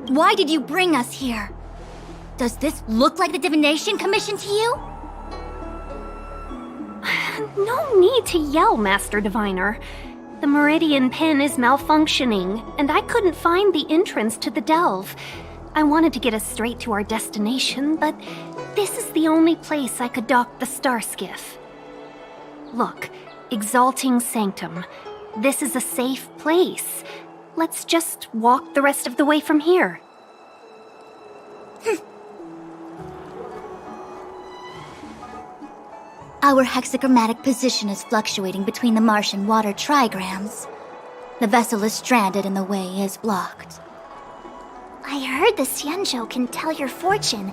Why did you bring us here? Does this look like the Divination Commission to you? No need to yell, Master Diviner. The Meridian Pin is malfunctioning, and I couldn't find the entrance to the delve. I wanted to get us straight to our destination, but this is the only place I could dock the star skiff. Look, Exalting Sanctum. This is a safe place. Let's just walk the rest of the way from here. Our hexagrammatic position is fluctuating between the marsh and water trigrams. The vessel is stranded and the way is blocked. I heard the Xianzhou can tell your fortune.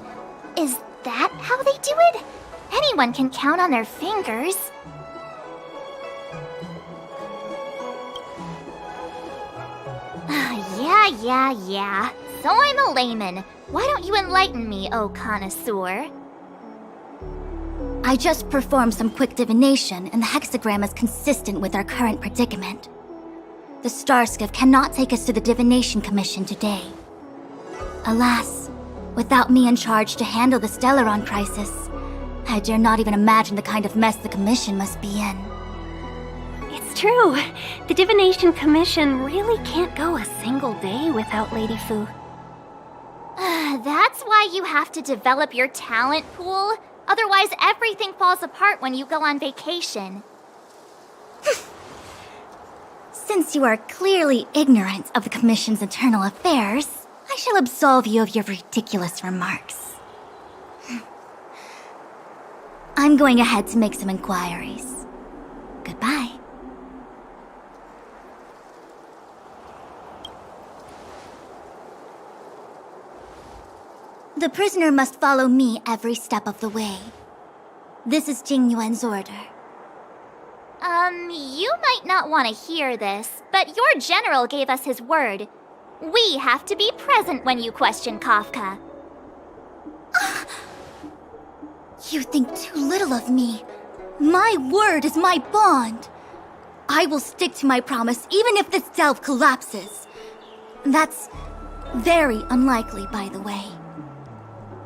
Is that how they do it? Anyone can count on their fingers. Yeah. So I'm a layman. Why don't you enlighten me, oh connoisseur? I just performed some quick divination, and the hexagram is consistent with our current predicament. The star skiff cannot take us to the Divination Commission today. Alas, without me in charge to handle the Stellaron crisis, I dare not even imagine the kind of mess the Commission must be in. It's true. The Divination Commission really can't go a single day without Lady Fu. That's why you have to develop your talent pool. Otherwise, everything falls apart when you go on vacation. Since you are clearly ignorant of the Commission's internal affairs, I shall absolve you of your ridiculous remarks. I'm going ahead to make some inquiries. Goodbye. The prisoner must follow me every step of the way. This is Jing Yuan's order. You might not want to hear this, but your general gave us his word. We have to be present when you question Kafka. You think too little of me. My word is my bond. I will stick to my promise even if this delve collapses. That's very unlikely, by the way.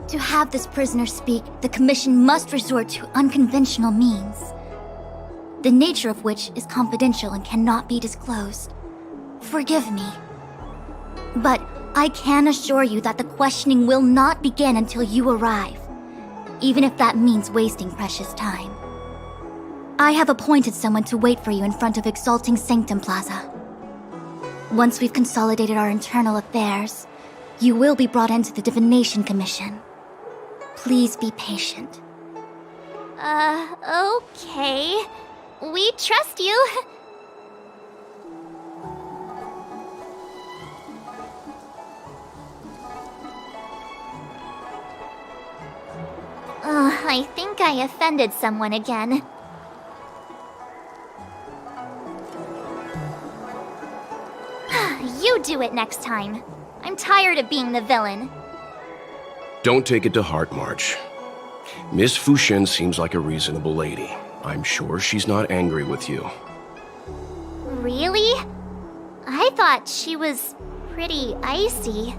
To have this prisoner speak, the Commission must resort to unconventional means, the nature of which is confidential and cannot be disclosed. Forgive me. But I can assure you that the questioning will not begin until you arrive, even if that means wasting precious time. I have appointed someone to wait for you in front of Exalting Sanctum Plaza. Once we've consolidated our internal affairs, you will be brought into the Divination Commission. Please be patient. Okay. We trust you. I think I offended someone again. You do it next time. I'm tired of being the villain. Don't take it to heart, March. Miss Fuxian seems like a reasonable lady. I'm sure she's not angry with you. Really? I thought she was pretty icy.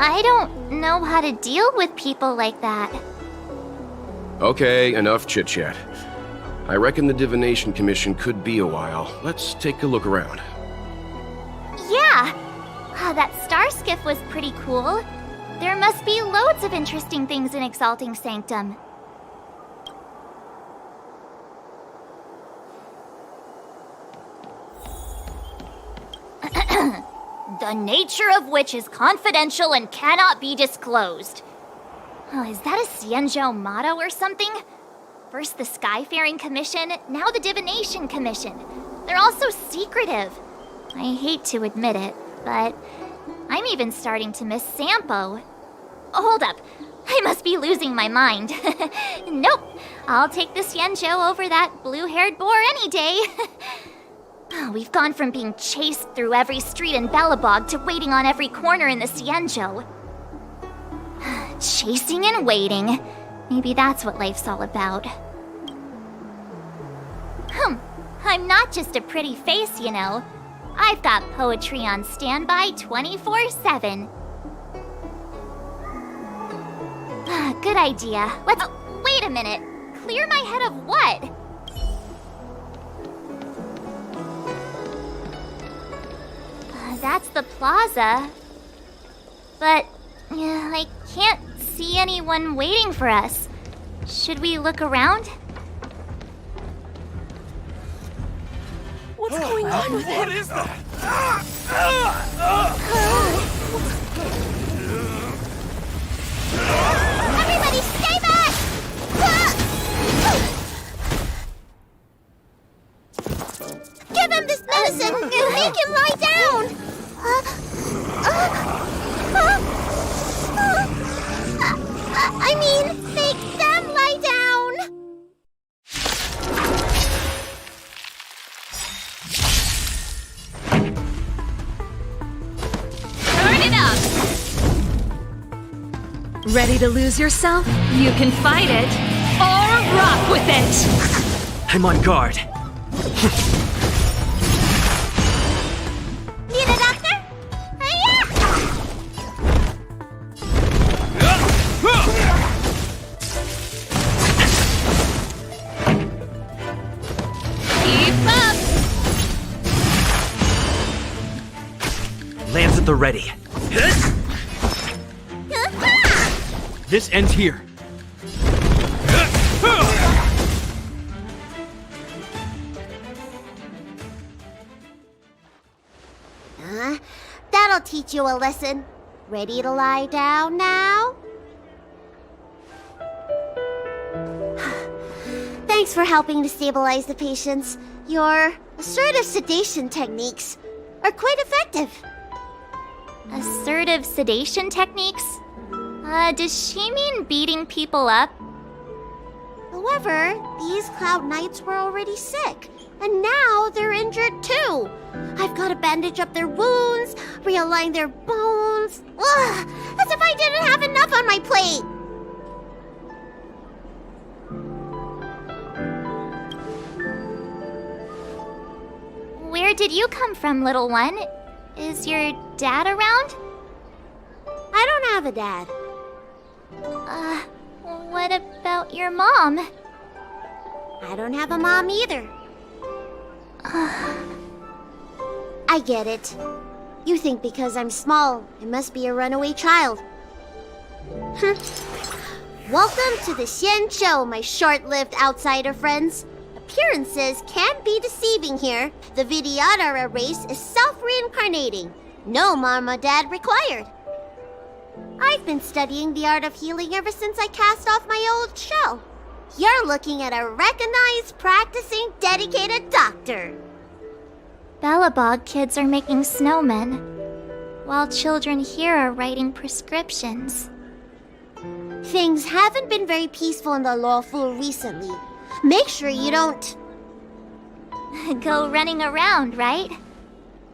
I don't know how to deal with people like that. Okay, enough chit-chat. I reckon the Divination Commission could be a while. Let's take a look around. Yeah! That star skiff was pretty cool. There must be loads of interesting things in Exalting Sanctum. The nature of which is confidential and cannot be disclosed. Oh, is that a Xianzhou motto or something? First the Skyfaring Commission, now the Divination Commission. They're all so secretive. I hate to admit it, but I'm even starting to miss Sampo. Hold up, I must be losing my mind. Nope, I'll take the Xianzhou over that blue-haired boar any day. We've gone from being chased through every street in Belobog to waiting on every corner in the Xianzhou. Chasing and waiting. Maybe that's what life's all about. I'm not just a pretty face, you know. I've got poetry on standby 24/7. Good idea. Let's... Oh, wait a minute. Clear my head of what? That's the plaza. But I can't see anyone waiting for us. Should we look around? What's going on with him? What is that? Everybody stay back! Give him this medicine and make him lie down! I mean, make them lie down! Turn it up! Ready to lose yourself? You can fight it, or rock with it! I'm on guard. Need a doctor? Keep up! Lance at the ready. This ends here. That'll teach you a lesson. Ready to lie down now? Thanks for helping to stabilize the patients. Your assertive sedation techniques are quite effective. Assertive sedation techniques? Does she mean beating people up? However, these Cloud Knights were already sick, and now they're injured too. I've got to bandage up their wounds, realign their bones. Ugh, as if I didn't have enough on my plate. Where did you come from, little one? Is your dad around? I don't have a dad. What about your mom? I don't have a mom either. I get it. You think because I'm small, I must be a runaway child. Welcome to the Xian Show, my short-lived outsider friends. Appearances can be deceiving here. The Vidyadhara race is self-reincarnating. No mom or dad required. I've been studying the art of healing ever since I cast off my old shell. You're looking at a recognized, practicing, dedicated doctor. Bellabog kids are making snowmen, while children here are writing prescriptions. Things haven't been very peaceful in the lawful recently. Make sure you don't... Go running around, right?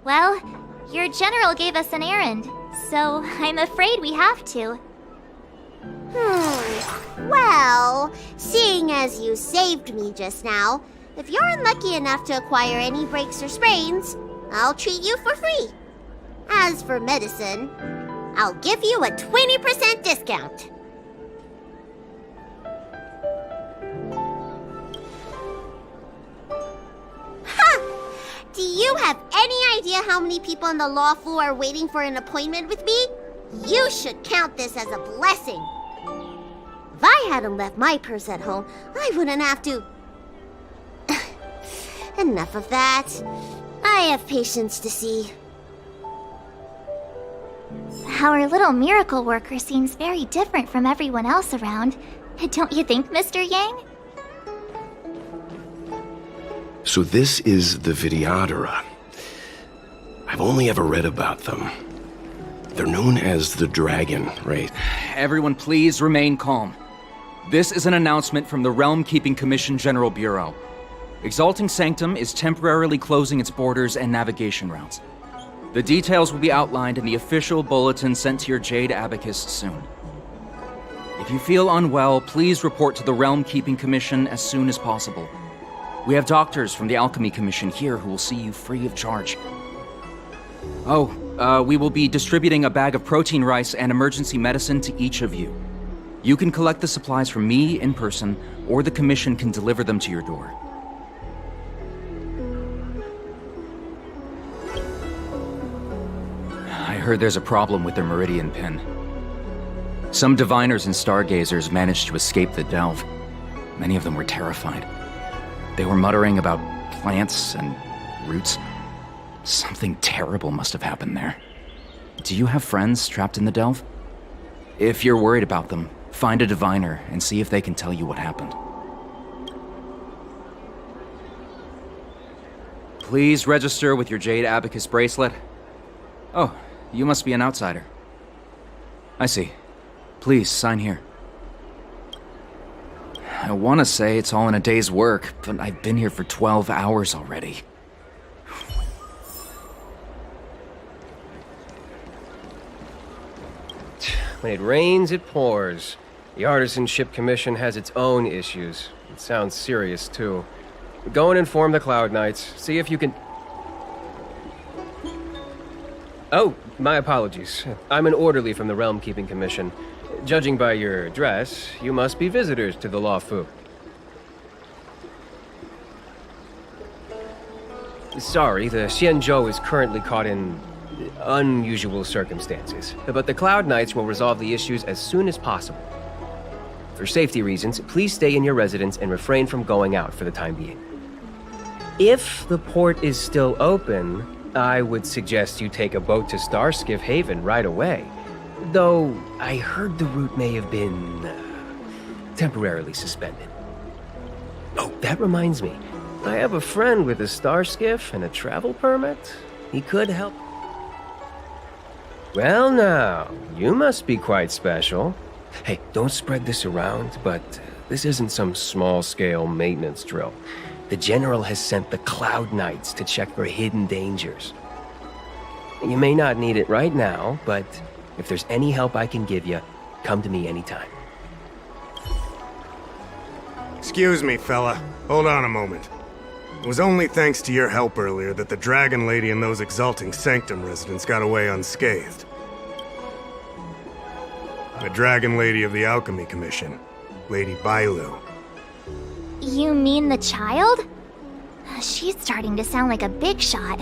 Well, your general gave us an errand, so I'm afraid we have to. Well, seeing as you saved me just now, if you're unlucky enough to acquire any breaks or sprains, I'll treat you for free. As for medicine, I'll give you a 20% discount. Do you have any idea how many people in the law school are waiting for an appointment with me? You should count this as a blessing. If I hadn't left my purse at home, I wouldn't have to... Enough of that. I have patients to see. Our little miracle worker seems very different from everyone else around. Don't you think, Mr. Yang? So this is the Vidyadhara. I've only ever read about them. They're known as the Dragon, right? Everyone please remain calm. This is an announcement from the Realm Keeping Commission General Bureau. Exalting Sanctum is temporarily closing its borders and navigation routes. The details will be outlined in the official bulletin sent to your Jade Abacus soon. If you feel unwell, please report to the Realm Keeping Commission as soon as possible. We have doctors from the Alchemy Commission here who will see you free of charge. Oh, we will be distributing a bag of protein rice and emergency medicine to each of you. You can collect the supplies from me in person, or the Commission can deliver them to your door. I heard there's a problem with their Meridian Pin. Some diviners and stargazers managed to escape the delve. Many of them were terrified. They were muttering about plants and roots. Something terrible must have happened there. Do you have friends trapped in the delve? If you're worried about them, find a diviner and see if they can tell you what happened. Please register with your Jade Abacus bracelet. Oh, you must be an outsider. I see. Please, sign here. I want to say it's all in a day's work, but I've been here for 12 hours already. When it rains, it pours. The Artisanship Commission has its own issues. It sounds serious, too. Go and inform the Cloud Knights. See if you can... Oh, my apologies. I'm an orderly from the Realm Keeping Commission. Judging by your dress, you must be visitors to the Lawfu. Sorry, the Xianzhou is currently caught in unusual circumstances, but the Cloud Knights will resolve the issues as soon as possible. For safety reasons, please stay in your residence and refrain from going out for the time being. If the port is still open, I would suggest you take a boat to Starskiff Haven right away. Though, I heard the route may have been temporarily suspended. Oh, that reminds me. I have a friend with a Starskiff and a travel permit. He could help. Well now, you must be quite special. Hey, don't spread this around, but this isn't some small-scale maintenance drill. The General has sent the Cloud Knights to check for hidden dangers. You may not need it right now, but if there's any help I can give you, come to me anytime. Excuse me, fella. Hold on a moment. It was only thanks to your help earlier that the Dragon Lady and those Exalting Sanctum residents got away unscathed. The Dragon Lady of the Alchemy Commission, Lady Bailu. You mean the child? She's starting to sound like a big shot.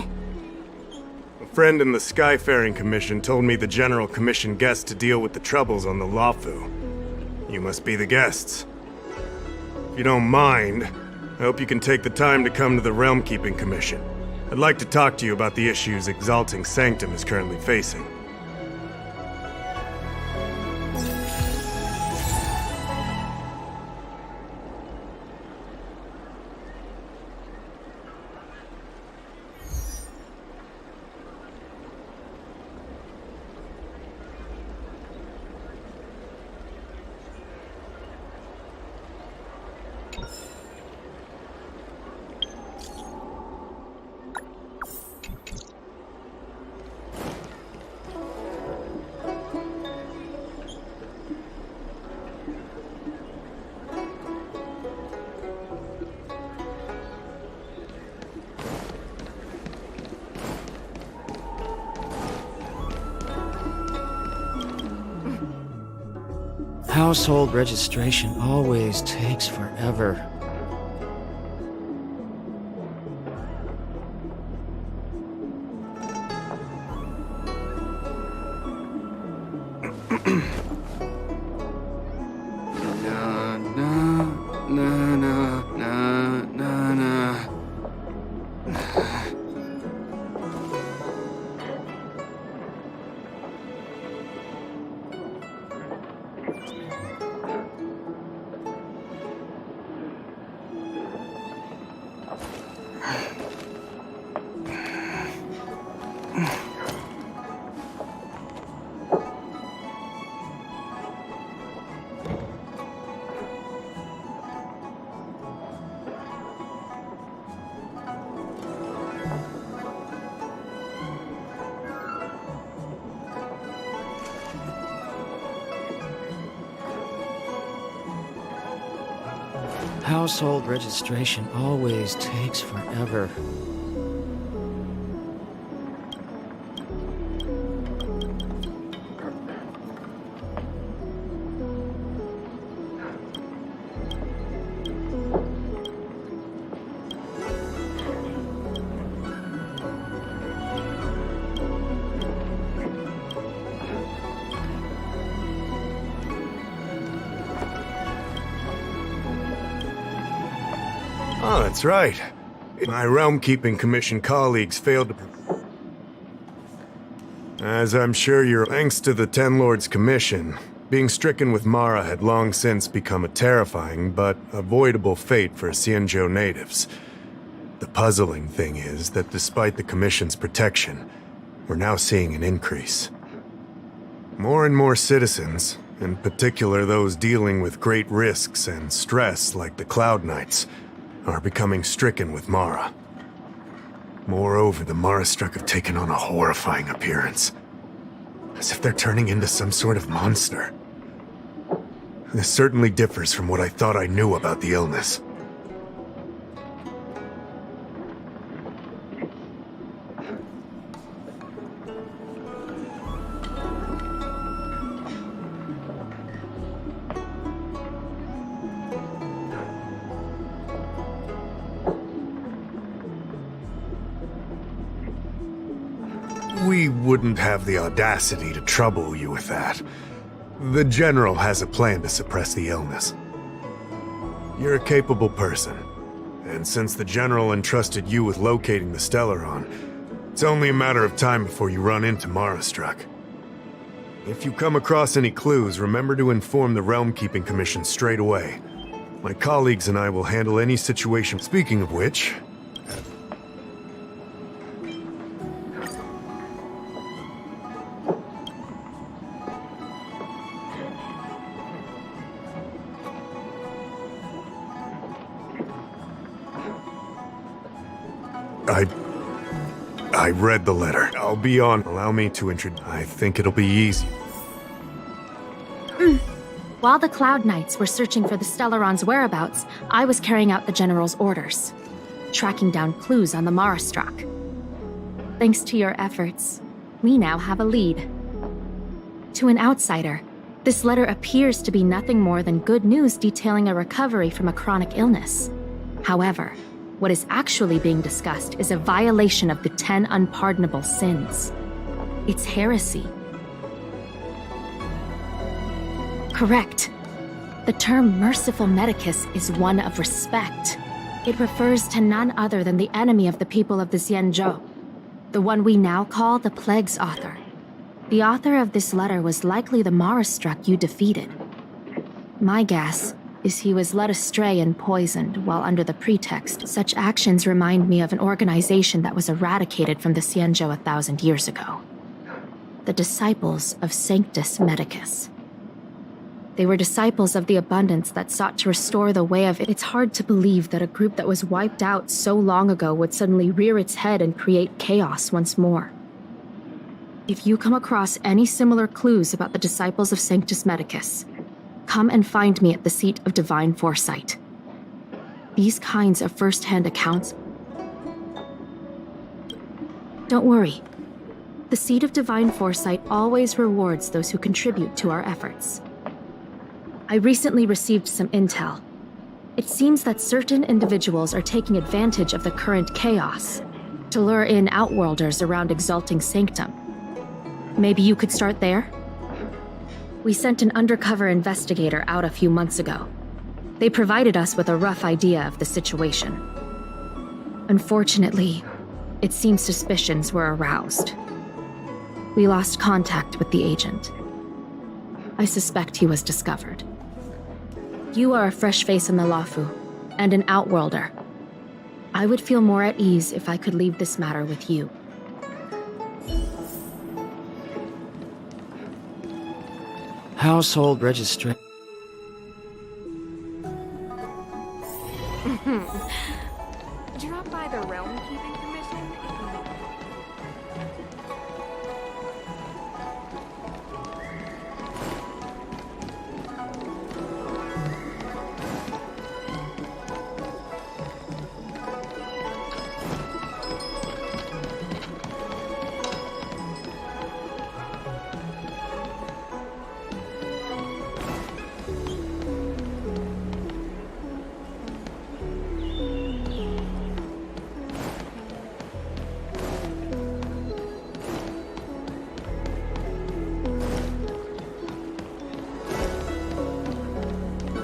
A friend in the Skyfaring Commission told me the General commissioned guests to deal with the troubles on the Lawfu. You must be the guests. If you don't mind, I hope you can take the time to come to the Realm Keeping Commission. I'd like to talk to you about the issues Exalting Sanctum is currently facing. Household registration always takes forever. Household registration always takes forever. Oh, that's right. My Realm-Keeping Commission colleagues failed to... As I'm sure you're... Thanks to the Ten Lords Commission, being stricken with Mara had long since become a terrifying but avoidable fate for Xianzhou natives. The puzzling thing is that despite the Commission's protection, we're now seeing an increase. More and more citizens, in particular those dealing with great risks and stress like the Cloud Knights, are becoming stricken with Mara. Moreover, the Mara-struck have taken on a horrifying appearance. As if they're turning into some sort of monster. This certainly differs from what I thought I knew about the illness. We wouldn't have the audacity to trouble you with that. The General has a plan to suppress the illness. You're a capable person, and since the General entrusted you with locating the Stellaron, it's only a matter of time before you run into Mara-struck. If you come across any clues, remember to inform the Realm-Keeping Commission straight away. My colleagues and I will handle any situation. Speaking of which... I read the letter. I'll be on. Allow me to introduce. I think it'll be easy. While the Cloud Knights were searching for the Stellaron's whereabouts, I was carrying out the General's orders, tracking down clues on the Mara-struck. Thanks to your efforts, we now have a lead. To an outsider, this letter appears to be nothing more than good news detailing a recovery from a chronic illness. However, what is actually being discussed is a violation of the 10 unpardonable sins. It's heresy. Correct. The term merciful medicus is one of respect. It refers to none other than the enemy of the people of the Xianzhou, the one we now call the Plague's author. The author of this letter was likely the Mara-struck you defeated. My guess is he was led astray and poisoned while under the pretext. Such actions remind me of an organization that was eradicated from the Xianzhou 1,000 years ago. The Disciples of Sanctus Medicus. They were disciples of the abundance that sought to restore the way of it. It's hard to believe that a group that was wiped out so long ago would suddenly rear its head and create chaos once more. If you come across any similar clues about the Disciples of Sanctus Medicus, come and find me at the seat of Divine Foresight. These kinds of first-hand accounts... Don't worry. The seat of Divine Foresight always rewards those who contribute to our efforts. I recently received some intel. It seems that certain individuals are taking advantage of the current chaos to lure in Outworlders around Exalting Sanctum. Maybe you could start there? We sent an undercover investigator out a few months ago. They provided us with a rough idea of the situation. Unfortunately, it seems suspicions were aroused. We lost contact with the agent. I suspect he was discovered. You are a fresh face in the Lafu, and an Outworlder. I would feel more at ease if I could leave this matter with you. Household registration. Drop by the Realm Keeping Commission?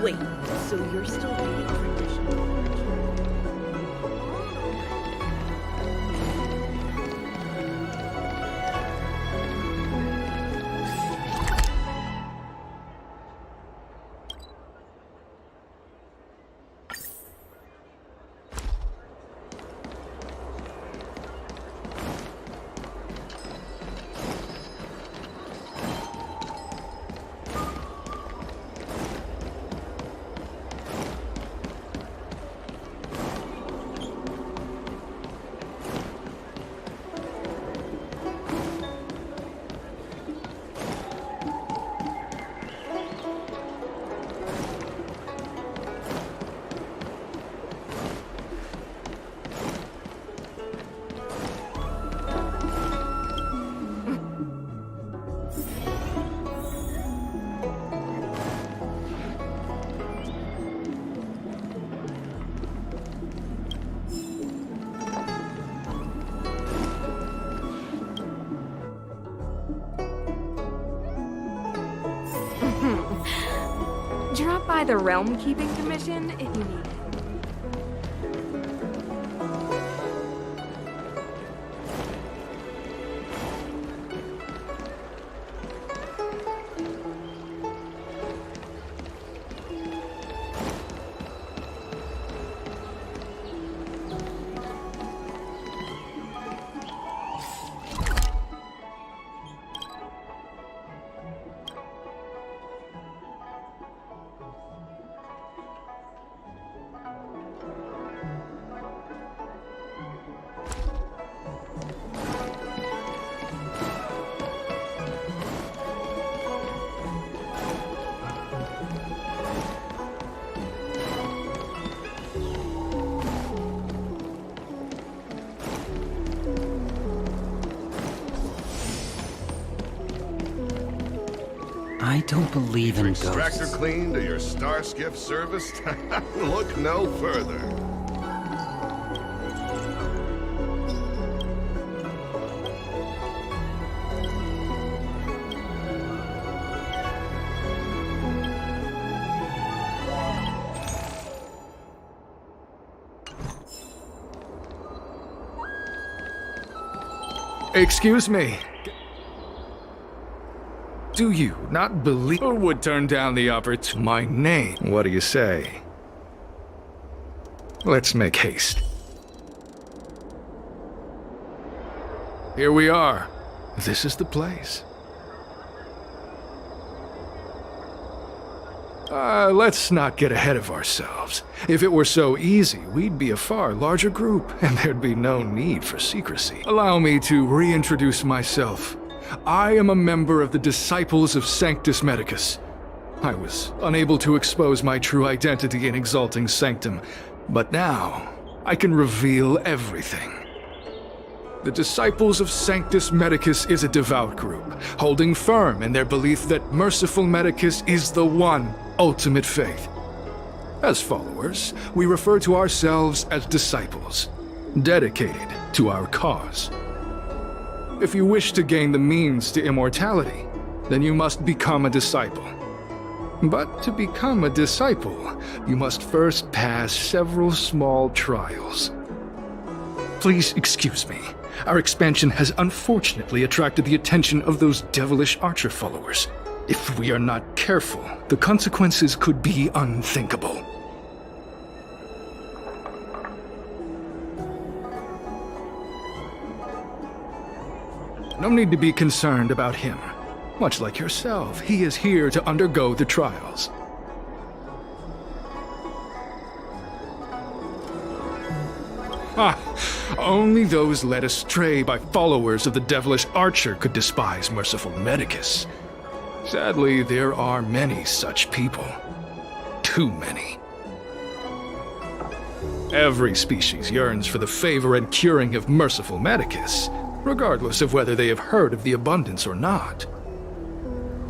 Wait, so you're still reading traditional Drop by the Realm Keeping Commission if you need it. I don't believe in Extractor ghosts. clean to your star skiff service? Look no further. Excuse me. Do you not believe or would turn down the opportunity? My name. What do you say? Let's make haste. Here we are. This is the place. Let's not get ahead of ourselves. If it were so easy, we'd be a far larger group, and there'd be no need for secrecy. Allow me to reintroduce myself. I am a member of the Disciples of Sanctus Medicus. I was unable to expose my true identity in Exalting Sanctum, but now I can reveal everything. The Disciples of Sanctus Medicus is a devout group, holding firm in their belief that Merciful Medicus is the one ultimate faith. As followers, we refer to ourselves as disciples, dedicated to our cause. If you wish to gain the means to immortality, then you must become a disciple. But to become a disciple, you must first pass several small trials. Please excuse me. Our expansion has unfortunately attracted the attention of those devilish archer followers. If we are not careful, the consequences could be unthinkable. No need to be concerned about him. Much like yourself, he is here to undergo the trials. Only those led astray by followers of the devilish archer could despise Merciful Medicus. Sadly, there are many such people. Too many. Every species yearns for the favor and curing of Merciful Medicus, regardless of whether they have heard of the abundance or not.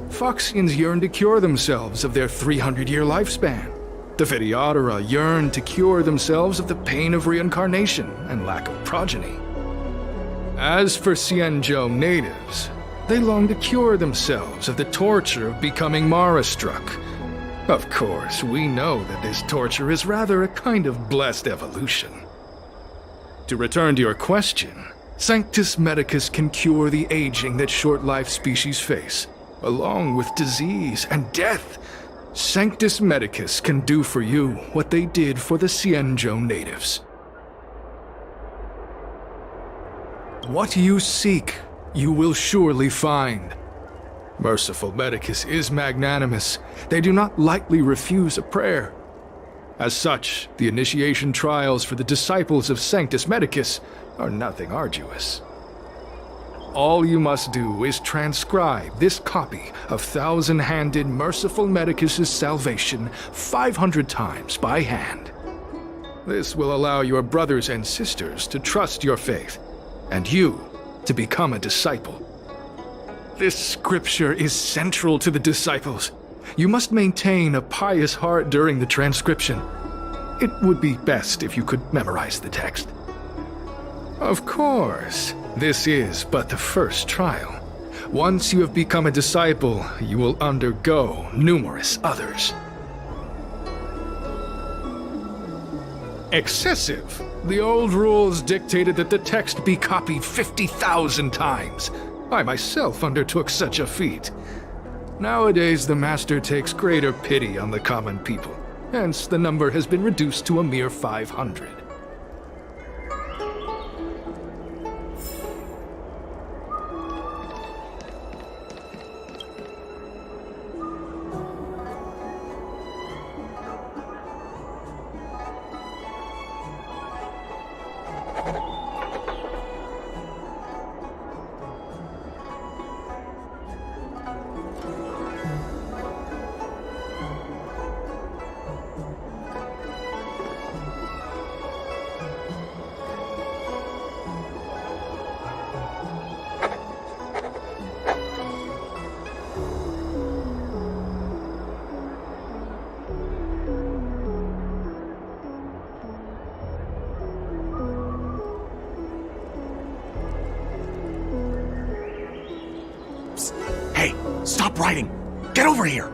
Foxians yearn to cure themselves of their 300-year lifespan. The Videodora yearn to cure themselves of the pain of reincarnation and lack of progeny. As for Xianzhou natives, they long to cure themselves of the torture of becoming Mara-struck. Of course, we know that this torture is rather a kind of blessed evolution. To return to your question, Sanctus Medicus can cure the aging that short-lived species face, along with disease and death. Sanctus Medicus can do for you what they did for the Xianzhou natives. What you seek, you will surely find. Merciful Medicus is magnanimous. They do not lightly refuse a prayer. As such, the initiation trials for the disciples of Sanctus Medicus are nothing arduous. All you must do is transcribe this copy of Thousand-Handed Merciful Medicus's Salvation 500 times by hand. This will allow your brothers and sisters to trust your faith, and you to become a disciple. This scripture is central to the disciples. You must maintain a pious heart during the transcription. It would be best if you could memorize the text. Of course, this is but the first trial. Once you have become a disciple, you will undergo numerous others. Excessive. The old rules dictated that the text be copied 50,000 times. I myself undertook such a feat. Nowadays, the Master takes greater pity on the common people. Hence, the number has been reduced to a mere 500. Hey, stop writing! Get over here!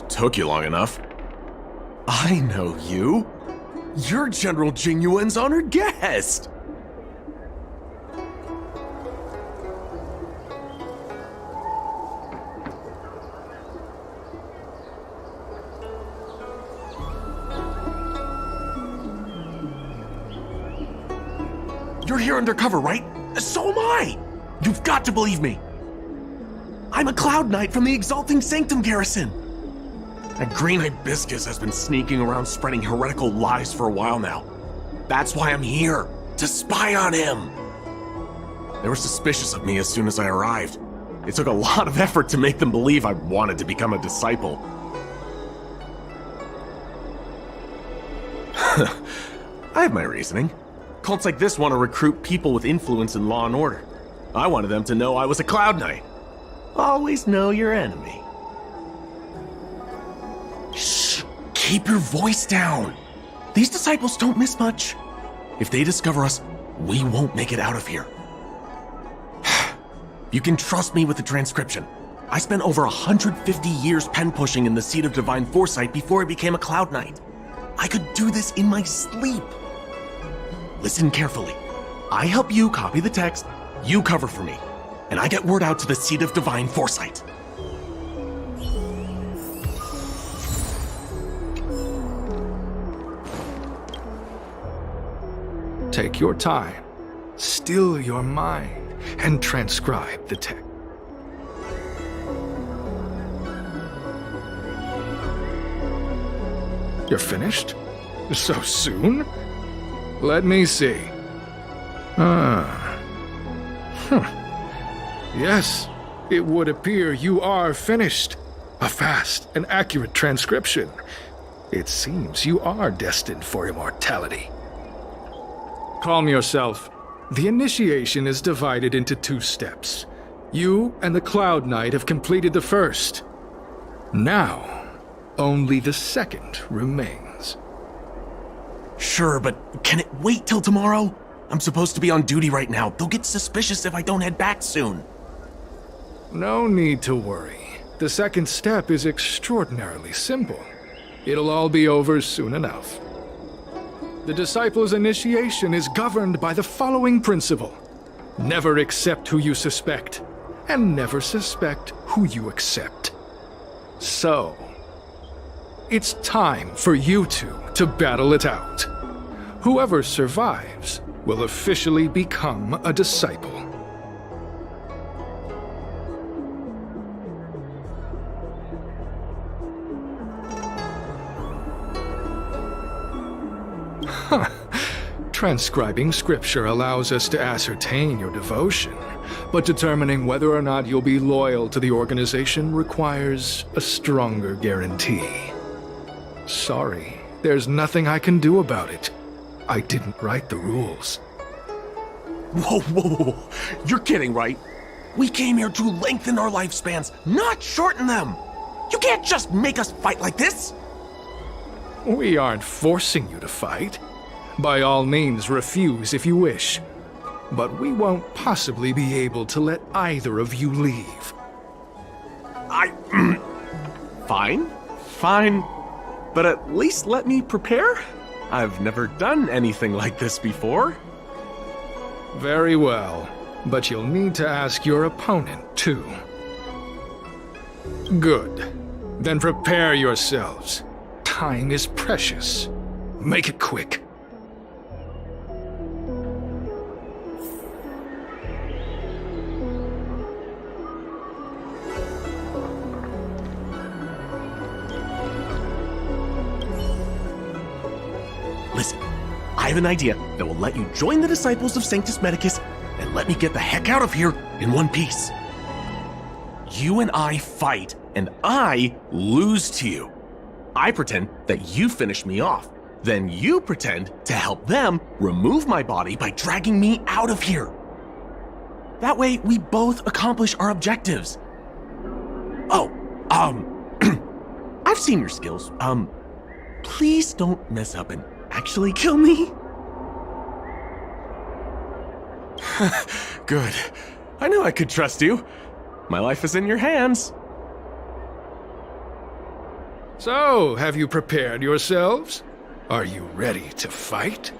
Took you long enough. I know you. You're General Jingyuan's honored guest. You're here undercover, right? So am I. You've got to believe me. I'm a Cloud Knight from the Exalting Sanctum Garrison. That green hibiscus has been sneaking around spreading heretical lies for a while now. That's why I'm here, to spy on him. They were suspicious of me as soon as I arrived. It took a lot of effort to make them believe I wanted to become a disciple. I have my reasoning. Cults like this want to recruit people with influence in law and order. I wanted them to know I was a Cloud Knight. Always know your enemy. Shh! Keep your voice down! These disciples don't miss much. If they discover us, we won't make it out of here. You can trust me with the transcription. I spent over 150 years pen-pushing in the Seat of Divine Foresight before I became a Cloud Knight. I could do this in my sleep. Listen carefully. I help you copy the text, you cover for me, and I get word out to the Seat of Divine Foresight. Take your time, still your mind, and transcribe the text. You're finished? So soon? Let me see. Yes, it would appear you are finished. A fast and accurate transcription. It seems you are destined for immortality. Calm yourself. The initiation is divided into 2 steps. You and the Cloud Knight have completed the first. Now, only the second remains. Sure, but can it wait till tomorrow? I'm supposed to be on duty right now. They'll get suspicious if I don't head back soon. No need to worry. The second step is extraordinarily simple. It'll all be over soon enough. The disciple's initiation is governed by the following principle. Never accept who you suspect, and never suspect who you accept. So, it's time for you two to battle it out. Whoever survives will officially become a disciple. Transcribing scripture allows us to ascertain your devotion, but determining whether or not you'll be loyal to the organization requires a stronger guarantee. Sorry, there's nothing I can do about it. I didn't write the rules. Whoa, whoa, whoa. You're kidding, right? We came here to lengthen our lifespans, not shorten them. You can't just make us fight like this. We aren't forcing you to fight. By all means, refuse if you wish. But we won't possibly be able to let either of you leave. Fine. But at least let me prepare. I've never done anything like this before. Very well. But you'll need to ask your opponent, too. Good. Then prepare yourselves. Time is precious. Make it quick. Listen, I have an idea that will let you join the disciples of Sanctus Medicus and let me get the heck out of here in one piece. You and I fight, and I lose to you. I pretend that you finish me off. Then you pretend to help them remove my body by dragging me out of here. That way, we both accomplish our objectives. Oh, I've seen your skills. Please don't mess up and actually kill me. Good. I knew I could trust you. My life is in your hands. So, have you prepared yourselves? Are you ready to fight?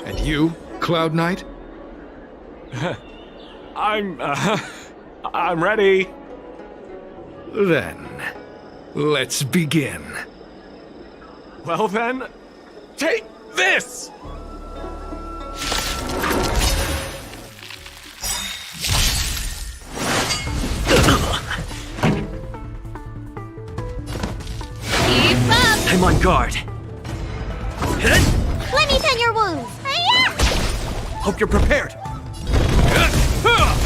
And you, Cloud Knight? I'm ready. Then, let's begin. Well then, take this! Keep up! I'm on guard. Let me tend your wounds. Hope you're prepared. Let's rock.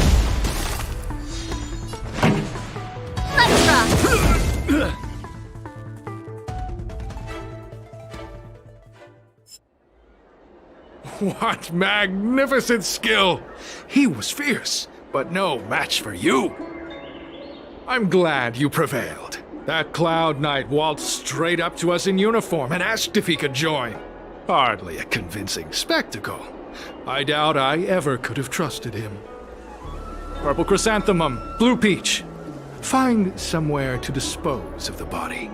What magnificent skill! He was fierce, but no match for you. I'm glad you prevailed. That Cloud Knight waltzed straight up to us in uniform and asked if he could join. Hardly a convincing spectacle. I doubt I ever could have trusted him. Purple chrysanthemum, blue peach. Find somewhere to dispose of the body.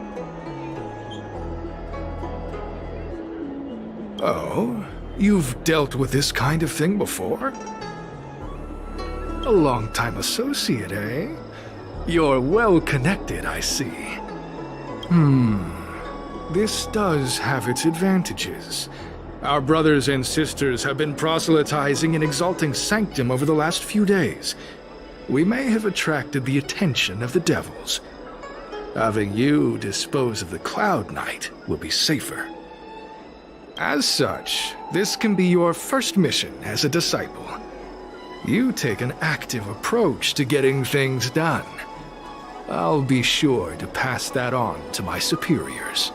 Oh, you've dealt with this kind of thing before? A long-time associate, eh? You're well-connected, I see. This does have its advantages. Our brothers and sisters have been proselytizing and exalting Sanctum over the last few days. We may have attracted the attention of the devils. Having you dispose of the Cloud Knight will be safer. As such, this can be your first mission as a disciple. You take an active approach to getting things done. I'll be sure to pass that on to my superiors.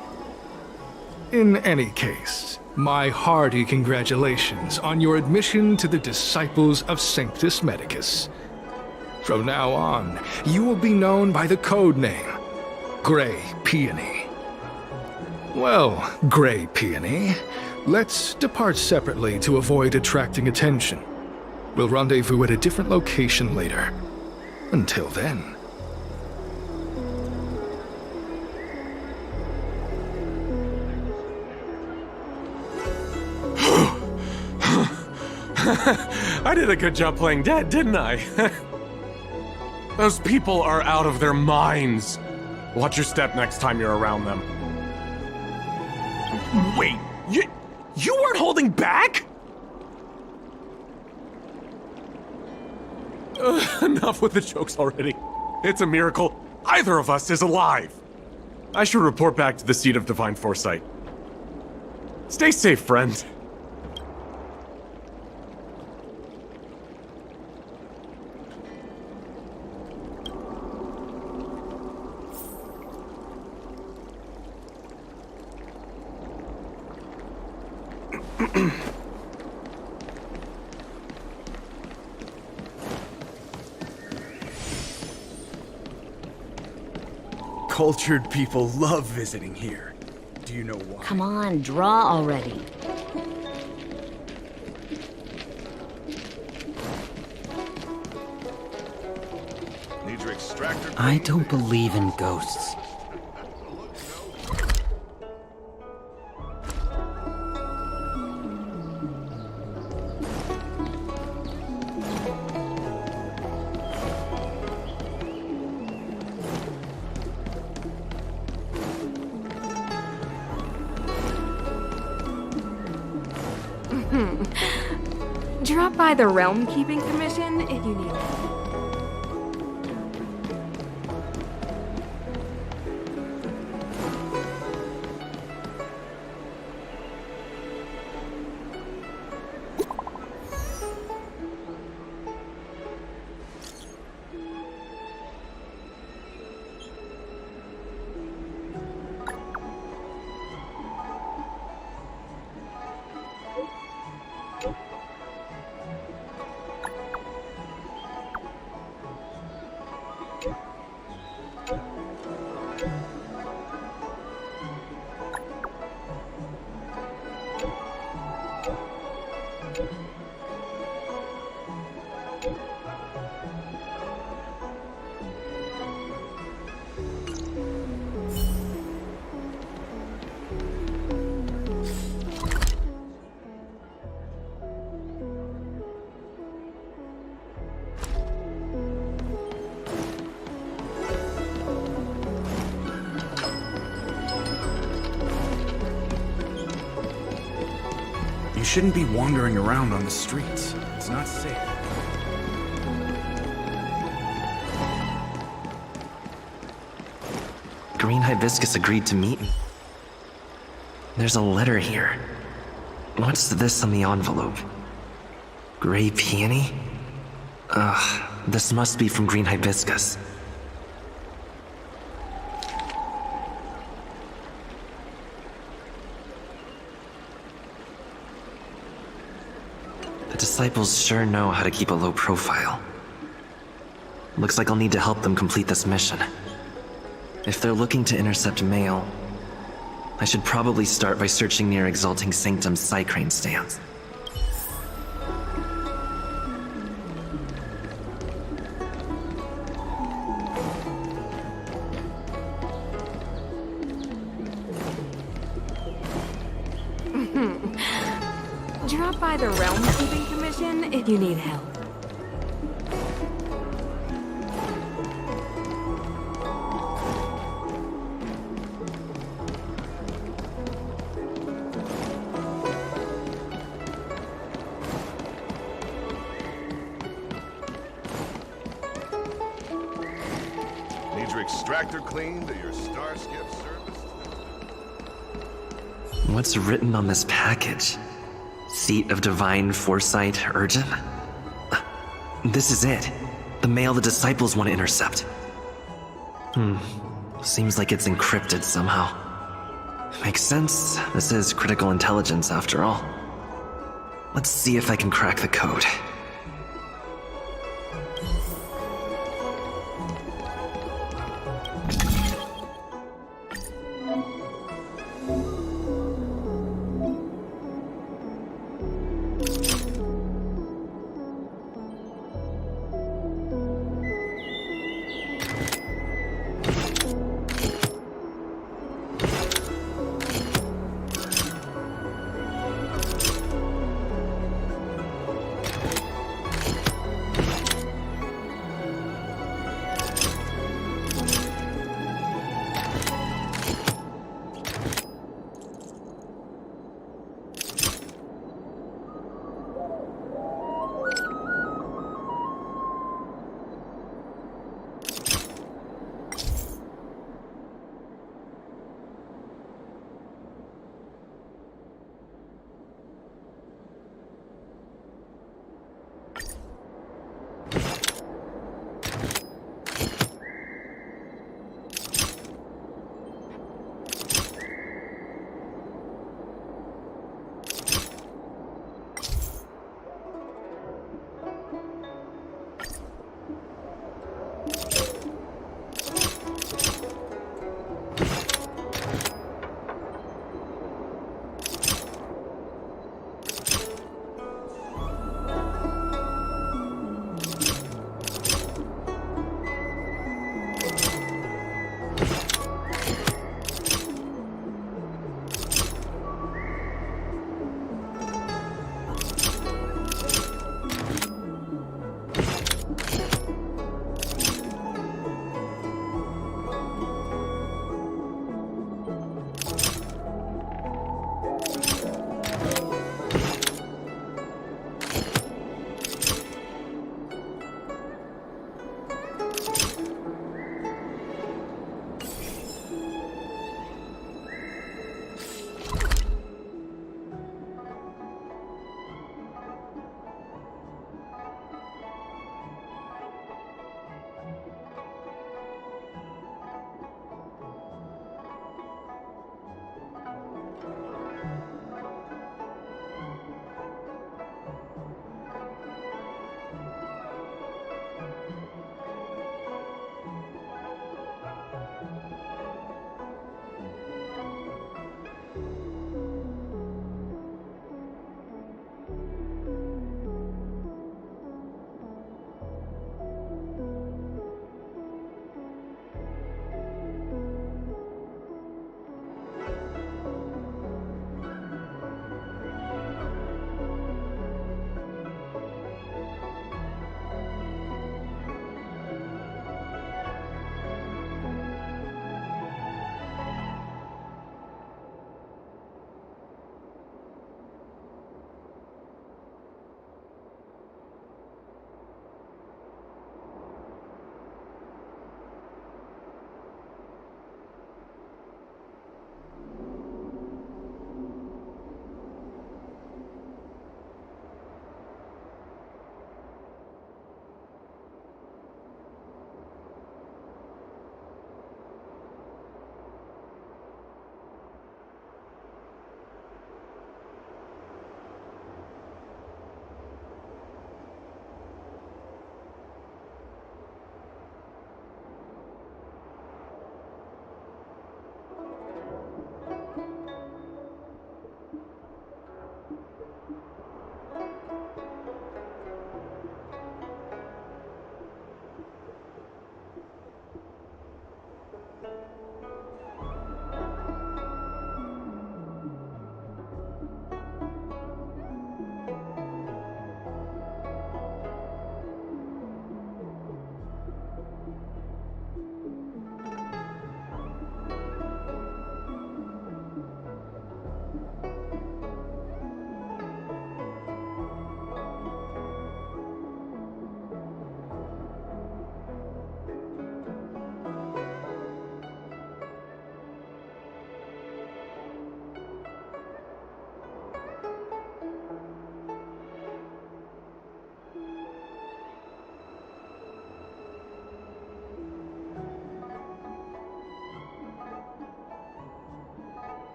In any case, my hearty congratulations on your admission to the Disciples of Sanctus Medicus. From now on, you will be known by the code name, Gray Peony. Well, Gray Peony, let's depart separately to avoid attracting attention. We'll rendezvous at a different location later. Until then. I did a good job playing dead, didn't I? Those people are out of their minds. Watch your step next time you're around them. Wait, you weren't holding back? Enough with the jokes already. It's a miracle either of us is alive. I should report back to the seat of divine foresight. Stay safe, friend. Cultured people love visiting here. Do you know why? Come on, draw already. Need your extractor? I don't believe in ghosts. Drop by the Realm Keeping Commission if you need help. You shouldn't be wandering around on the streets. It's not safe. Green Hibiscus agreed to meet me. There's a letter here. What's this on the envelope? Gray Peony? Ugh, this must be from Green Hibiscus. The disciples sure know how to keep a low profile. Looks like I'll need to help them complete this mission. If they're looking to intercept mail, I should probably start by searching near Exalting Sanctum's Psycrane stands. Drop by the Realm Keeping Commission if you need help. Need your extractor cleaned or your star skip serviced? What's written on this package? Seat of Divine Foresight, Urgent? This is it. The mail the disciples want to intercept. Seems like it's encrypted somehow. Makes sense. This is critical intelligence after all. Let's see if I can crack the code.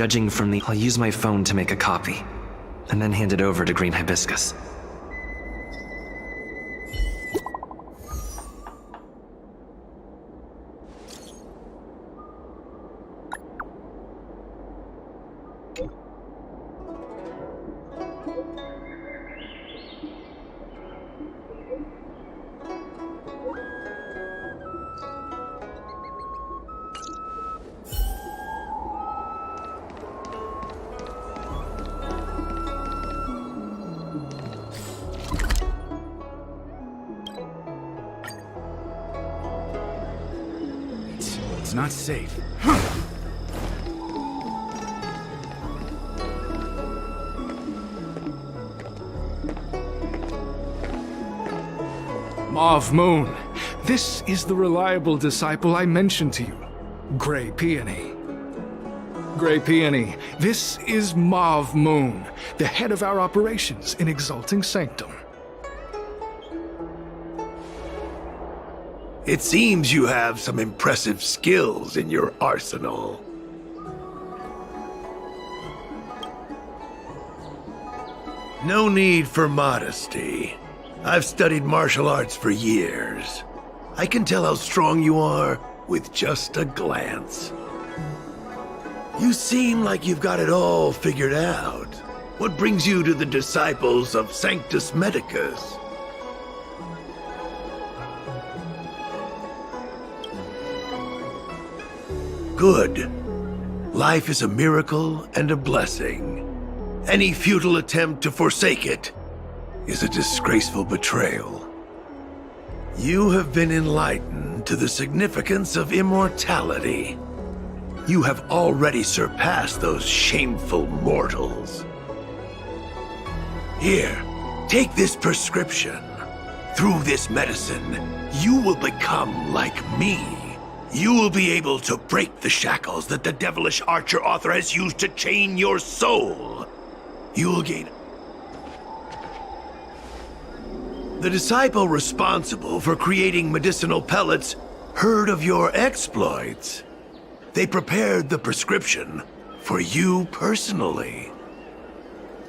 Judging from the... I'll use my phone to make a copy, and then hand it over to Green Hibiscus. It's not safe. Mauve Moon, this is the reliable disciple I mentioned to you, Grey Peony. Grey Peony, this is Mauve Moon, the head of our operations in Exalting Sanctum. It seems you have some impressive skills in your arsenal. No need for modesty. I've studied martial arts for years. I can tell how strong you are with just a glance. You seem like you've got it all figured out. What brings you to the disciples of Sanctus Medicus? Good. Life is a miracle and a blessing. Any futile attempt to forsake it is a disgraceful betrayal. You have been enlightened to the significance of immortality. You have already surpassed those shameful mortals. Here, take this prescription. Through this medicine, you will become like me. You will be able to break the shackles that the devilish archer author has used to chain your soul. You will gain... The disciple responsible for creating medicinal pellets heard of your exploits. They prepared the prescription for you personally.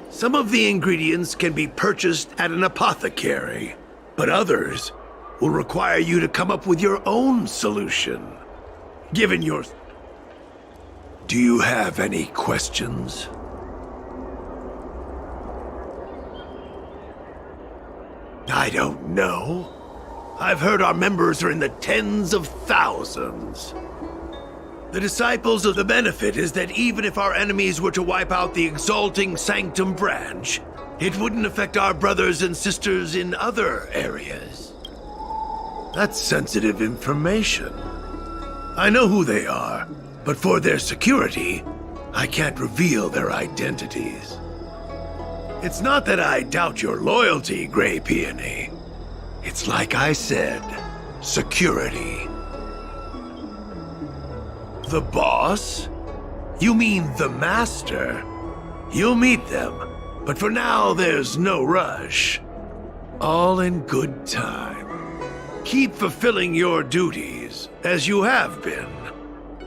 Some of the ingredients can be purchased at an apothecary, but others will require you to come up with your own solution. Given your... Do you have any questions? I don't know. I've heard our members are in the tens of thousands. The disciples of the benefit is that even if our enemies were to wipe out the Exalting Sanctum branch, it wouldn't affect our brothers and sisters in other areas. That's sensitive information. I know who they are, but for their security, I can't reveal their identities. It's not that I doubt your loyalty, Grey Peony. It's like I said, security. The boss? You mean the master? You'll meet them, but for now there's no rush. All in good time. Keep fulfilling your duties, as you have been.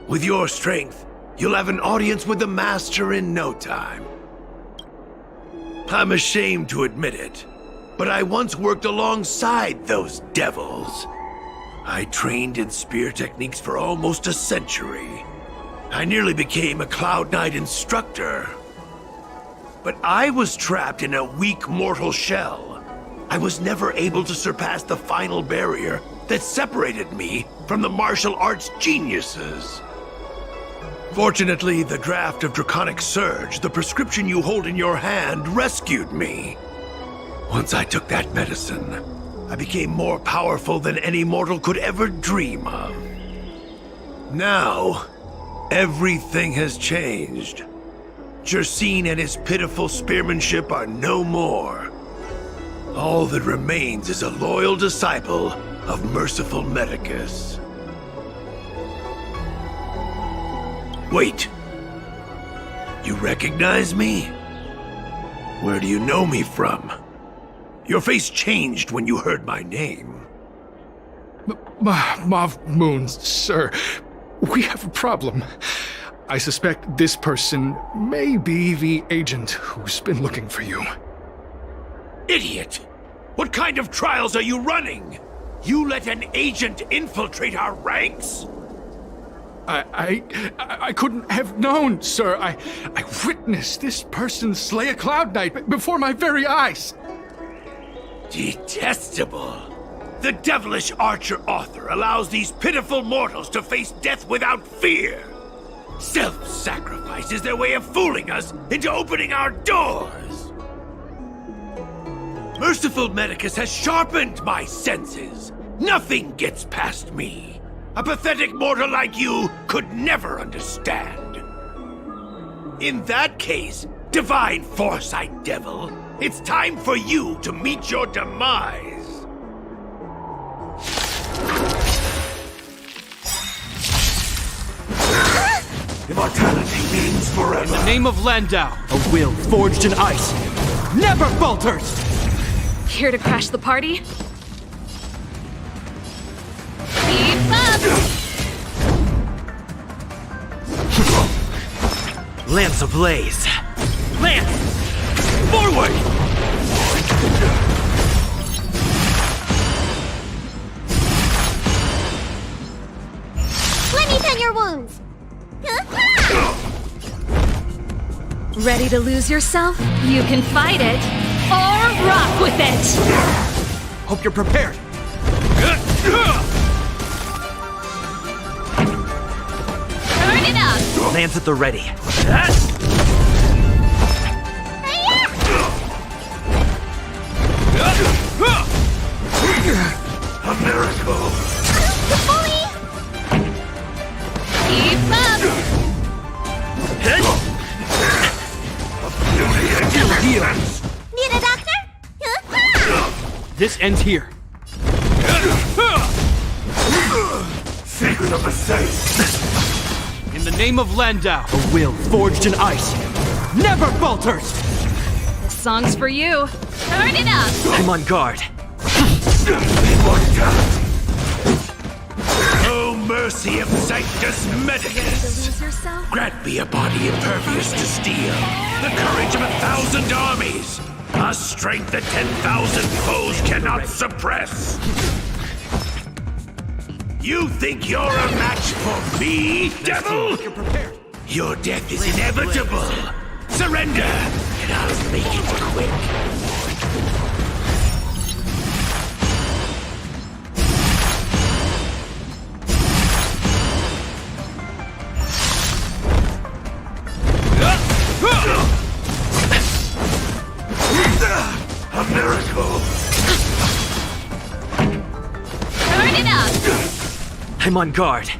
With your strength, you'll have an audience with the master in no time. I'm ashamed to admit it, but I once worked alongside those devils. I trained in spear techniques for almost a century. I nearly became a Cloud Knight instructor. But I was trapped in a weak mortal shell. I was never able to surpass the final barrier that separated me from the martial arts geniuses. Fortunately, the draft of Draconic Surge, the prescription you hold in your hand, rescued me. Once I took that medicine, I became more powerful than any mortal could ever dream of. Now, everything has changed. Jersine and his pitiful spearmanship are no more. All that remains is a loyal disciple of Merciful Medicus. Wait. You recognize me? Where do you know me from? Your face changed when you heard my name. Mauve Moon, sir. We have a problem. I suspect this person may be the agent who's been looking for you. Idiot! What kind of trials are you running? You let an agent infiltrate our ranks? I couldn't have known, sir. I witnessed this person slay a Cloud Knight before my very eyes. Detestable. The devilish archer author allows these pitiful mortals to face death without fear. Self-sacrifice is their way of fooling us into opening our doors. Merciful Medicus has sharpened my senses. Nothing gets past me. A pathetic mortal like you could never understand. In that case, Divine Foresight Devil, it's time for you to meet your demise. Immortality means forever. In the name of Landau, a will forged in ice never falters! Here to crash the party? Keep up! Lance ablaze! Lance! Forward! Let me tend your wounds! Ready to lose yourself? You can fight it, or rock with it! Hope you're prepared! Turn it up! Lance at the ready. A miracle! Keep up! Need a doctor? This ends here. Secret of the safe! In the name of Landau, a will forged in ice never falters! This song's for you. Turn it up! I'm on guard. Immortality! No mercy of Sanctus Medicus! Lose yourself? Grant me a body impervious to steel, the courage of 1,000 armies, a strength that 10,000 foes cannot suppress. You think you're a match for me, devil? You're prepared. Your death is inevitable. Surrender, and I'll make it quick. A miracle! Turn it up! I'm on guard.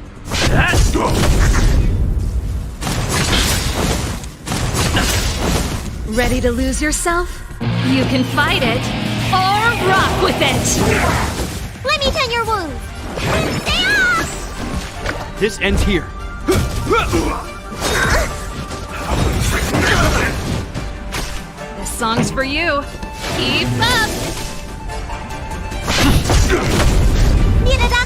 Ready to lose yourself? You can fight it, or rock with it! Let me tend your wounds! Stay off! This ends here. This song's for you. Keep up! Need a doctor?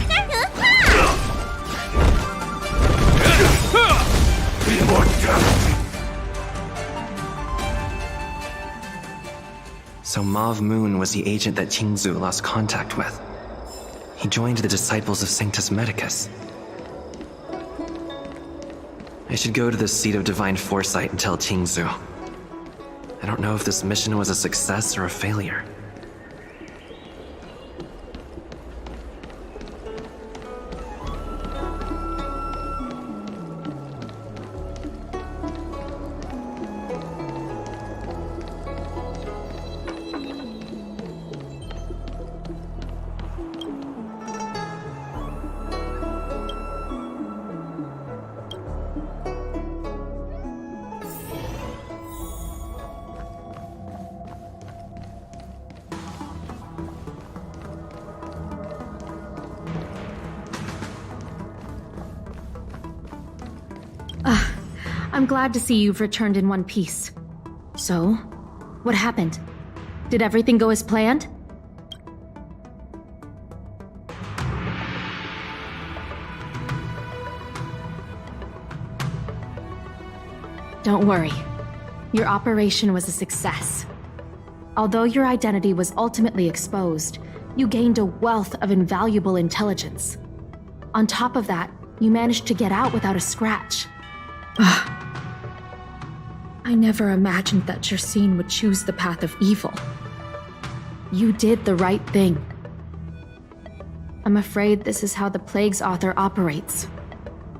So Mauve Moon was the agent that Qingzu lost contact with. He joined the Disciples of Sanctus Medicus. I should go to the seat of Divine Foresight and tell Qingzu. I don't know if this mission was a success or a failure. I'm glad to see you've returned in one piece. So, what happened? Did everything go as planned? Don't worry. Your operation was a success. Although your identity was ultimately exposed, you gained a wealth of invaluable intelligence. On top of that, you managed to get out without a scratch. I never imagined that Jersine would choose the path of evil. You did the right thing. I'm afraid this is how the Plague's author operates,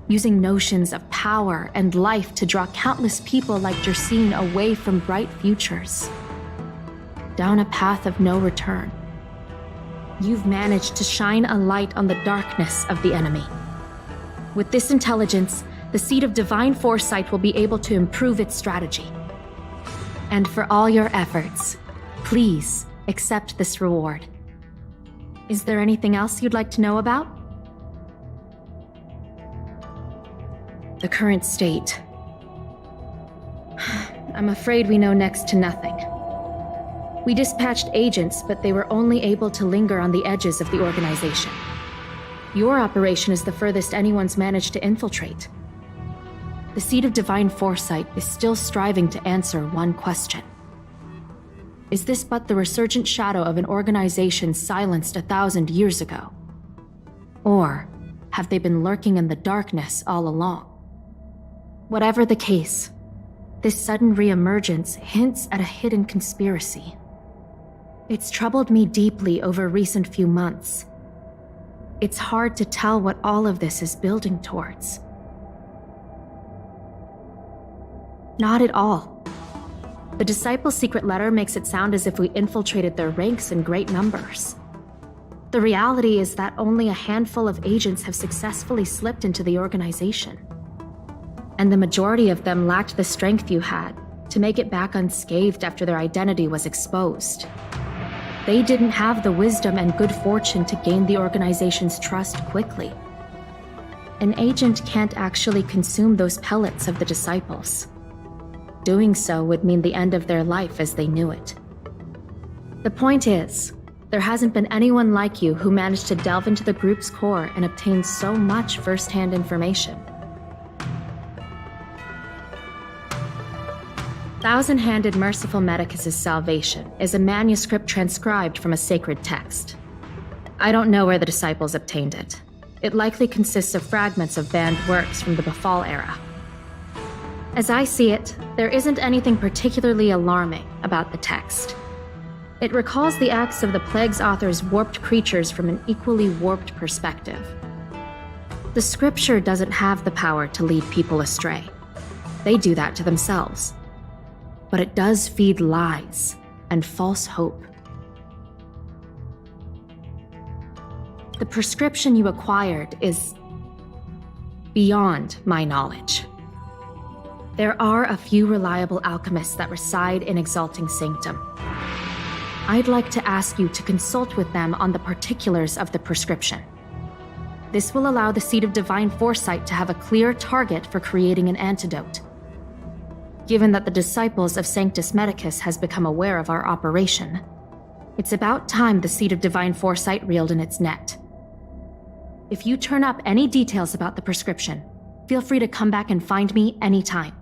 using notions of power and life to draw countless people like Jersine away from bright futures, down a path of no return. You've managed to shine a light on the darkness of the enemy. With this intelligence, the Seed of Divine Foresight will be able to improve its strategy. And for all your efforts, please accept this reward. Is there anything else you'd like to know about? The current state. I'm afraid we know next to nothing. We dispatched agents, but they were only able to linger on the edges of the organization. Your operation is the furthest anyone's managed to infiltrate. The Seed of Divine Foresight is still striving to answer one question. Is this but the resurgent shadow of an organization silenced 1,000 years ago? Or have they been lurking in the darkness all along? Whatever the case, this sudden reemergence hints at a hidden conspiracy. It's troubled me deeply over recent few months. It's hard to tell what all of this is building towards. Not at all. The Disciples' secret letter makes it sound as if we infiltrated their ranks in great numbers. The reality is that only a handful of agents have successfully slipped into the organization. And the majority of them lacked the strength you had to make it back unscathed after their identity was exposed. They didn't have the wisdom and good fortune to gain the organization's trust quickly. An agent can't actually consume those pellets of the Disciples. Doing so would mean the end of their life as they knew it. The point is, there hasn't been anyone like you who managed to delve into the group's core and obtain so much first-hand information. Thousand-Handed Merciful Medicus' Salvation is a manuscript transcribed from a sacred text. I don't know where the Disciples obtained it. It likely consists of fragments of banned works from the Befall era. As I see it, there isn't anything particularly alarming about the text. It recalls the acts of the Plague's author's warped creatures from an equally warped perspective. The scripture doesn't have the power to lead people astray. They do that to themselves. But it does feed lies and false hope. The prescription you acquired is beyond my knowledge. There are a few reliable alchemists that reside in Exalting Sanctum. I'd like to ask you to consult with them on the particulars of the prescription. This will allow the Seed of Divine Foresight to have a clear target for creating an antidote. Given that the Disciples of Sanctus Medicus has become aware of our operation, it's about time the Seed of Divine Foresight reeled in its net. If you turn up any details about the prescription, feel free to come back and find me anytime.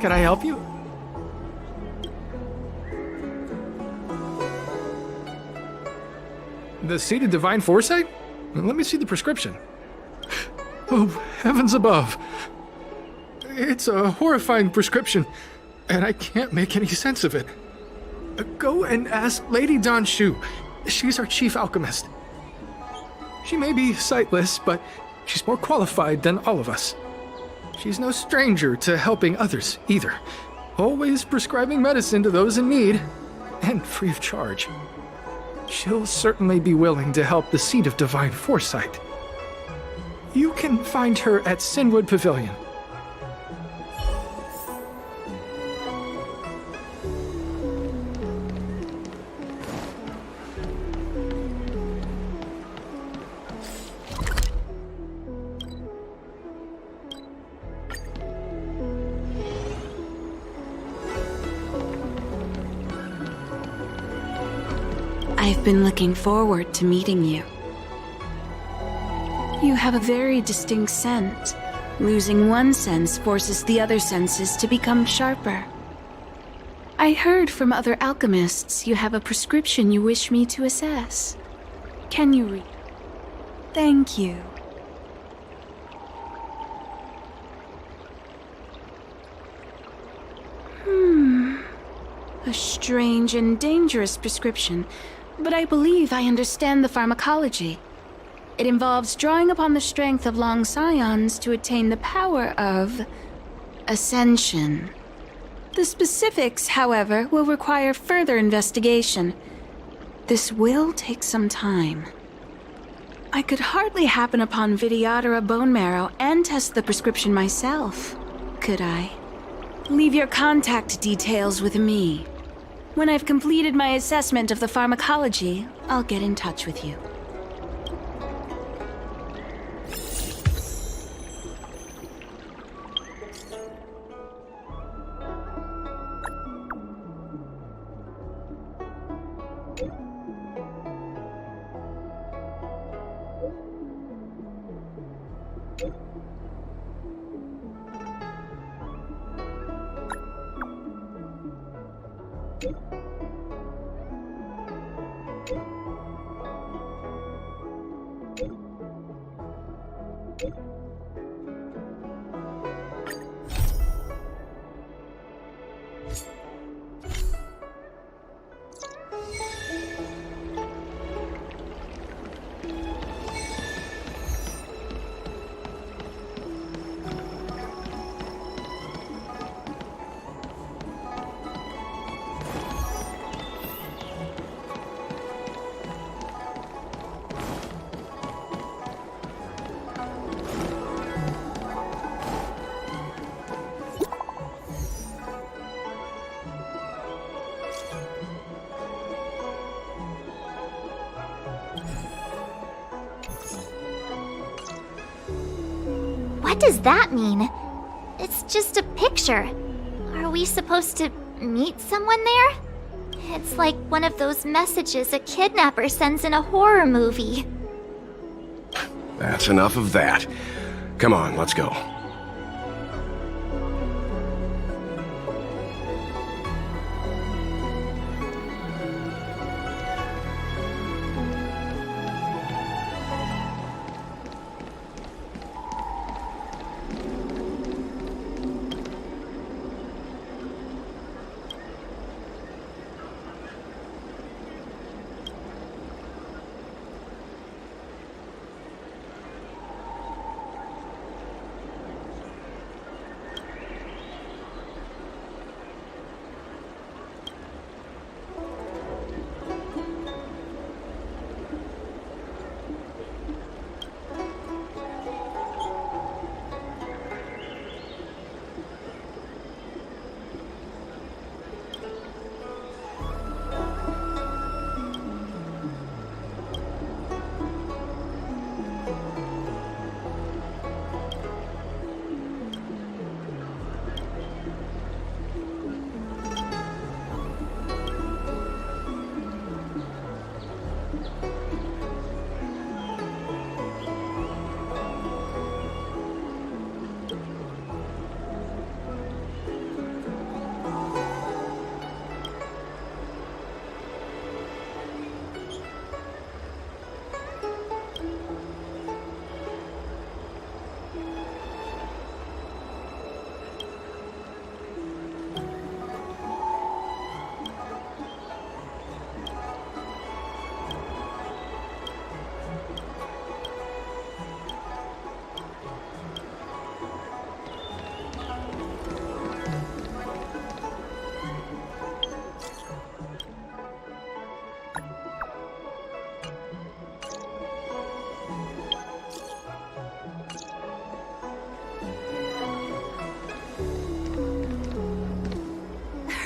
Can I help you? The seed of divine foresight? Let me see the prescription. Oh, heavens above. It's a horrifying prescription, and I can't make any sense of it. Go and ask Lady Dan Shu. She's our chief alchemist. She may be sightless, but she's more qualified than all of us. She's no stranger to helping others, either. Always prescribing medicine to those in need, and free of charge. She'll certainly be willing to help the Seed of Divine Foresight. You can find her at Sinwood Pavilion. I've been looking forward to meeting you. You have a very distinct scent. Losing one sense forces the other senses to become sharper. I heard from other alchemists you have a prescription you wish me to assess. Can you read? Thank you. A strange and dangerous prescription, but I believe I understand the pharmacology. It involves drawing upon the strength of long scions to attain the power of ascension. The specifics, however, will require further investigation. This will take some time. I could hardly happen upon Vidyadhara bone marrow and test the prescription myself, could I? Leave your contact details with me. When I've completed my assessment of the pharmacology, I'll get in touch with you. What does that mean? It's just a picture. Are we supposed to meet someone there? It's like one of those messages a kidnapper sends in a horror movie. That's enough of that. Come on, let's go.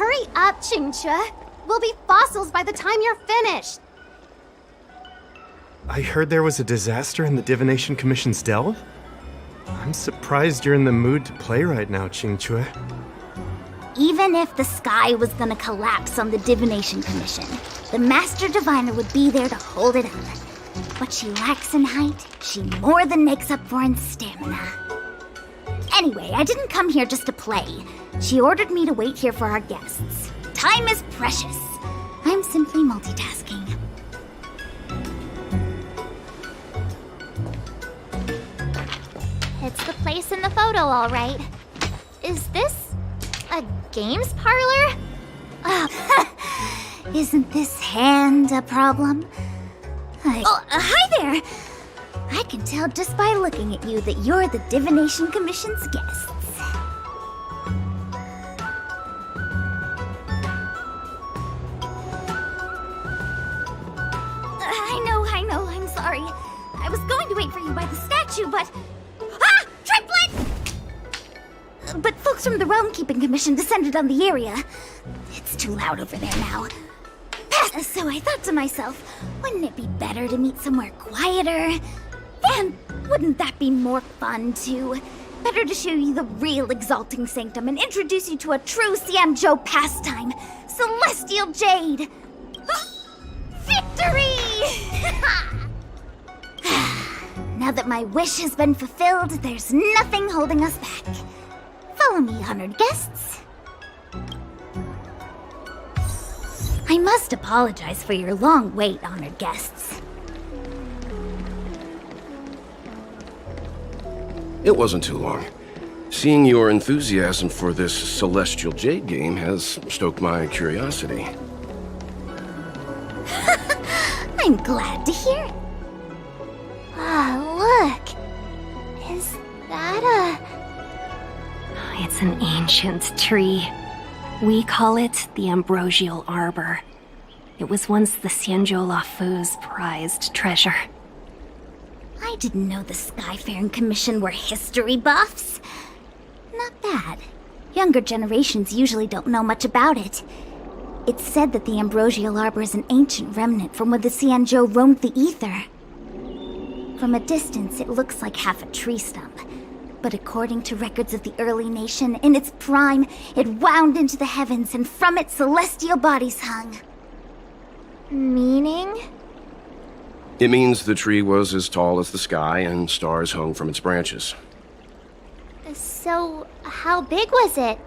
Hurry up, Qingque. We'll be fossils by the time you're finished. I heard there was a disaster in the Divination Commission's delve? I'm surprised you're in the mood to play right now, Qingque. Even if the sky was gonna collapse on the Divination Commission, the Master Diviner would be there to hold it up. What she lacks in height, she more than makes up for in stamina. Anyway, I didn't come here just to play. She ordered me to wait here for our guests. Time is precious. I'm simply multitasking. It's the place in the photo, all right. Is this a games parlor? Isn't this hand a problem? Hi there! I can tell just by looking at you that you're the Divination Commission's guests. I know, I'm sorry. I was going to wait for you by the statue, but... Ah! Triplet! But folks from the Realm Keeping Commission descended on the area. It's too loud over there now. So I thought to myself, wouldn't it be better to meet somewhere quieter? And wouldn't that be more fun, too? Better to show you the real Exalting Sanctum and introduce you to a true Xianzhou pastime, Celestial Jade! Victory! Now that my wish has been fulfilled, there's nothing holding us back. Follow me, honored guests. I must apologize for your long wait, honored guests. It wasn't too long. Seeing your enthusiasm for this Celestial Jade game has stoked my curiosity. I'm glad to hear it. Look. Is that It's an ancient tree. We call it the Ambrosial Arbor. It was once the Xianzhou Lafu's prized treasure. I didn't know the Skyfaring Commission were history buffs. Not bad. Younger generations usually don't know much about it. It's said that the Ambrosial Arbor is an ancient remnant from when the Xianzhou roamed the ether. From a distance, it looks like half a tree stump. But according to records of the early nation, in its prime, it wound into the heavens and from it celestial bodies hung. Meaning? It means the tree was as tall as the sky and stars hung from its branches. So, how big was it?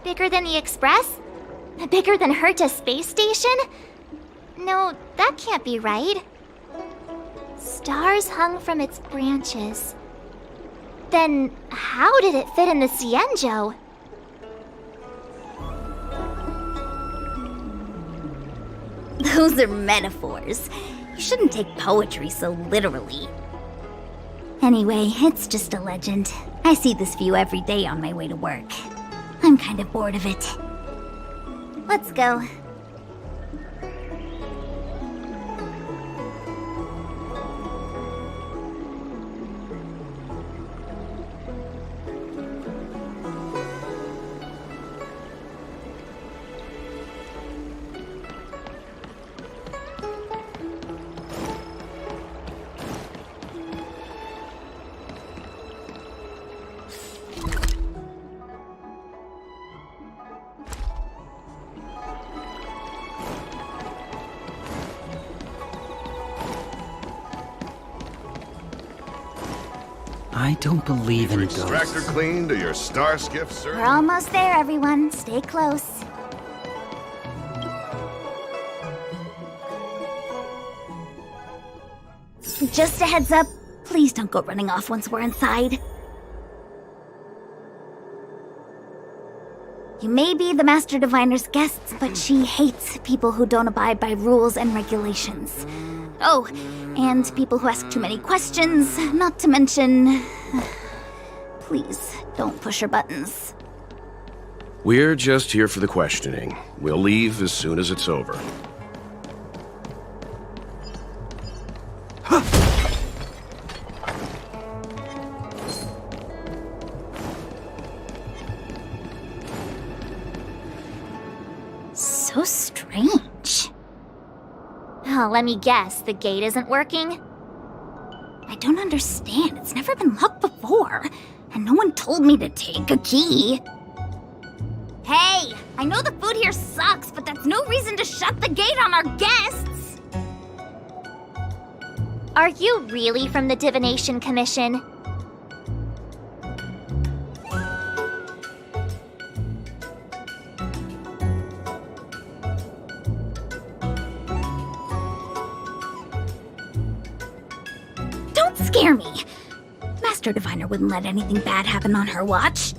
Bigger than the Express? Bigger than Herta Space Station? No, that can't be right. Stars hung from its branches. Then, how did it fit in the Xianzhou? Those are metaphors. You shouldn't take poetry so literally. Anyway, it's just a legend. I see this view every day on my way to work. I'm kind of bored of it. Let's go. I don't believe in ghosts. Extractor clean to your star skiff, sir. We're almost there, everyone. Stay close. Just a heads up, please don't go running off once we're inside. You may be the Master Diviner's guests, but she hates people who don't abide by rules and regulations. Oh, and people who ask too many questions, not to mention... Please, don't push her buttons. We're just here for the questioning. We'll leave as soon as it's over. So strange. Oh, let me guess, the gate isn't working? I don't understand. It's never been locked before. And no one told me to take a key. Hey, I know the food here sucks, but that's no reason to shut the gate on our guests. Are you really from the Divination Commission? Don't scare me. Master Diviner wouldn't let anything bad happen on her watch.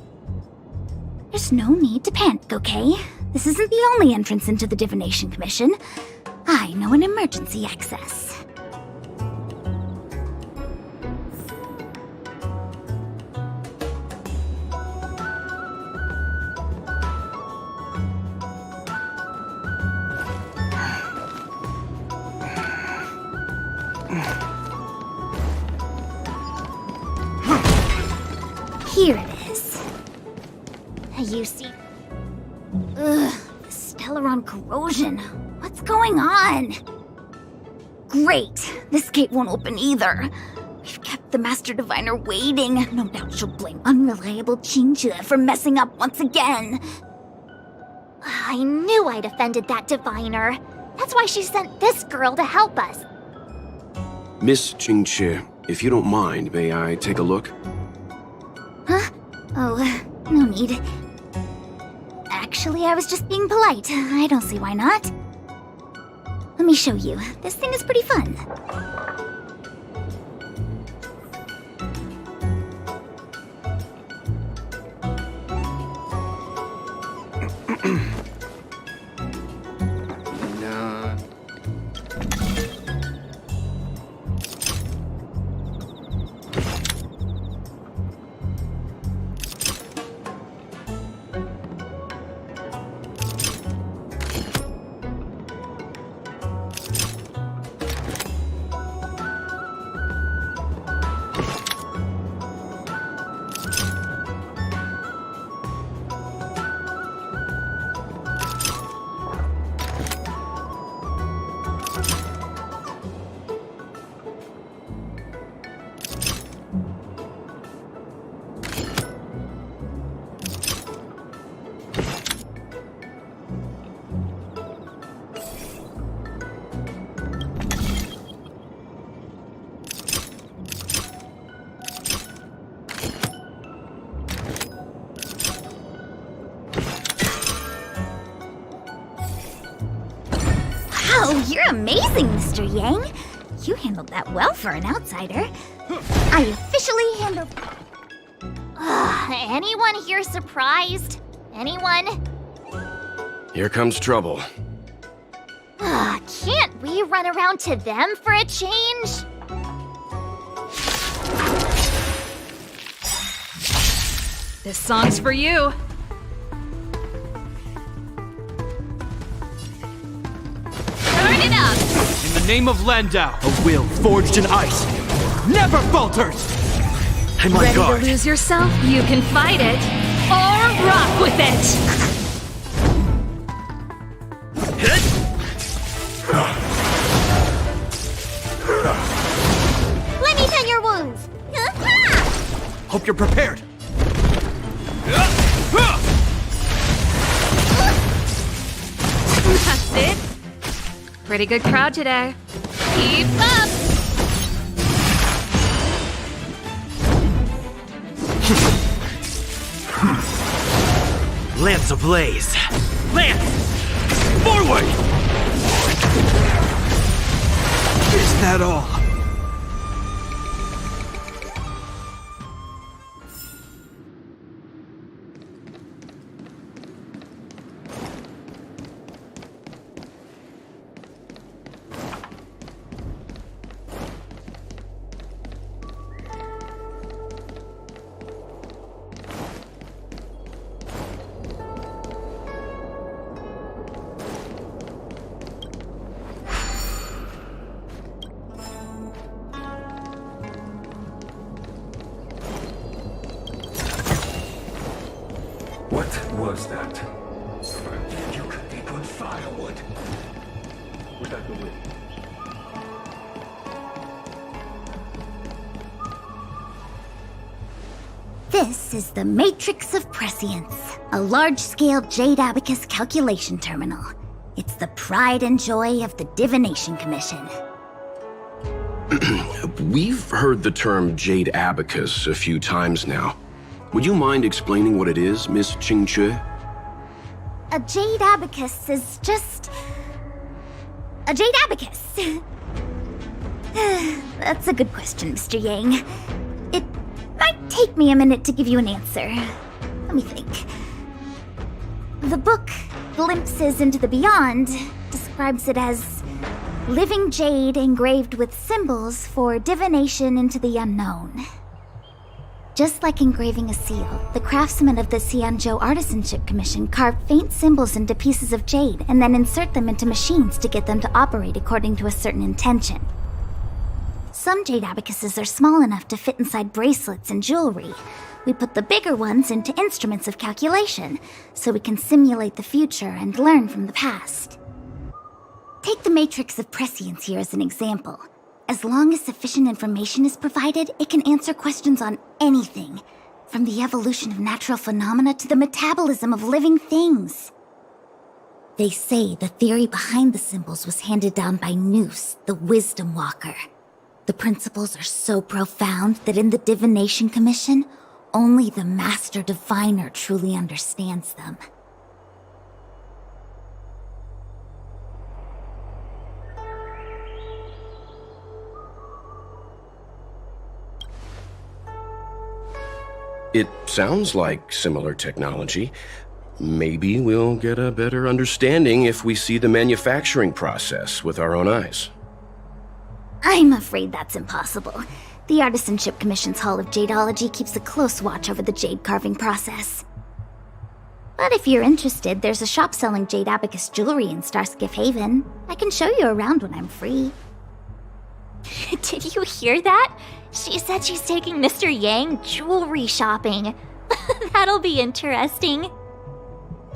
There's no need to panic, okay? This isn't the only entrance into the Divination Commission. I know an emergency access. Here it is. You see... Ugh, the Stellaron corrosion. What's going on? Great. This gate won't open either. We've kept the Master Diviner waiting. No doubt she'll blame unreliable Qingzhe for messing up once again. I knew I'd offended that diviner. That's why she sent this girl to help us. Miss Qingzhe, if you don't mind, may I take a look? Huh? Oh, no need. Actually, I was just being polite. I don't see why not. Let me show you. This thing is pretty fun. Wow, you're amazing, Mr. Yang. You handled that well for an outsider. I officially handled... Anyone here surprised? Anyone? Here comes trouble. Can't we run around to them for a change? This song's for you. Turn it up! In the name of Landau, a will forged in ice never falters! I'm on guard. Ready to lose yourself? You can fight it, or rock with it! Let me tend your wounds! Hope you're prepared! That's it. Pretty good crowd today. Keep up! Lance ablaze! Lance! Forward! Is that all? What was that? You could be put firewood. This is the Matrix of Prescience, a large-scale Jade Abacus calculation terminal. It's the pride and joy of the Divination Commission. We've heard the term Jade Abacus a few times now. Would you mind explaining what it is, Miss Qingque? A Jade Abacus is just... a Jade Abacus. That's a good question, Mr. Yang. It might take me a minute to give you an answer. Let me think. The book, Glimpses into the Beyond, describes it as living jade engraved with symbols for divination into the unknown. Just like engraving a seal, the craftsmen of the Xianzhou Artisanship Commission carve faint symbols into pieces of jade and then insert them into machines to get them to operate according to a certain intention. Some jade abacuses are small enough to fit inside bracelets and jewelry. We put the bigger ones into instruments of calculation, so we can simulate the future and learn from the past. Take the Matrix of Prescience here as an example. As long as sufficient information is provided, it can answer questions on anything, from the evolution of natural phenomena to the metabolism of living things. They say the theory behind the symbols was handed down by Noose, the Wisdom Walker. The principles are so profound that in the Divination Commission, only the Master Diviner truly understands them. It sounds like similar technology. Maybe we'll get a better understanding if we see the manufacturing process with our own eyes. I'm afraid that's impossible. The Artisanship Commission's Hall of Jadeology keeps a close watch over the jade carving process. But if you're interested, there's a shop selling jade abacus jewelry in Starskiff Haven. I can show you around when I'm free. Did you hear that? She said she's taking Mr. Yang jewelry shopping. That'll be interesting.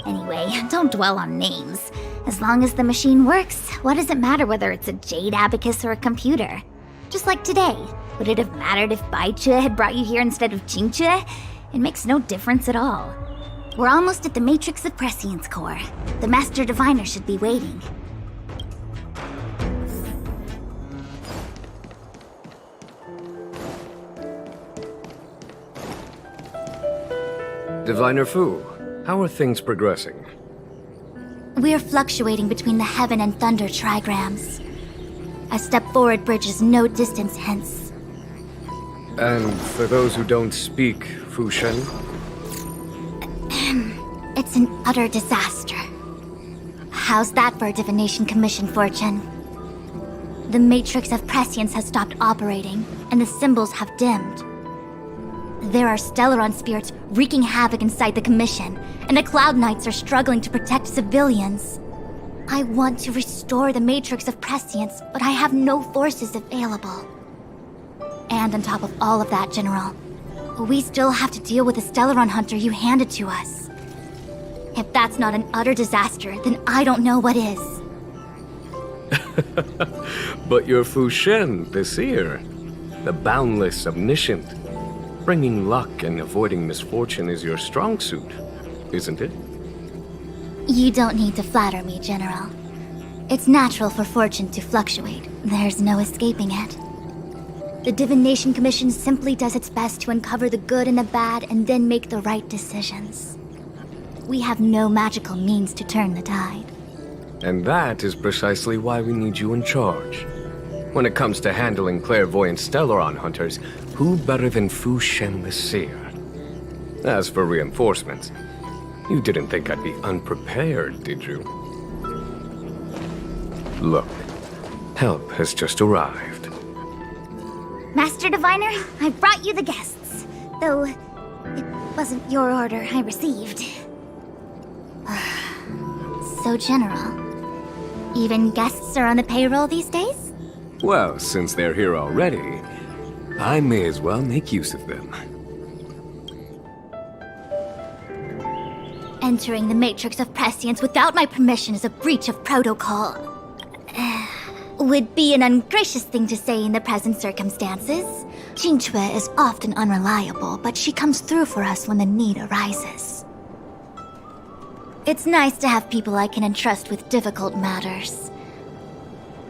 Anyway, don't dwell on names. As long as the machine works, what does it matter whether it's a jade abacus or a computer? Just like today, would it have mattered if Baiche had brought you here instead of Qingque? It makes no difference at all. We're almost at the Matrix of Prescience core. The Master Diviner should be waiting. Diviner Fu, how are things progressing? We're fluctuating between the heaven and thunder trigrams. A step forward bridges no distance hence. And for those who don't speak Fu Shen? It's an utter disaster. How's that for a Divination Commission fortune? The Matrix of Prescience has stopped operating, and the symbols have dimmed. There are Stellaron spirits wreaking havoc inside the Commission, and the Cloud Knights are struggling to protect civilians. I want to restore the Matrix of Prescience, but I have no forces available. And on top of all of that, General, we still have to deal with the Stellaron hunter you handed to us. If that's not an utter disaster, then I don't know what is. But you're Fu Shen, the seer. The boundless, omniscient. Bringing luck and avoiding misfortune is your strong suit, isn't it? You don't need to flatter me, General. It's natural for fortune to fluctuate. There's no escaping it. The Divination Commission simply does its best to uncover the good and the bad and then make the right decisions. We have no magical means to turn the tide. And that is precisely why we need you in charge. When it comes to handling clairvoyant Stellaron hunters, who better than Fu Shen the Seer? As for reinforcements, you didn't think I'd be unprepared, did you? Look, help has just arrived. Master Diviner, I brought you the guests. Though, it wasn't your order I received. So, General, even guests are on the payroll these days? Well, since they're here already, I may as well make use of them. Entering the Matrix of Prescience without my permission is a breach of protocol. Would be an ungracious thing to say in the present circumstances. Jingchue is often unreliable, but she comes through for us when the need arises. It's nice to have people I can entrust with difficult matters.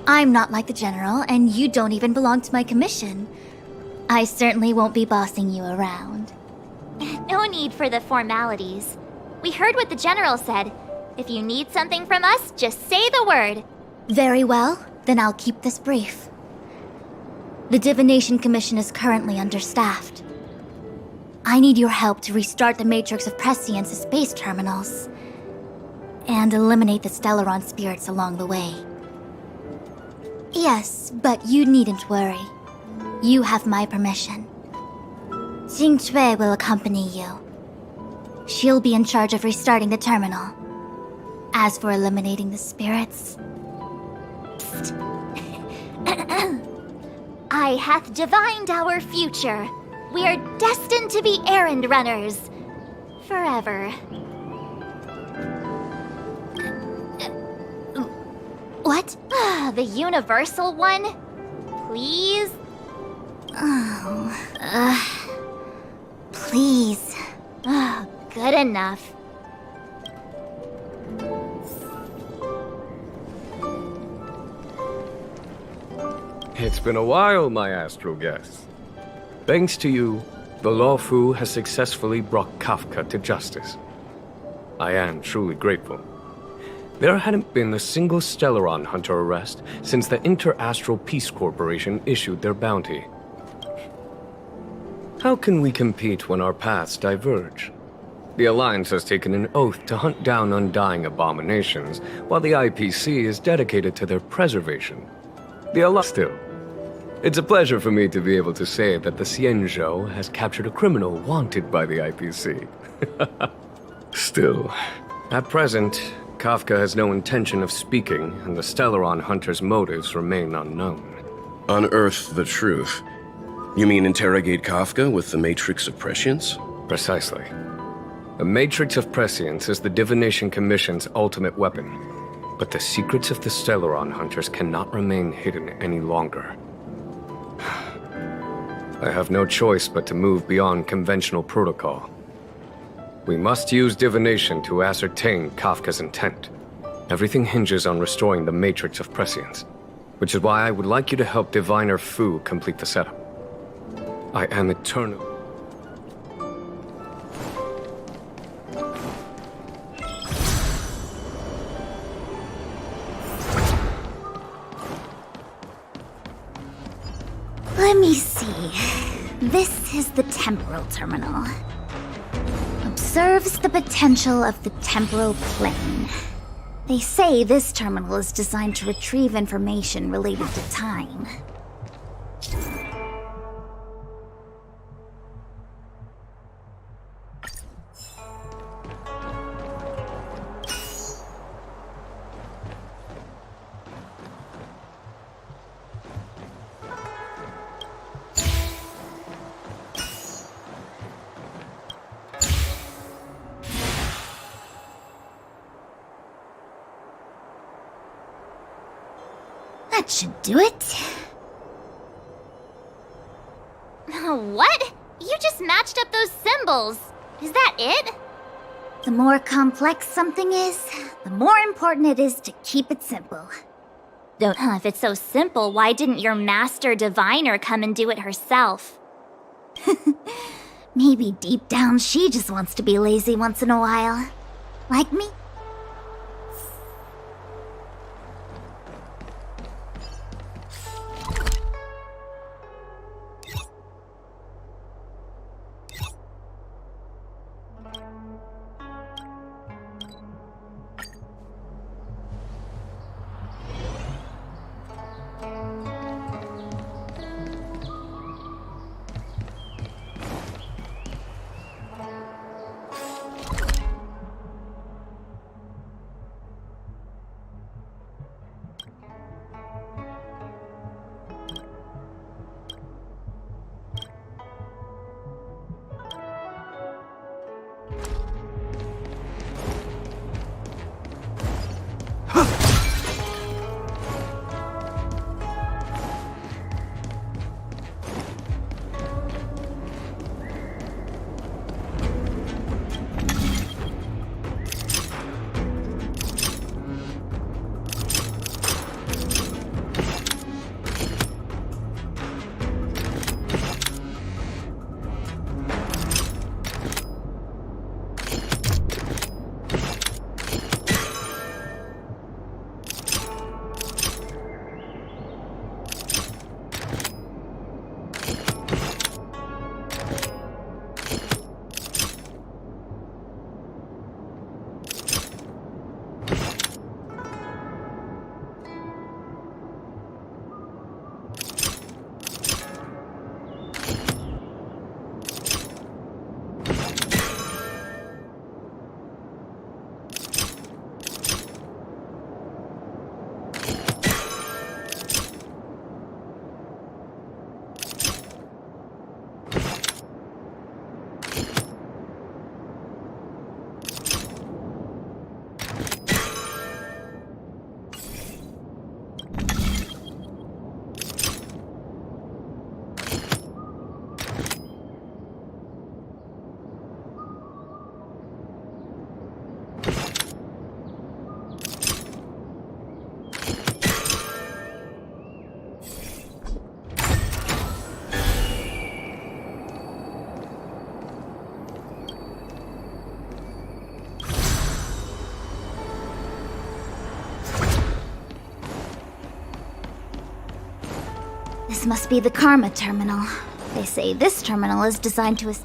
I'm not like the General, and you don't even belong to my commission. I certainly won't be bossing you around. No need for the formalities. We heard what the General said. If you need something from us, just say the word. Very well, then I'll keep this brief. The Divination Commission is currently understaffed. I need your help to restart the Matrix of Prescience's space terminals and eliminate the Stellaron spirits along the way. Yes, but you needn't worry. You have my permission. Jingchue will accompany you. She'll be in charge of restarting the terminal. As for eliminating the spirits... I hath divined our future. We are destined to be errand runners. Forever. What? The universal one? Please? Please. Good enough. It's been a while, my astral guests. Thanks to you, the Lawfu has successfully brought Kafka to justice. I am truly grateful. There hadn't been a single Stellaron hunter arrest since the Inter-Astral Peace Corporation issued their bounty. How can we compete when our paths diverge? The Alliance has taken an oath to hunt down undying abominations, while the IPC is dedicated to their preservation. The Alliance still. It's a pleasure for me to be able to say that the Xianzhou has captured a criminal wanted by the IPC. Still, at present, Kafka has no intention of speaking, and the Stellaron hunter's motives remain unknown. Unearth the truth. You mean interrogate Kafka with the Matrix of Prescience? Precisely. The Matrix of Prescience is the Divination Commission's ultimate weapon, but the secrets of the Stellaron hunters cannot remain hidden any longer. I have no choice but to move beyond conventional protocol. We must use divination to ascertain Kafka's intent. Everything hinges on restoring the Matrix of Prescience, which is why I would like you to help Diviner Fu complete the setup. I am eternal. Let me see. This is the temporal terminal. Observes the potential of the temporal plane. They say this terminal is designed to retrieve information related to time. That should do it. What? You just matched up those symbols. Is that it? The more complex something is, the more important it is to keep it simple. If it's so simple, why didn't your master diviner come and do it herself? Maybe deep down she just wants to be lazy once in a while. Like me? must be the Karma terminal. They say this terminal is designed to...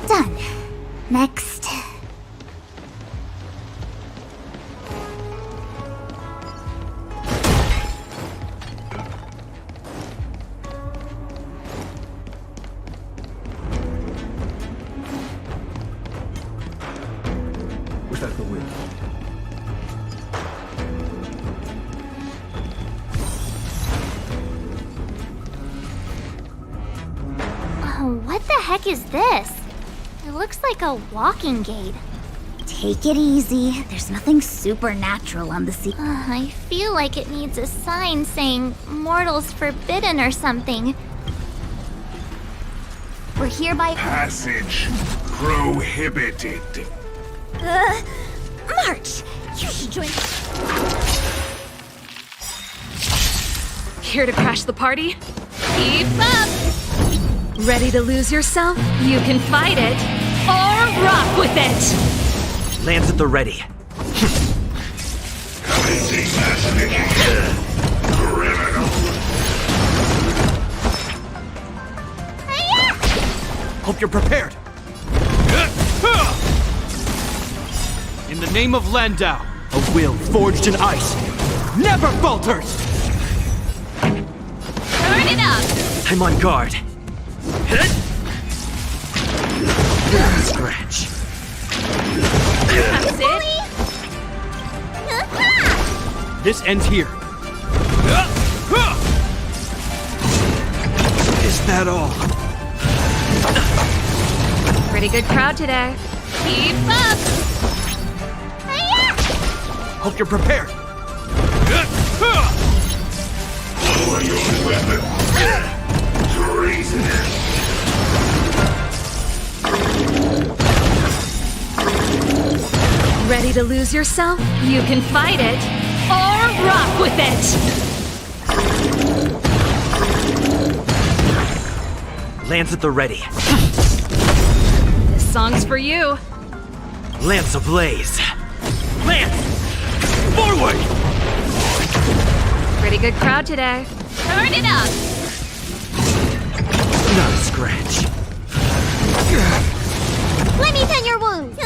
Done. Next. Was that the wind? What the heck is this? It looks like a walking gate. Take it easy. There's nothing supernatural on the sea. I feel like it needs a sign saying mortals forbidden or something. We're hereby... Passage prohibited. March! You should join... Here to crash the party? Keep up! Ready to lose yourself? You can fight it, or rock with it! Lands at the ready. Commencing mass criminal. Hope you're prepared. In the name of Landau, a will forged in ice never falters! Turn it up! I'm on guard. Scratch. That's it? This ends here. Is that all? Pretty good crowd today. Keep up! Hope you're prepared. Lower your weapon. Treasonous. Ready to lose yourself? You can fight it, or rock with it! Lands at the ready. This song's for you. Lance ablaze. Lance! Forward! Pretty good crowd today. Turn it up! Not a scratch. Let me tend your wounds.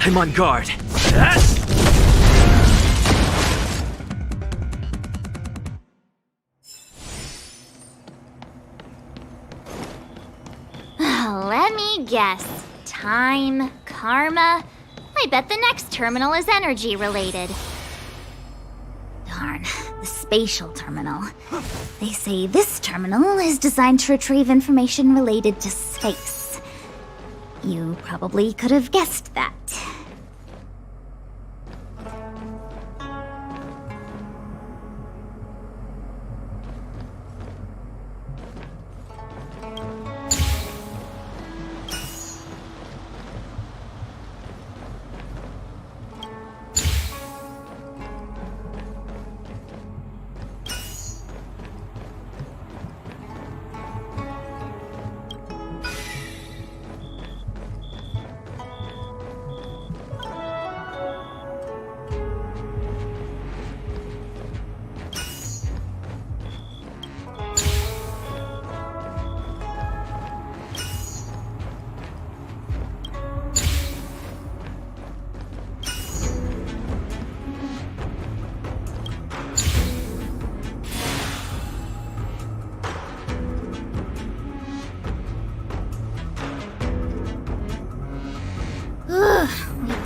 I'm on guard. Let me guess. Time, karma. I bet the next terminal is energy related. Darn, the spatial terminal. They say this terminal is designed to retrieve information related to space. You probably could have guessed that.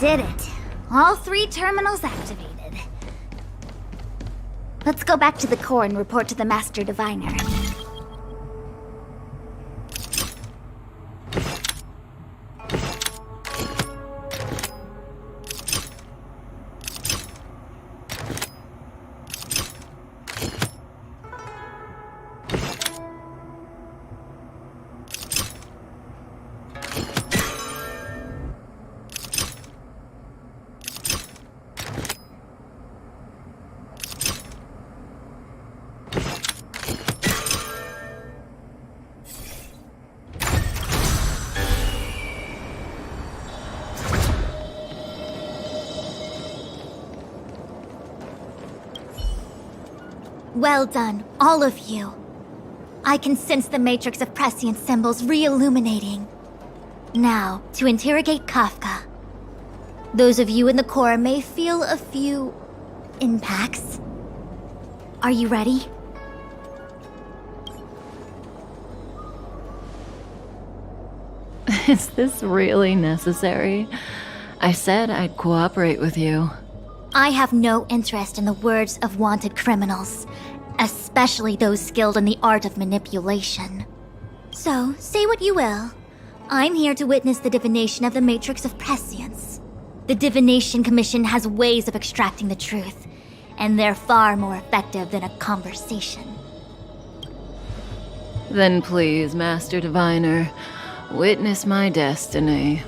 Did it. All 3 terminals activated. Let's go back to the core and report to the Master Diviner. Well done, all of you. I can sense the matrix of prescient symbols re-illuminating. Now, to interrogate Kafka. Those of you in the core may feel a few impacts. Are you ready? Is this really necessary? I said I'd cooperate with you. I have no interest in the words of wanted criminals, especially those skilled in the art of manipulation. So, say what you will. I'm here to witness the divination of the Matrix of Prescience. The Divination Commission has ways of extracting the truth, and they're far more effective than a conversation. Then please, Master Diviner, witness my destiny.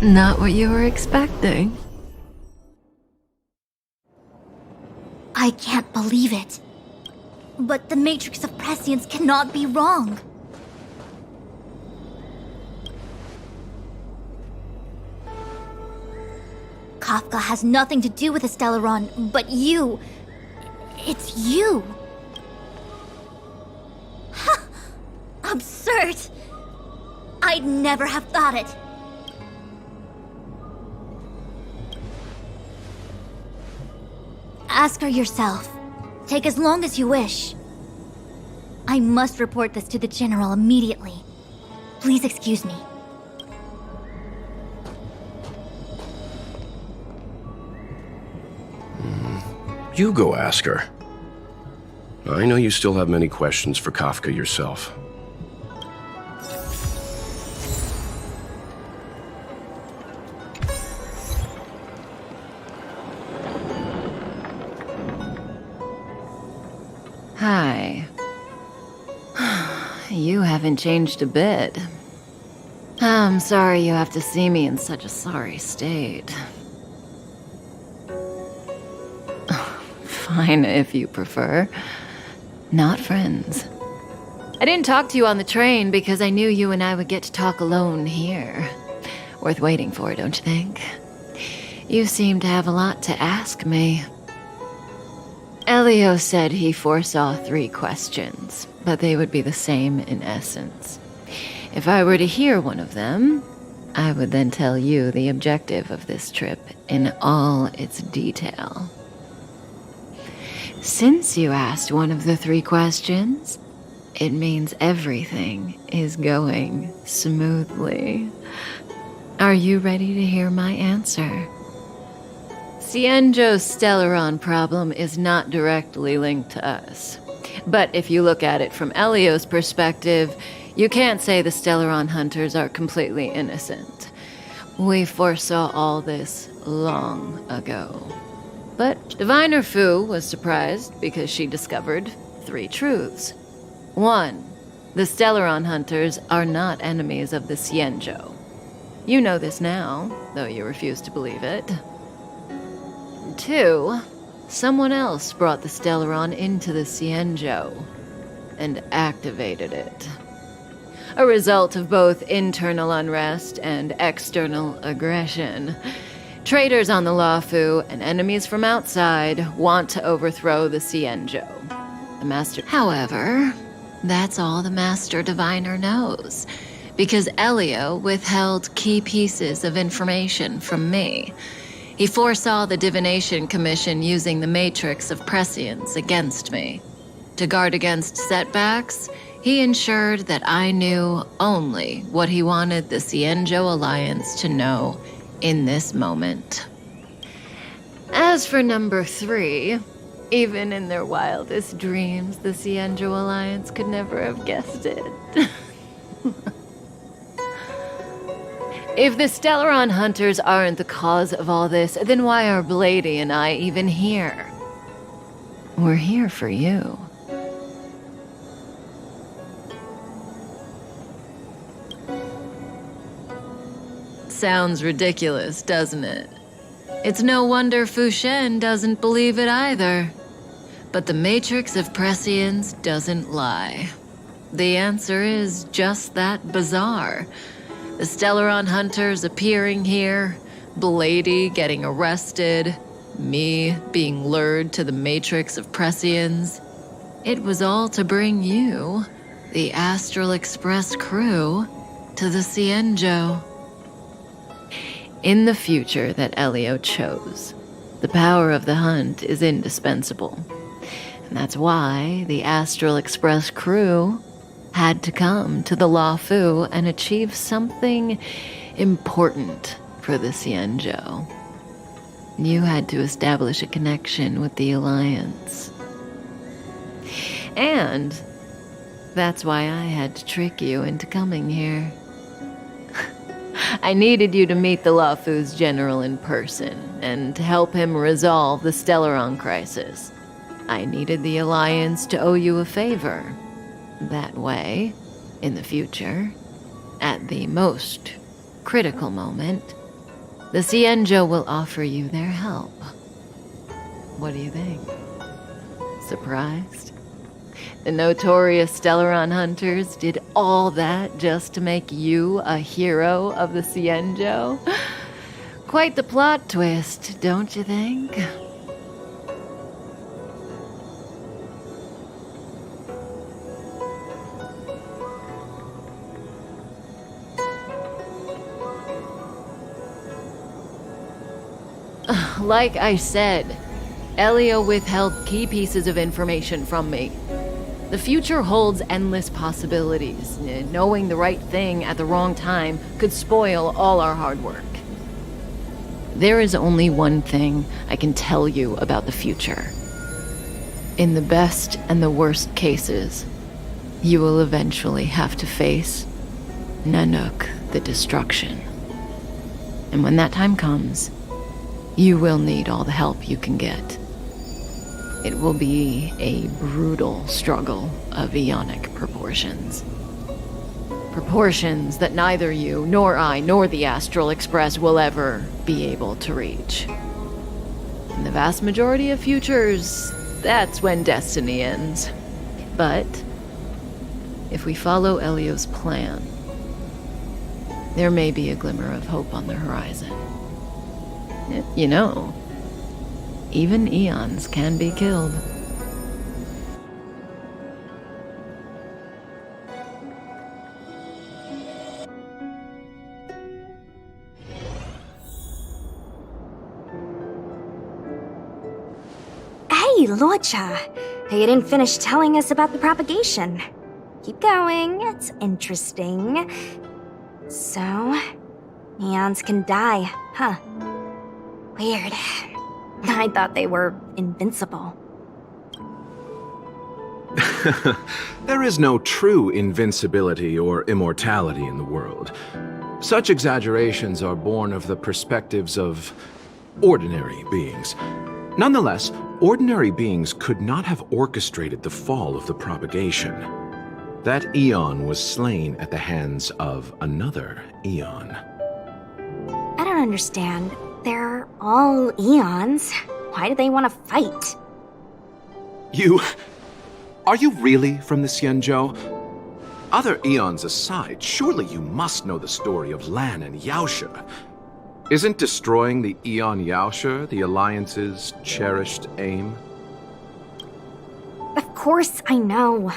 Not what you were expecting. I can't believe it. But the Matrix of Prescience cannot be wrong. Kafka has nothing to do with Stellaron, but you... It's you. Ha! Absurd. I'd never have thought it. Ask her yourself. Take as long as you wish. I must report this to the General immediately. Please excuse me. You go ask her. I know you still have many questions for Kafka yourself. Hi. You haven't changed a bit. I'm sorry you have to see me in such a sorry state. Fine, if you prefer. Not friends. I didn't talk to you on the train because I knew you and I would get to talk alone here. Worth waiting for, don't you think? You seem to have a lot to ask me. Elio said he foresaw 3 questions, but they would be the same in essence. If I were to hear one of them, I would then tell you the objective of this trip in all its detail. Since you asked one of the 3 questions, it means everything is going smoothly. Are you ready to hear my answer? Cienjo's Stellaron problem is not directly linked to us. But if you look at it from Elio's perspective, you can't say the Stellaron hunters are completely innocent. We foresaw all this long ago. But Diviner Fu was surprised because she discovered 3 truths. 1. The Stellaron hunters are not enemies of the Cienjo. You know this now, though you refuse to believe it. 2. Someone else brought the Stellaron into the Cienjo and activated it. A result of both internal unrest and external aggression. Traitors on the Luofu and enemies from outside want to overthrow the Cienjo. The Master... However, that's all the Master Diviner knows, because Elio withheld key pieces of information from me. He foresaw the Divination Commission using the Matrix of Prescience against me. To guard against setbacks, he ensured that I knew only what he wanted the Cienjo Alliance to know in this moment. As for number 3, even in their wildest dreams, the Cienjo Alliance could never have guessed it. If the Stellaron hunters aren't the cause of all this, then why are Blady and I even here? We're here for you. Sounds ridiculous, doesn't it? It's no wonder Fushen doesn't believe it either. But the Matrix of Prescience doesn't lie. The answer is just that bizarre. The Stellaron hunters appearing here, Blady getting arrested, me being lured to the Matrix of Prescience. It was all to bring you, the Astral Express crew, to the Cienjo. In the future that Elio chose, the power of the hunt is indispensable. And that's why the Astral Express crew had to come to the Luofu and achieve something important for the Cienjo. You had to establish a connection with the Alliance. And that's why I had to trick you into coming here. I needed you to meet the Luofu's general in person and to help him resolve the Stellaron crisis. I needed the Alliance to owe you a favor. That way, in the future, at the most critical moment, the Cienjo will offer you their help. What do you think? Surprised? The notorious Stellaron hunters did all that just to make you a hero of the Cienjo? Quite the plot twist, don't you think? Like I said, Elio withheld key pieces of information from me. The future holds endless possibilities. Knowing the right thing at the wrong time could spoil all our hard work. There is only one thing I can tell you about the future. In the best and the worst cases, you will eventually have to face Nanook the Destruction. And when that time comes, you will need all the help you can get. It will be a brutal struggle of eonic proportions. Proportions that neither you, nor I, nor the Astral Express will ever be able to reach. In the vast majority of futures, that's when destiny ends. But if we follow Elio's plan, there may be a glimmer of hope on the horizon. You know, even eons can be killed. Hey, Luocha! You didn't finish telling us about the propagation. Keep going, it's interesting. So, eons can die, huh? Weird. I thought they were invincible. There is no true invincibility or immortality in the world. Such exaggerations are born of the perspectives of ordinary beings. Nonetheless, ordinary beings could not have orchestrated the fall of the propagation. That eon was slain at the hands of another eon. I don't understand. They're all eons. Why do they want to fight? Are you really from the Cienjo? Other eons aside, surely you must know the story of Lan and Yaoshe. Isn't destroying the Eon Yaoshe the Alliance's cherished aim? Of course I know.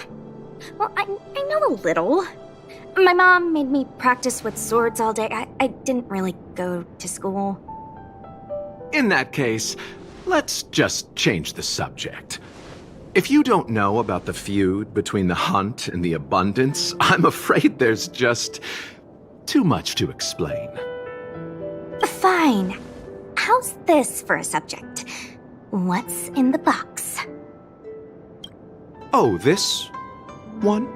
Well, I know a little. My mom made me practice with swords all day. I didn't really go to school. In that case, let's just change the subject. If you don't know about the feud between the Hunt and the Abundance, I'm afraid there's just too much to explain. Fine. How's this for a subject? What's in the box? Oh, this one?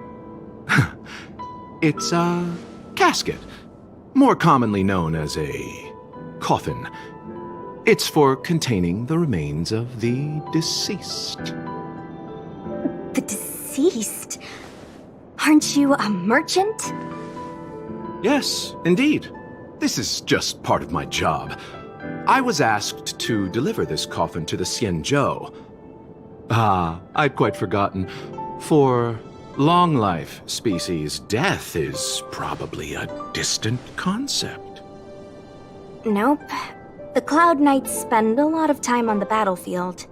It's a casket. more commonly known as a coffin. It's for containing the remains of the deceased. The deceased? Aren't you a merchant? Yes, indeed. This is just part of my job. I was asked to deliver this coffin to the Xianzhou. Ah, I'd quite forgotten. For long life species, death is probably a distant concept. Nope. The Cloud Knights spend a lot of time on the battlefield.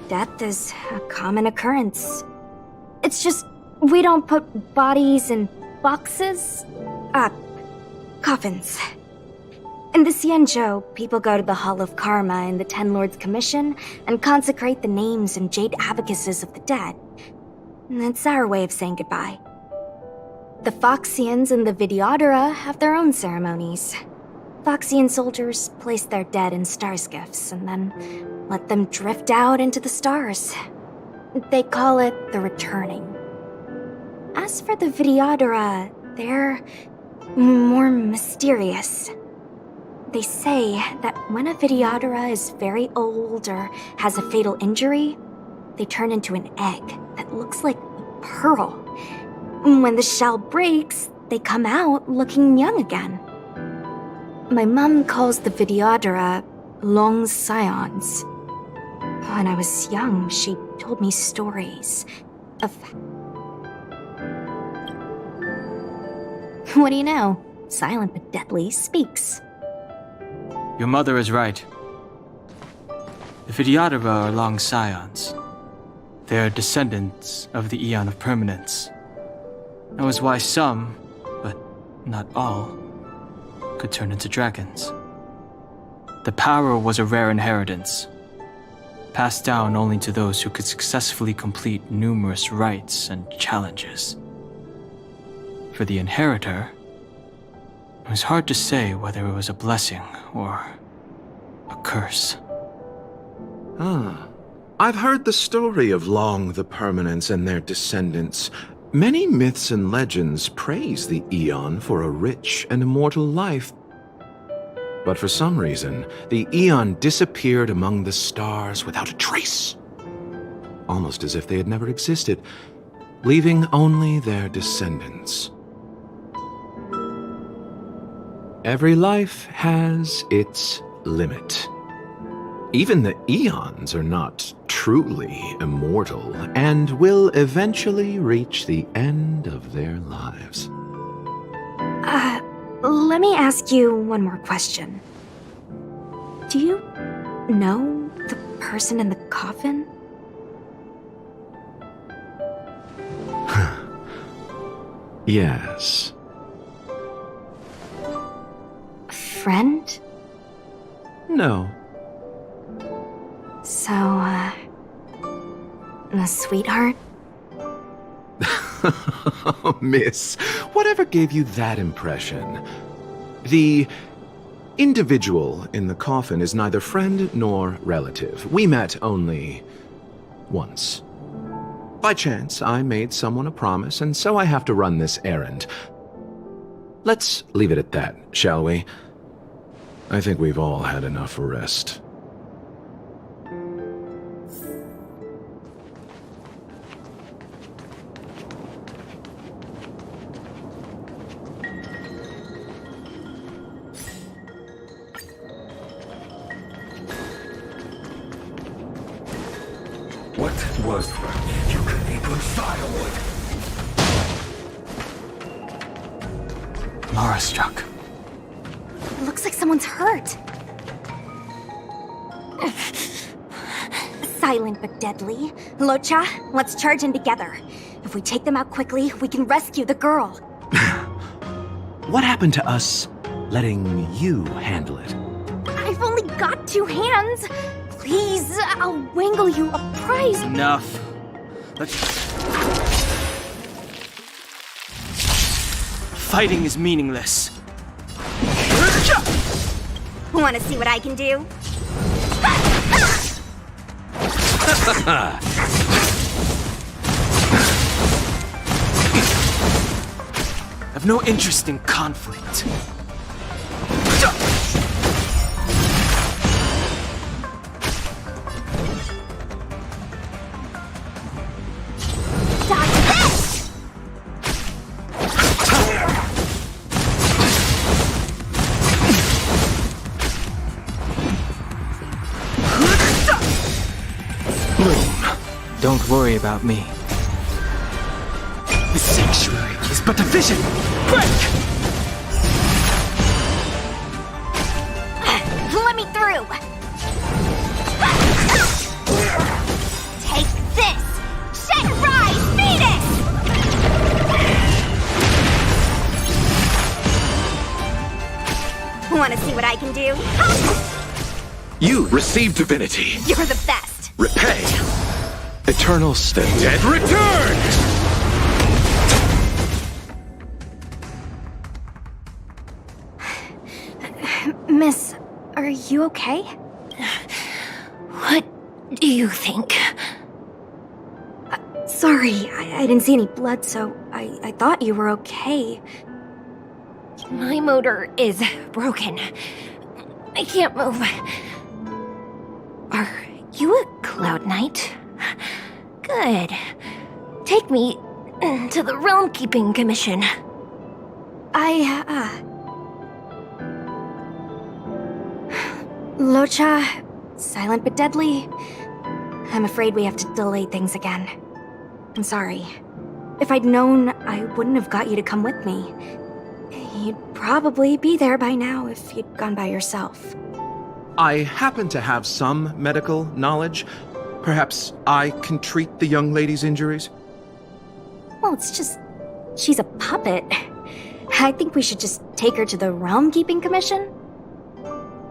Death is a common occurrence. It's just, we don't put bodies in boxes? Coffins. In the Xianzhou, people go to the Hall of Karma in the Ten Lords Commission and consecrate the names and jade abacuses of the dead. It's our way of saying goodbye. The Foxians and the Videodora have their own ceremonies. Foxian soldiers place their dead in star skiffs and then let them drift out into the stars. They call it the returning. As for the Videodora, they're more mysterious. They say that when a Videodora is very old or has a fatal injury, they turn into an egg that looks like a pearl. When the shell breaks, they come out looking young again. My mom calls the Videodora long scions. When I was young, she told me stories of... What do you know? Silent but deadly speaks. Your mother is right. The Videodora are long scions. They are descendants of the Eon of Permanence. That was why some, but not all, could turn into dragons. The power was a rare inheritance, passed down only to those who could successfully complete numerous rites and challenges. For the inheritor, it was hard to say whether it was a blessing or a curse. I've heard the story of Long the Permanence and their descendants. Many myths and legends praise the Eon for a rich and immortal life. But for some reason, the Eon disappeared among the stars without a trace. Almost as if they had never existed, leaving only their descendants. Every life has its limit. Even the Eons are not truly immortal and will eventually reach the end of their lives. Let me ask you one more question. Do you know the person in the coffin? Yes. Friend? No. So, a sweetheart? Miss, whatever gave you that impression? The individual in the coffin is neither friend nor relative. We met only once. By chance, I made someone a promise, and so I have to run this errand. Let's leave it at that, shall we? I think we've all had enough rest. What was that? You can even firewood. Mara struck. It looks like someone's hurt. Silent but deadly. Locha, let's charge in together. If we take them out quickly, we can rescue the girl. What happened to us letting you handle it? I've only got 2 hands. Please, I'll wangle you a prize. Enough. Let's... Fighting is meaningless. Want to see what I can do? I've no interest in conflict. Don't worry about me. The sanctuary is but a vision! Break! Let me through! Take this! Shed Rise Phoenix! Want to see what I can do? You receive divinity. You're the best. Repay. Eternal state. Dead return! Miss, are you okay? What do you think? Sorry, I didn't see any blood, so I thought you were okay. My motor is broken. I can't move. Are you a Cloud Knight? Good. Take me to the Realm Keeping Commission. Locha, silent but deadly. I'm afraid we have to delay things again. I'm sorry. If I'd known, I wouldn't have got you to come with me. You'd probably be there by now if you'd gone by yourself. I happen to have some medical knowledge. Perhaps I can treat the young lady's injuries? Well, it's just... she's a puppet. I think we should just take her to the Realm Keeping Commission.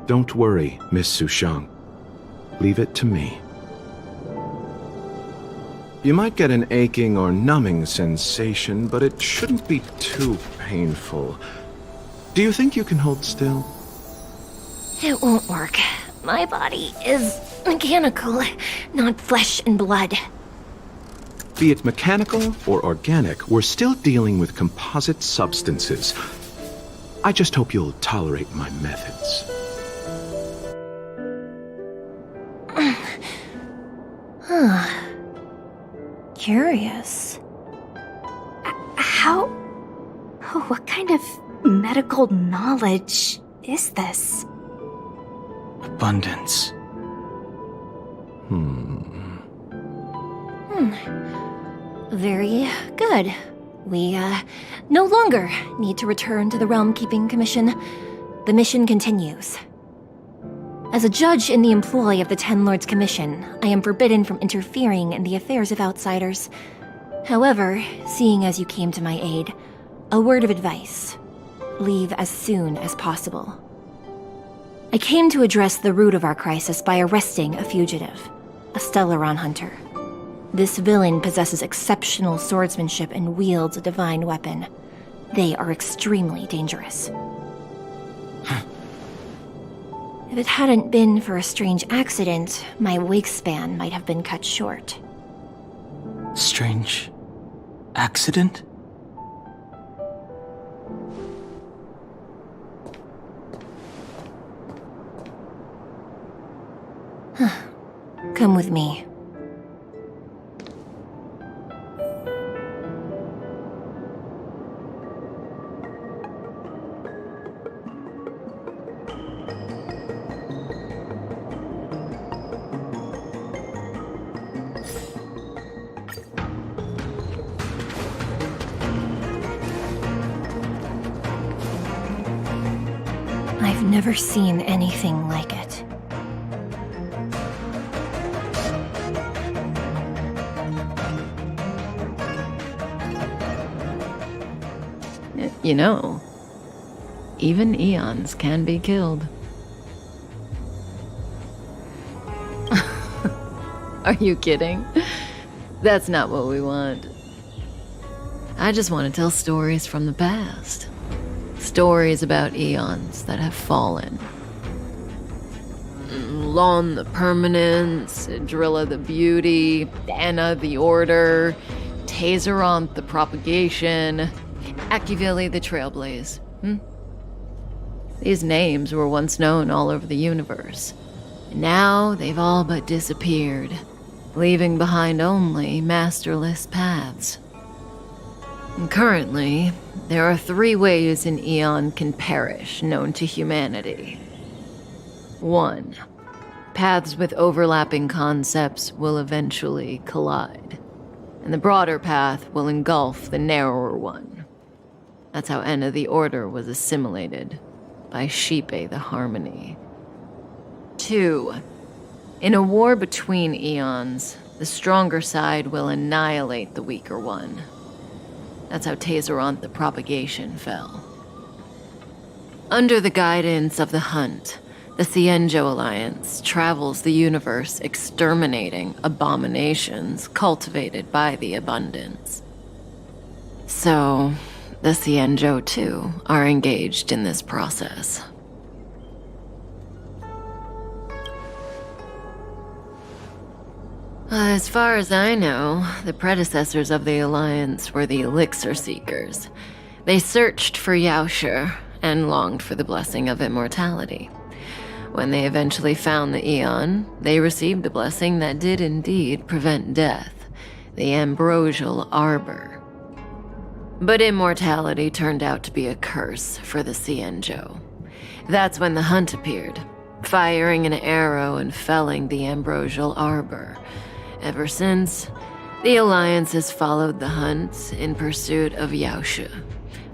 Don't worry, Miss Sushang. Leave it to me. You might get an aching or numbing sensation, but it shouldn't be too painful. Do you think you can hold still? It won't work. My body is mechanical, not flesh and blood. Be it mechanical or organic, we're still dealing with composite substances. I just hope you'll tolerate my methods. Curious. How... what kind of medical knowledge is this? Abundance. Very good. We, no longer need to return to the Realm Keeping Commission. The mission continues. As a judge in the employ of the Ten Lords Commission, I am forbidden from interfering in the affairs of outsiders. However, seeing as you came to my aid, a word of advice. Leave as soon as possible. I came to address the root of our crisis by arresting a fugitive, a Stellaron hunter. This villain possesses exceptional swordsmanship and wields a divine weapon. They are extremely dangerous. If it hadn't been for a strange accident, my wingspan might have been cut short. Strange accident? Come with me. I've never seen anything like it. You know, even eons can be killed. Are you kidding? That's not what we want. I just want to tell stories from the past. Stories about eons that have fallen. Lon the Permanence, Drilla the Beauty, Anna the Order, Tazeronth the Propagation, Akivili the Trailblaze. These names were once known all over the universe. Now they've all but disappeared, leaving behind only masterless paths. And currently, there are 3 ways an eon can perish known to humanity. 1. paths with overlapping concepts will eventually collide, and the broader path will engulf the narrower one. That's how Enna the Order was assimilated by Shipe the Harmony. 2. In a war between eons, the stronger side will annihilate the weaker one. That's how Teseronth the Propagation fell. Under the guidance of the Hunt, the Cienjo Alliance travels the universe exterminating abominations cultivated by the Abundance. So, the Cienjo, too, are engaged in this process. As far as I know, the predecessors of the Alliance were the Elixir Seekers. They searched for Yaoshe and longed for the blessing of immortality. When they eventually found the Aeon, they received a blessing that did indeed prevent death, the Ambrosial Arbor. But immortality turned out to be a curse for the Cienjo. That's when the Hunt appeared, firing an arrow and felling the Ambrosial Arbor. Ever since, the Alliance has followed the Hunt in pursuit of Yaoshe,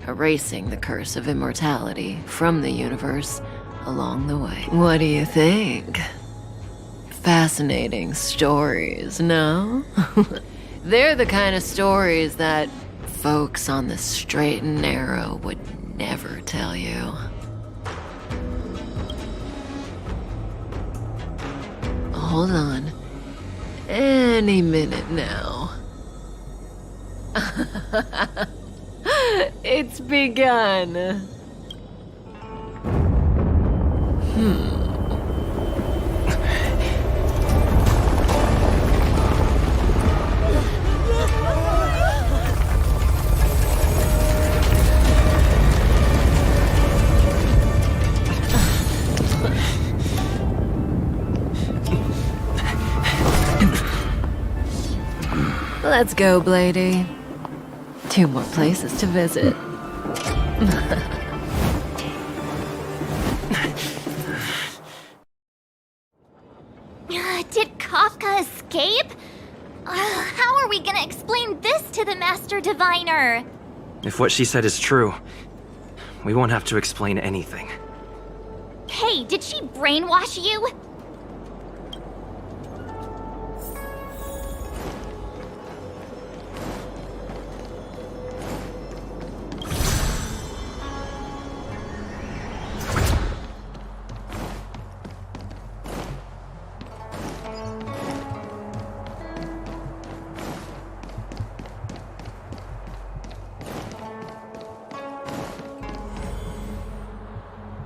erasing the curse of immortality from the universe along the way. What do you think? Fascinating stories, no? They're the kind of stories that folks on the straight and narrow would never tell you. Hold on. Any minute now. It's begun. Let's go, Blady. 2 more places to visit. Did Kafka escape? How are we gonna explain this to the Master Diviner? If what she said is true, we won't have to explain anything. Hey, did she brainwash you?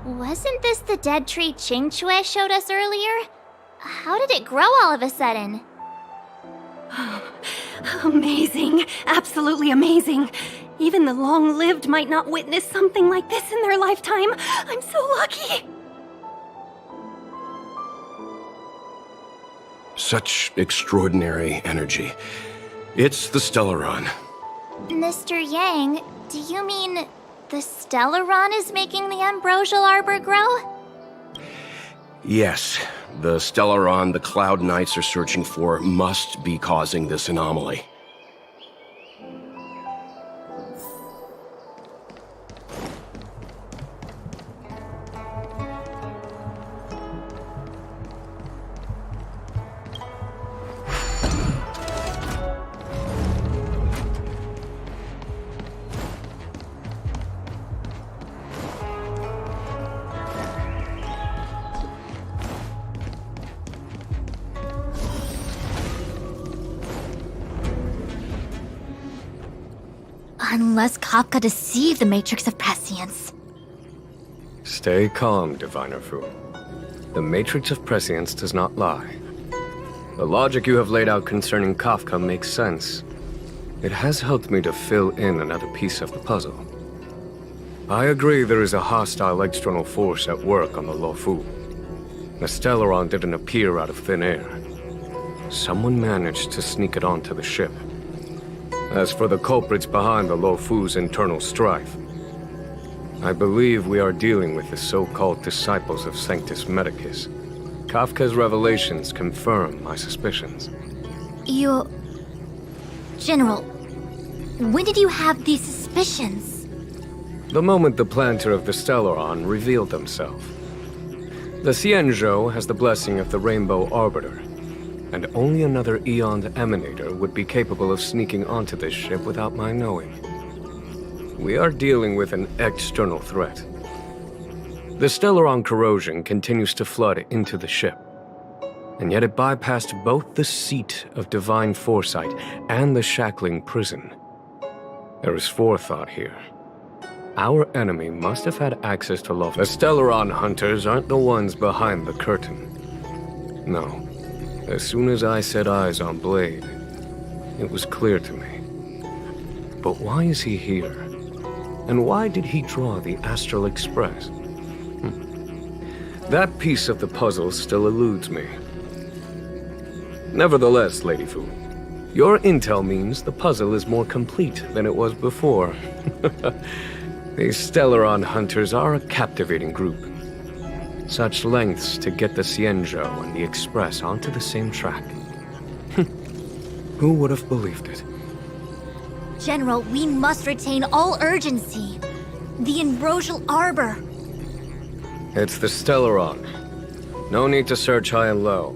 Wasn't this the dead tree Qingque showed us earlier? How did it grow all of a sudden? Amazing. Absolutely amazing. Even the long-lived might not witness something like this in their lifetime. I'm so lucky. Such extraordinary energy. It's the Stellaron. Mr. Yang, do you mean the Stellaron is making the Ambrosial Arbor grow? Yes, the Stellaron the Cloud Knights are searching for must be causing this anomaly. Unless Kafka deceived the Matrix of Prescience. Stay calm, Diviner Fu. The Matrix of Prescience does not lie. The logic you have laid out concerning Kafka makes sense. It has helped me to fill in another piece of the puzzle. I agree there is a hostile external force at work on the Luofu. The Stellaron didn't appear out of thin air. Someone managed to sneak it onto the ship. As for the culprits behind the Luofu's internal strife, I believe we are dealing with the so-called disciples of Sanctus Medicus. Kafka's revelations confirm my suspicions. General, when did you have these suspicions? The moment the planter of the Stellaron revealed himself. The Xianzhou has the blessing of the Rainbow Arbiter, and only another Eon Emanator would be capable of sneaking onto this ship without my knowing. We are dealing with an external threat. The Stellaron corrosion continues to flood into the ship, and yet it bypassed both the seat of divine foresight and the shackling prison. There is forethought here. Our enemy must have had access to Loft. The Stellaron hunters aren't the ones behind the curtain. No. As soon as I set eyes on Blade, it was clear to me. But why is he here? And why did he draw the Astral Express? That piece of the puzzle still eludes me. Nevertheless, Lady Fu, your intel means the puzzle is more complete than it was before. These Stellaron hunters are a captivating group. Such lengths to get the Xianzhou and the Express onto the same track. Who would have believed it? General, we must retain all urgency. The Ambrosial Arbor. It's the Stellaron. No need to search high and low.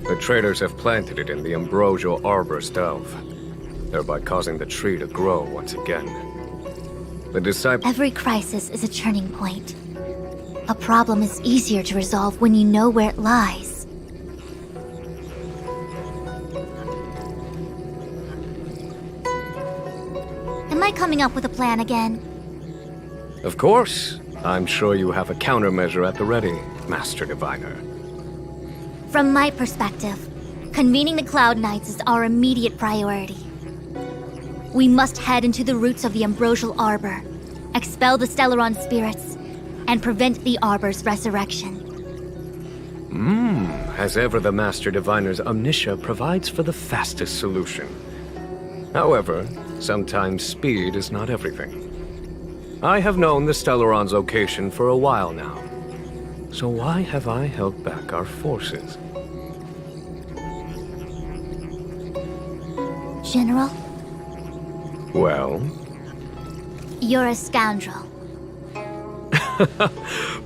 The traders have planted it in the Ambrosial Arbor's delve, thereby causing the tree to grow once again. The disciple... Every crisis is a turning point. A problem is easier to resolve when you know where it lies. Am I coming up with a plan again? Of course. I'm sure you have a countermeasure at the ready, Master Diviner. From my perspective, convening the Cloud Knights is our immediate priority. We must head into the roots of the Ambrosial Arbor, expel the Stellaron spirits, and prevent the Arbor's resurrection. As ever, the Master Diviner's omniscia provides for the fastest solution. However, sometimes speed is not everything. I have known the Stellaron's location for a while now. So why have I held back our forces? General? Well? You're a scoundrel.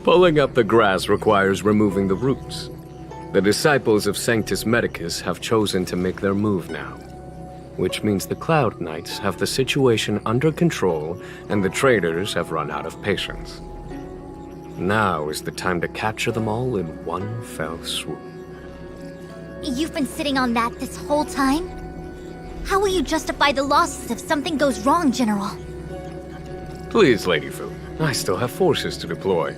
Pulling up the grass requires removing the roots. The disciples of Sanctus Medicus have chosen to make their move now, which means the Cloud Knights have the situation under control and the traders have run out of patience. Now is the time to capture them all in one fell swoop. You've been sitting on that this whole time? How will you justify the losses if something goes wrong, General? Please, Lady Fu. I still have forces to deploy.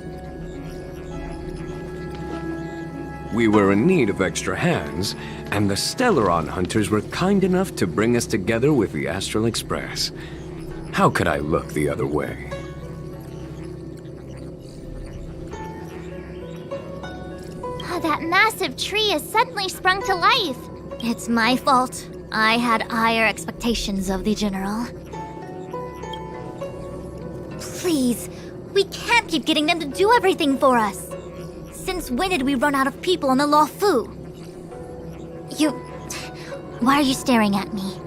We were in need of extra hands, and the Stellaron hunters were kind enough to bring us together with the Astral Express. How could I look the other way? That massive tree has suddenly sprung to life. It's my fault. I had higher expectations of the General. Please, we can't keep getting them to do everything for us. Since when did we run out of people on the Luofu? Why are you staring at me?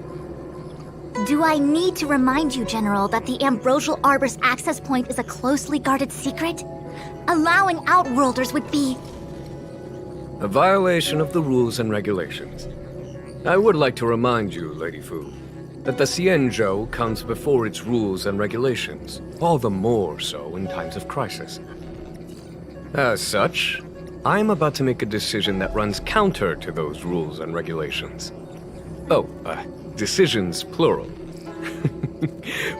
Do I need to remind you, General, that the Ambrosial Arbor's access point is a closely guarded secret? Allowing Outworlders would be... a violation of the rules and regulations. I would like to remind you, Lady Fu, that the Xianzhou comes before its rules and regulations, all the more so in times of crisis. As such, I'm about to make a decision that runs counter to those rules and regulations. Oh, decisions plural.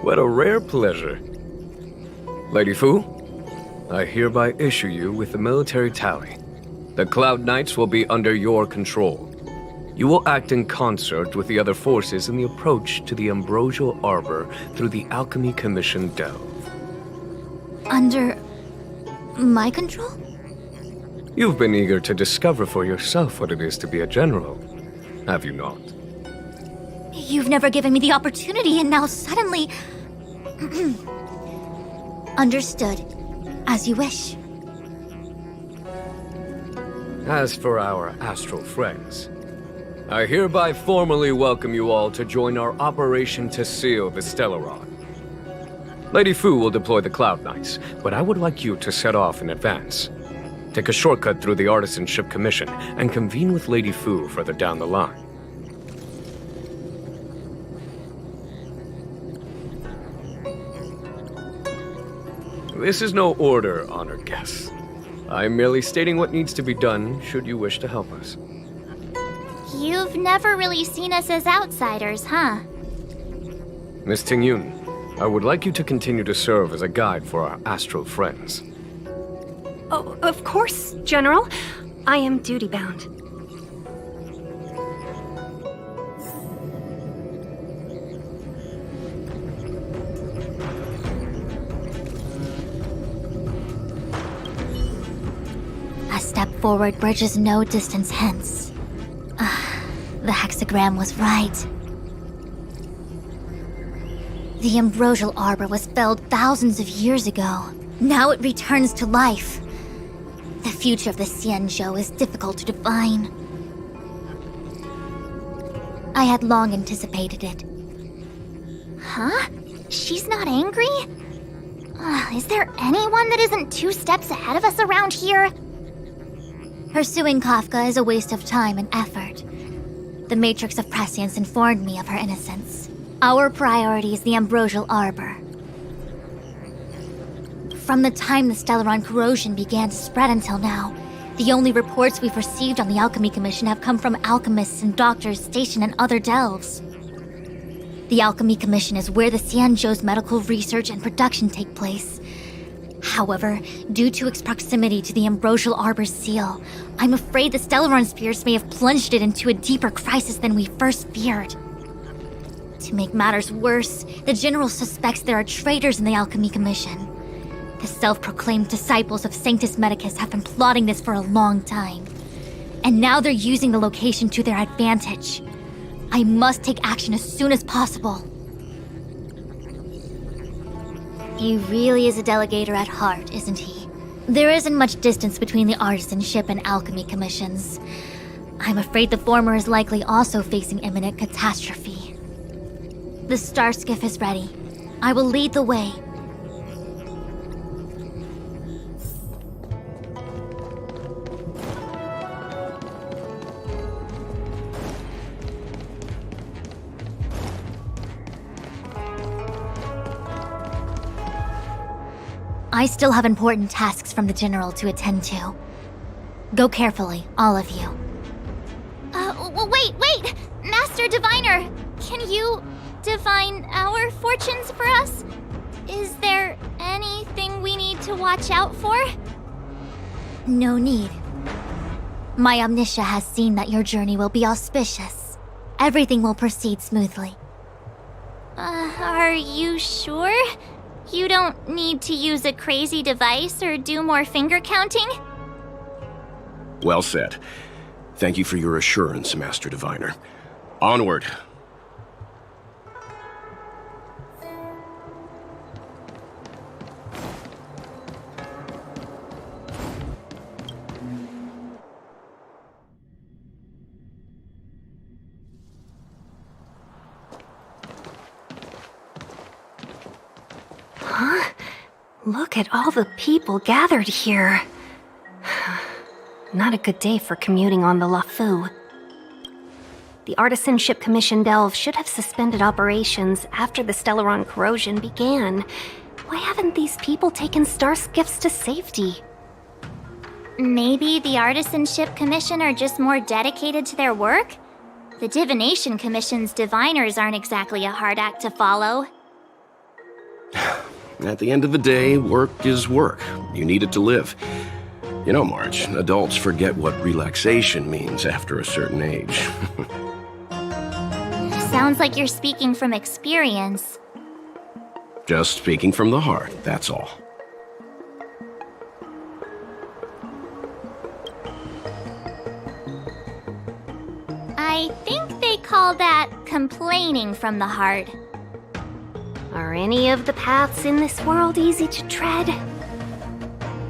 What a rare pleasure. Lady Fu, I hereby issue you with the military tally. The Cloud Knights will be under your control. You will act in concert with the other forces in the approach to the Ambrosial Arbor through the Alchemy Commission delve. Under... my control? You've been eager to discover for yourself what it is to be a general, have you not? You've never given me the opportunity, and now suddenly... Understood. As you wish. As for our astral friends, I hereby formally welcome you all to join our operation to seal the Stellaron. Lady Fu will deploy the Cloud Knights, but I would like you to set off in advance. Take a shortcut through the Artisanship Commission and convene with Lady Fu further down the line. This is no order, honored guests. I'm merely stating what needs to be done should you wish to help us. You've never really seen us as outsiders, huh? Miss Tingyun, I would like you to continue to serve as a guide for our astral friends. Oh, of course, General. I am duty-bound. A step forward bridges no distance hence. The hexagram was right. The ambrosial arbor was felled thousands of years ago. Now it returns to life. The future of the Xianzhou is difficult to define. I had long anticipated it. Huh? She's not angry? Is there anyone that isn't 2 steps ahead of us around here? Pursuing Kafka is a waste of time and effort. The Matrix of Prescience informed me of her innocence. Our priority is the ambrosial arbor. From the time the Stellaron corrosion began to spread until now, the only reports we've received on the Alchemy Commission have come from alchemists and doctors stationed in other delves. The Alchemy Commission is where the Xianzhou's medical research and production take place. However, due to its proximity to the ambrosial arbor's seal, I'm afraid the Stellaron spirits may have plunged it into a deeper crisis than we first feared. To make matters worse, the General suspects there are traitors in the Alchemy Commission. The self-proclaimed disciples of Sanctus Medicus have been plotting this for a long time. And now they're using the location to their advantage. I must take action as soon as possible. He really is a delegator at heart, isn't he? There isn't much distance between the Artisanship and Alchemy Commissions. I'm afraid the former is likely also facing imminent catastrophe. The star skiff is ready. I will lead the way. I still have important tasks from the General to attend to. Go carefully, all of you. Wait! Master Diviner! Can you divine our fortunes for us? Is there anything we need to watch out for? No need. My Omniscia has seen that your journey will be auspicious. Everything will proceed smoothly. Are you sure? You don't need to use a crazy device or do more finger counting? Well said. Thank you for your assurance, Master Diviner. Onward. Huh? Look at all the people gathered here. Not a good day for commuting on the Lafu. The Artisanship Commission Delve should have suspended operations after the Stellaron corrosion began. Why haven't these people taken star skiffs to safety? Maybe the Artisanship Commission are just more dedicated to their work? The Divination Commission's diviners aren't exactly a hard act to follow. At the end of the day, work is work. You need it to live. You know, Marge, adults forget what relaxation means after a certain age. Sounds like you're speaking from experience. Just speaking from the heart, that's all. I think they call that complaining from the heart. Are any of the paths in this world easy to tread?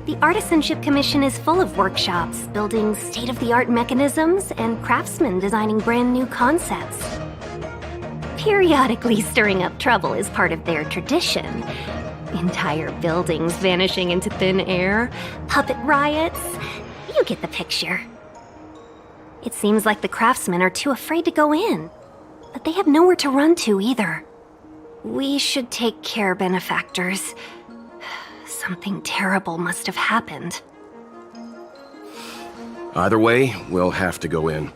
The Artisanship Commission is full of workshops, building state-of-the-art mechanisms, and craftsmen designing brand new concepts. Periodically stirring up trouble is part of their tradition. Entire buildings vanishing into thin air, puppet riots. You get the picture. It seems like the craftsmen are too afraid to go in, but they have nowhere to run to either. We should take care, benefactors. Something terrible must have happened. Either way, we'll have to go in.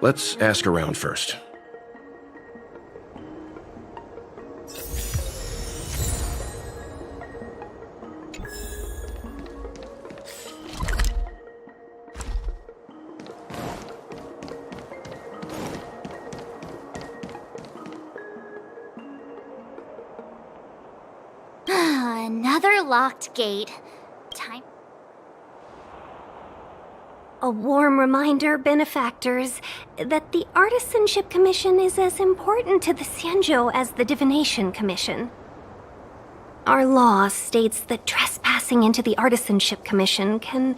Let's ask around first. Another locked gate. Time. A warm reminder, benefactors, that the Artisanship Commission is as important to the Xianzhou as the Divination Commission. Our law states that trespassing into the Artisanship Commission can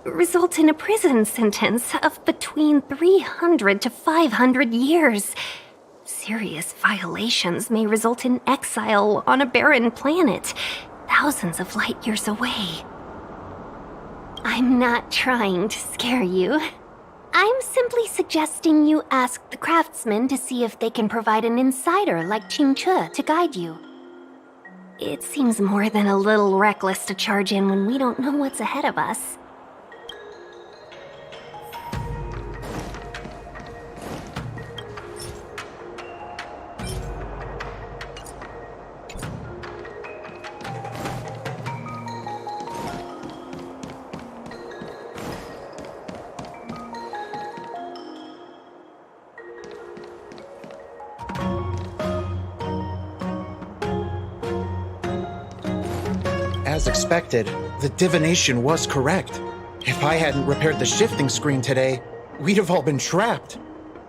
result in a prison sentence of between 300 to 500 years. Serious violations may result in exile on a barren planet, thousands of light years away. I'm not trying to scare you. I'm simply suggesting you ask the craftsmen to see if they can provide an insider like Qingche to guide you. It seems more than a little reckless to charge in when we don't know what's ahead of us. As expected, the divination was correct. If I hadn't repaired the shifting screen today, we'd have all been trapped.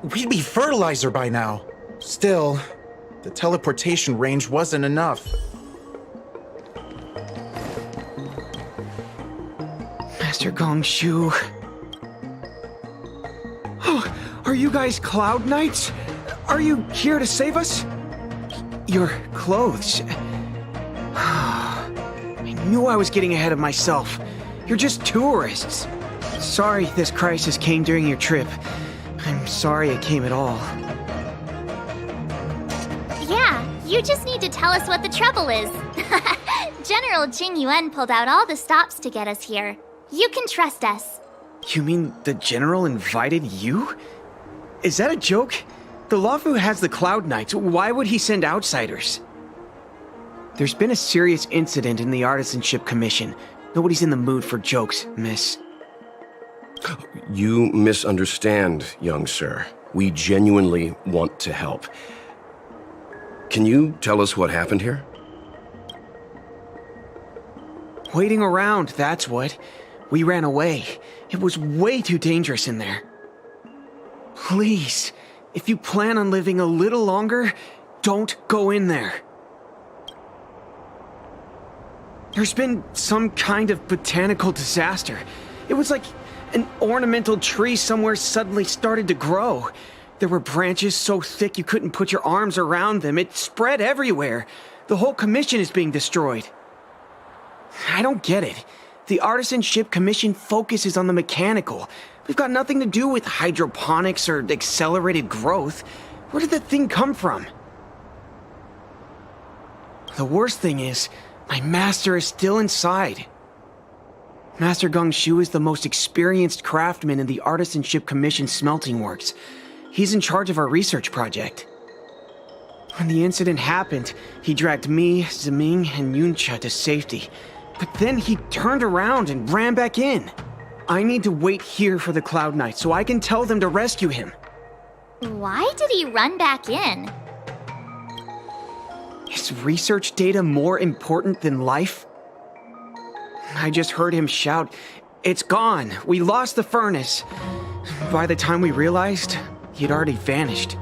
We'd be fertilizer by now. Still, the teleportation range wasn't enough. Master Gongshu. Oh, are you guys Cloud Knights? Are you here to save us? Your clothes. I knew I was getting ahead of myself. You're just tourists. Sorry this crisis came during your trip. I'm sorry it came at all. Yeah, you just need to tell us what the trouble is. General Jing Yuan pulled out all the stops to get us here. You can trust us. You mean the General invited you? Is that a joke? The Luofu has the Cloud Knights. Why would he send outsiders? There's been a serious incident in the Artisanship Commission. Nobody's in the mood for jokes, miss. You misunderstand, young sir. We genuinely want to help. Can you tell us what happened here? Waiting around, that's what. We ran away. It was way too dangerous in there. Please, if you plan on living a little longer, don't go in there. There's been some kind of botanical disaster. It was like an ornamental tree somewhere suddenly started to grow. There were branches so thick you couldn't put your arms around them. It spread everywhere. The whole commission is being destroyed. I don't get it. The Artisanship Commission focuses on the mechanical. We've got nothing to do with hydroponics or accelerated growth. Where did that thing come from? The worst thing is, my master is still inside. Master Gongshu is the most experienced craftsman in the Artisanship Commission smelting works. He's in charge of our research project. When the incident happened, he dragged me, Zeming, and Yuncha to safety. But then he turned around and ran back in. I need to wait here for the Cloud Knights so I can tell them to rescue him. Why did he run back in? Is research data more important than life? I just heard him shout, "It's gone! We lost the furnace!" By the time we realized, he'd already vanished.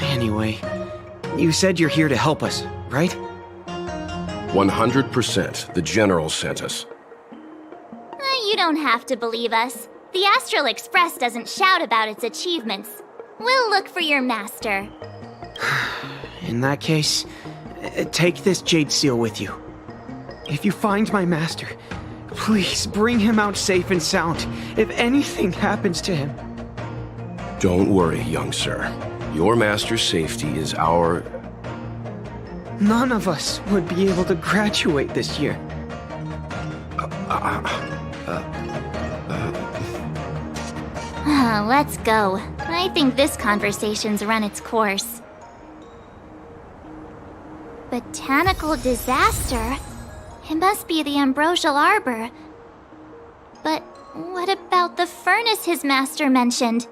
Anyway, you said you're here to help us, right? 100%. The General sent us. You don't have to believe us. The Astral Express doesn't shout about its achievements. We'll look for your master. In that case, take this jade seal with you. If you find my master, please bring him out safe and sound if anything happens to him. Don't worry, young sir. Your master's safety is our... None of us would be able to graduate this year. Let's go. I think this conversation's run its course. Botanical disaster? It must be the Ambrosial Arbor. But what about the furnace his master mentioned?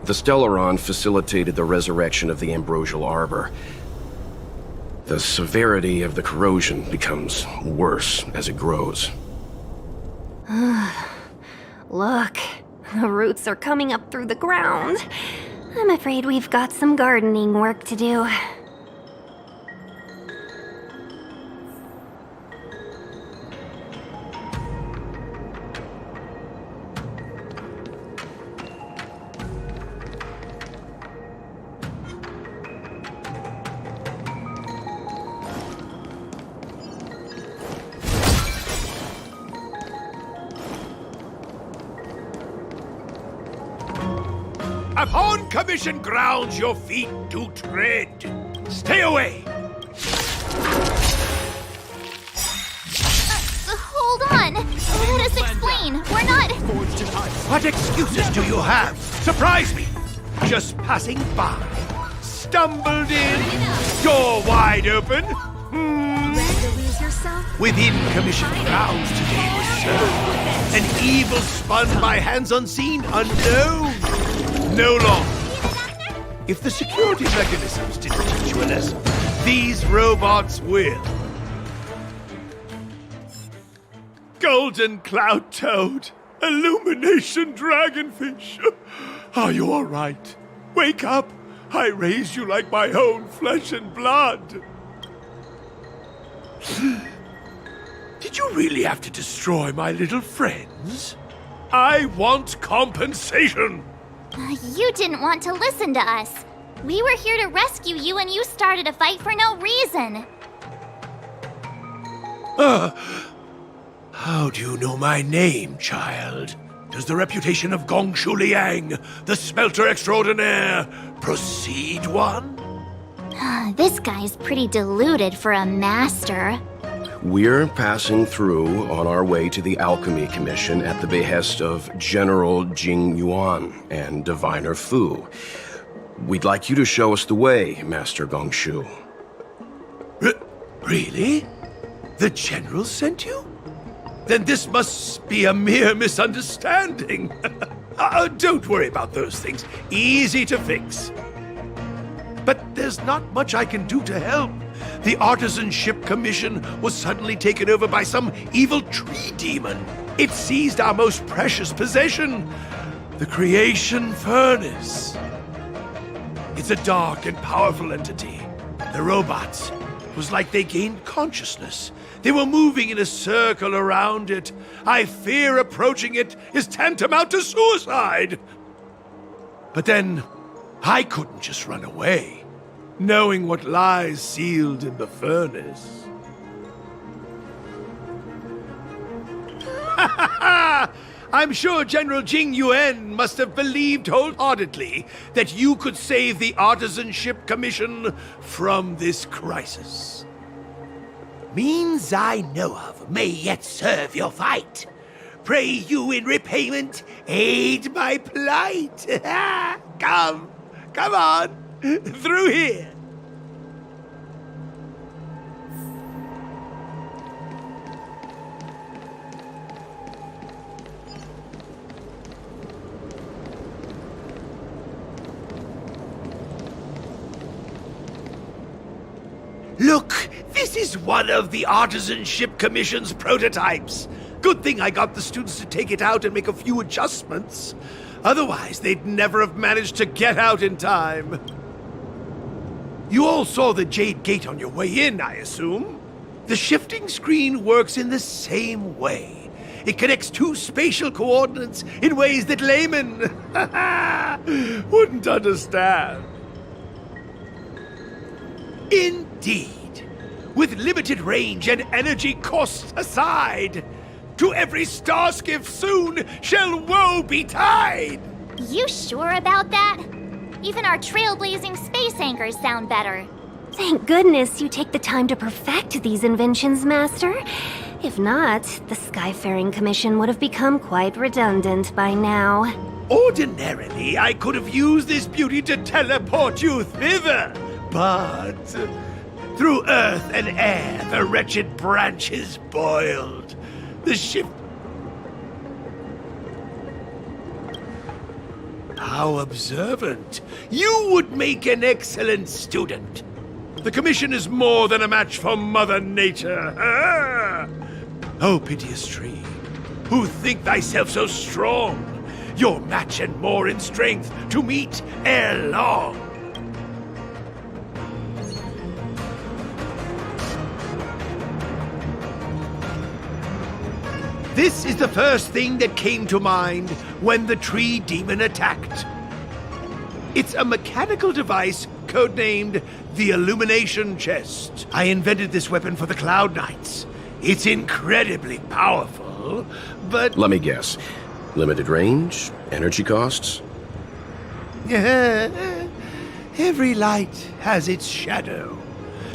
The Stellaron facilitated the resurrection of the Ambrosial Arbor. The severity of the corrosion becomes worse as it grows. Look, the roots are coming up through the ground. I'm afraid we've got some gardening work to do. Upon commission grounds your feet do tread. Stay away! Hold on! Let us explain. We're not... What excuses do you have? Surprise me! Just passing by. Stumbled in. Door wide open. Ready to lose yourself? Within commission grounds today was served. An evil spun by hands unseen, unknown. No longer. If the security mechanisms didn't teach you a lesson, these robots will. Golden cloud toad, illumination dragonfish. Are you all right? Wake up. I raised you like my own flesh and blood. Did you really have to destroy my little friends? I want compensation. You didn't want to listen to us. We were here to rescue you and you started a fight for no reason. How do you know my name, child? Does the reputation of Gongshu Liang, the smelter extraordinaire, precede one? This guy's pretty deluded for a master. We're passing through on our way to the Alchemy Commission at the behest of General Jing Yuan and Diviner Fu. We'd like you to show us the way, Master Gongshu. Really? The General sent you? Then this must be a mere misunderstanding. Don't worry about those things. Easy to fix. But there's not much I can do to help. The Artisanship Commission was suddenly taken over by some evil tree demon. It seized our most precious possession, the Creation Furnace. It's a dark and powerful entity. The robots, it was like they gained consciousness. They were moving in a circle around it. I fear approaching it is tantamount to suicide. But then, I couldn't just run away, knowing what lies sealed in the furnace. I'm sure General Jing Yuan must have believed wholeheartedly that you could save the Artisanship Commission from this crisis. Means I know of may yet serve your fight. Pray you in repayment aid my plight. Come, Come on! Through here! Look, this is one of the Artisanship Commission's prototypes. Good thing I got the students to take it out and make a few adjustments. Otherwise, they'd never have managed to get out in time. You all saw the Jade Gate on your way in, I assume? The shifting screen works in the same way. It connects two spatial coordinates in ways that laymen wouldn't understand. Indeed. With limited range and energy costs aside, to every star skiff soon shall woe betide! You sure about that? Even our trailblazing space anchors sound better. Thank goodness you take the time to perfect these inventions, Master. If not, the Skyfaring Commission would have become quite redundant by now. Ordinarily, I could have used this beauty to teleport you thither, but through earth and air the wretched branches boiled. The shift... How observant. You would make an excellent student. The Commission is more than a match for Mother Nature. Oh, piteous tree, who think thyself so strong, your match and more in strength to meet ere long. This is the first thing that came to mind when the tree demon attacked. It's a mechanical device codenamed the Illumination Chest. I invented this weapon for the Cloud Knights. It's incredibly powerful, but... Let me guess. Limited range? Energy costs? Every light has its shadow.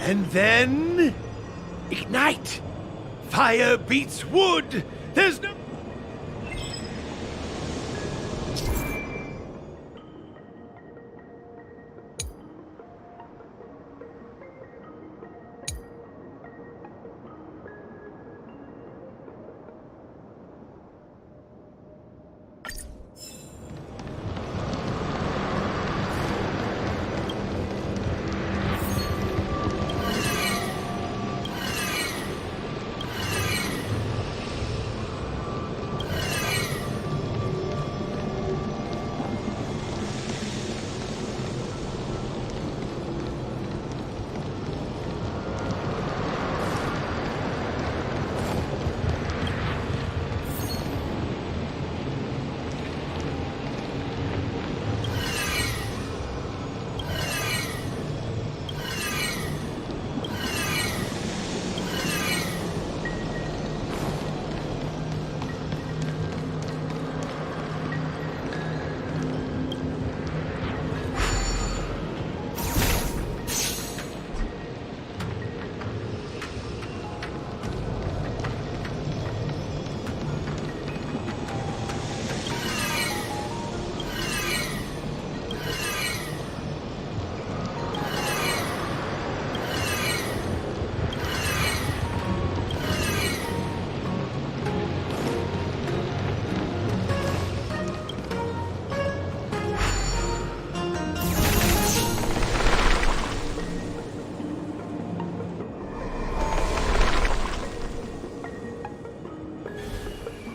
And then... ignite! Fire beats wood! There's no...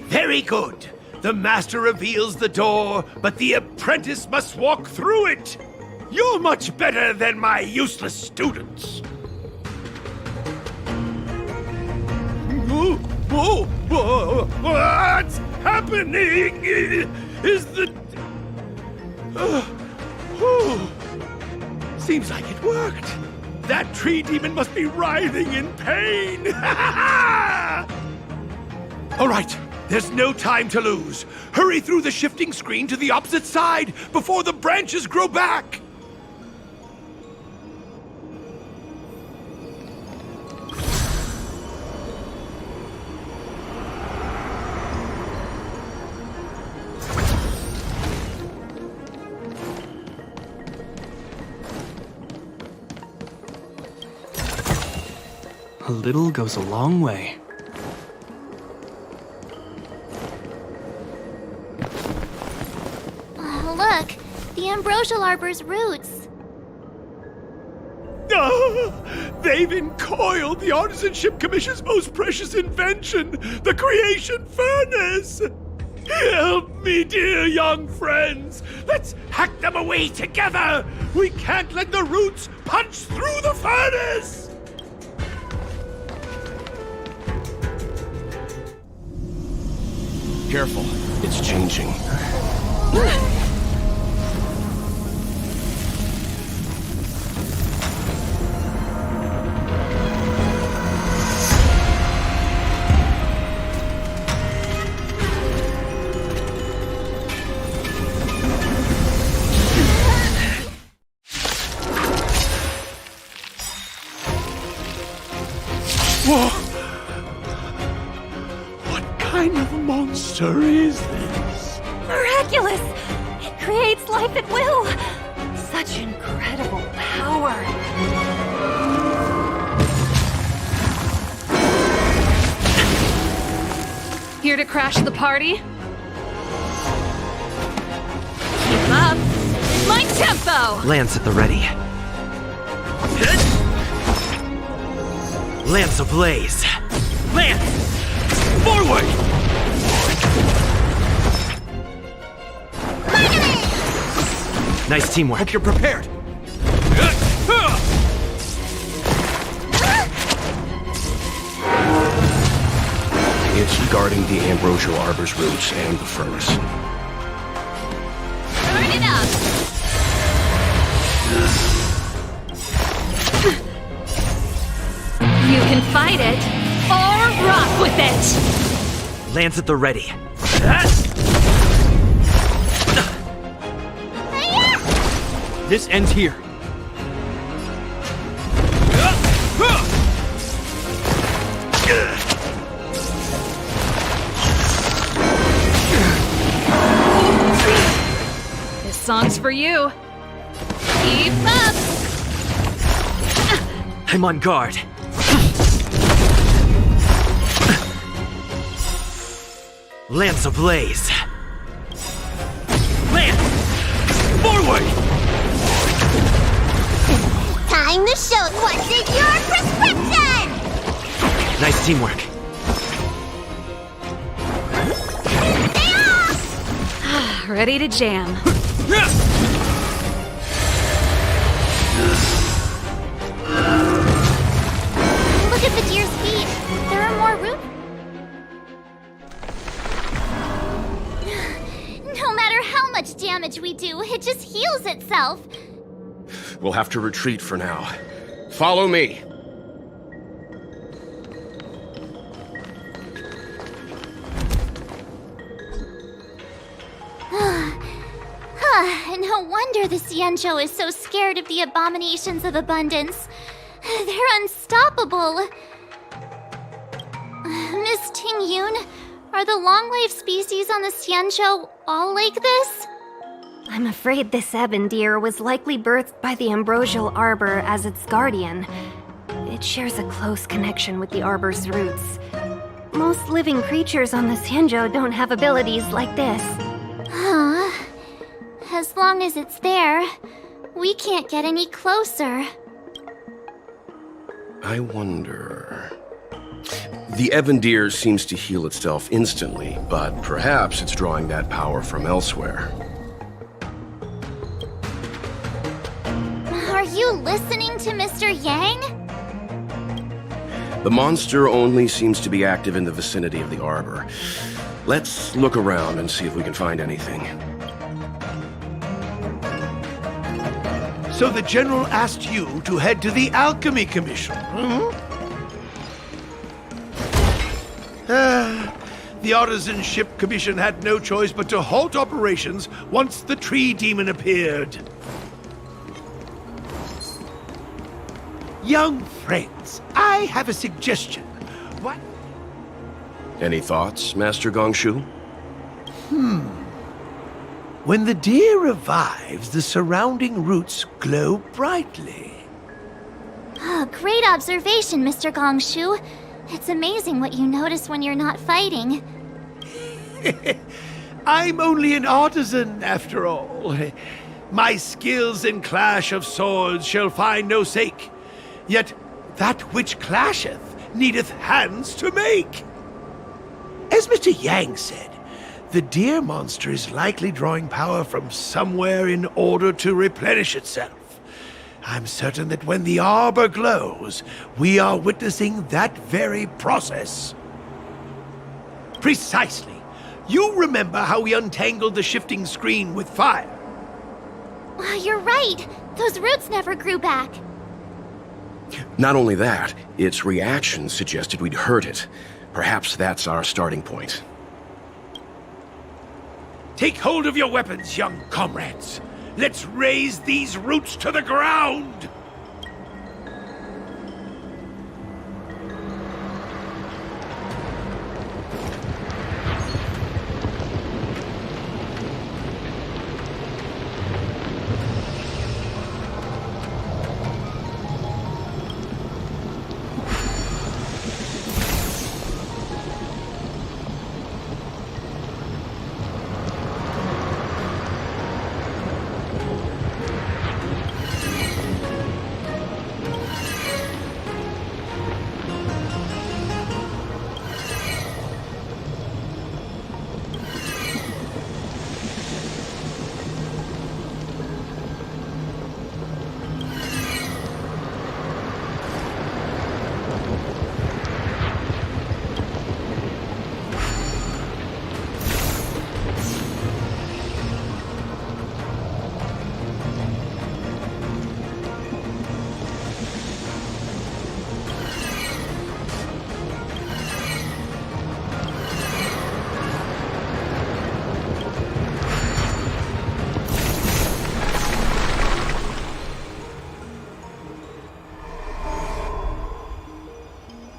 Very good. The master reveals the door, but the apprentice must walk through it. You're much better than my useless students. Whoa, what's happening? Is the... Seems like it worked. That tree demon must be writhing in pain. All right. There's no time to lose. Hurry through the shifting screen to the opposite side before the branches grow back! A little goes a long way. Oh, look! The ambrosial arbor's roots. They've encoiled the Artisanship Commission's most precious invention, the creation furnace! Help me, dear young friends! Let's hack them away together! We can't let the roots punch through the furnace! Careful, it's changing. Whoa! What kind of monster is this? Miraculous! It creates life at will! Such incredible power! Here to crash the party? Keep up! My tempo! Lance at the ready. Lance ablaze! Lance! Forward! Nice teamwork. Hope you're prepared. It's guarding the ambrosial arbor's roots and the furnace. Turn it up! You can fight it, or rock with it! Lance at the ready. This ends here. This song's for you. Keep up! I'm on guard. Lance ablaze. Lance! Forward! Time to show what's in your prescription! Nice teamwork. Ready to jam. Look at the deer's feet. There are more roots. No matter how much damage we do, it just heals itself. We'll have to retreat for now. Follow me. No wonder the Xianzhou is so scared of the abominations of abundance. They're unstoppable. Miss Tingyun, are the long-lived species on the Xianzhou all like this? I'm afraid this ebon deer was likely birthed by the ambrosial arbor as its guardian. It shares a close connection with the arbor's roots. Most living creatures on the Xianzhou don't have abilities like this. Huh? As long as it's there, we can't get any closer. I wonder... The ebon deer seems to heal itself instantly, but perhaps it's drawing that power from elsewhere. Are you listening to Mr. Yang? The monster only seems to be active in the vicinity of the arbor. Let's look around and see if we can find anything. So the General asked you to head to the Alchemy Commission, The Artisanship Commission had no choice but to halt operations once the tree demon appeared. Young friends, I have a suggestion. What? Any thoughts, Master Gongshu? When the deer revives, the surrounding roots glow brightly. Oh, great observation, Mr. Gongshu. It's amazing what you notice when you're not fighting. I'm only an artisan, after all. My skills in clash of swords shall find no sake. Yet that which clasheth needeth hands to make. As Mr. Yang said, the deer monster is likely drawing power from somewhere in order to replenish itself. I'm certain that when the arbor glows, we are witnessing that very process. Precisely. You remember how we untangled the shifting screen with fire? You're right. Those roots never grew back. Not only that, its reaction suggested we'd hurt it. Perhaps that's our starting point. Take hold of your weapons, young comrades. Let's raze these roots to the ground!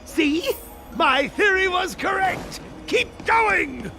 See? My theory was correct! Keep going!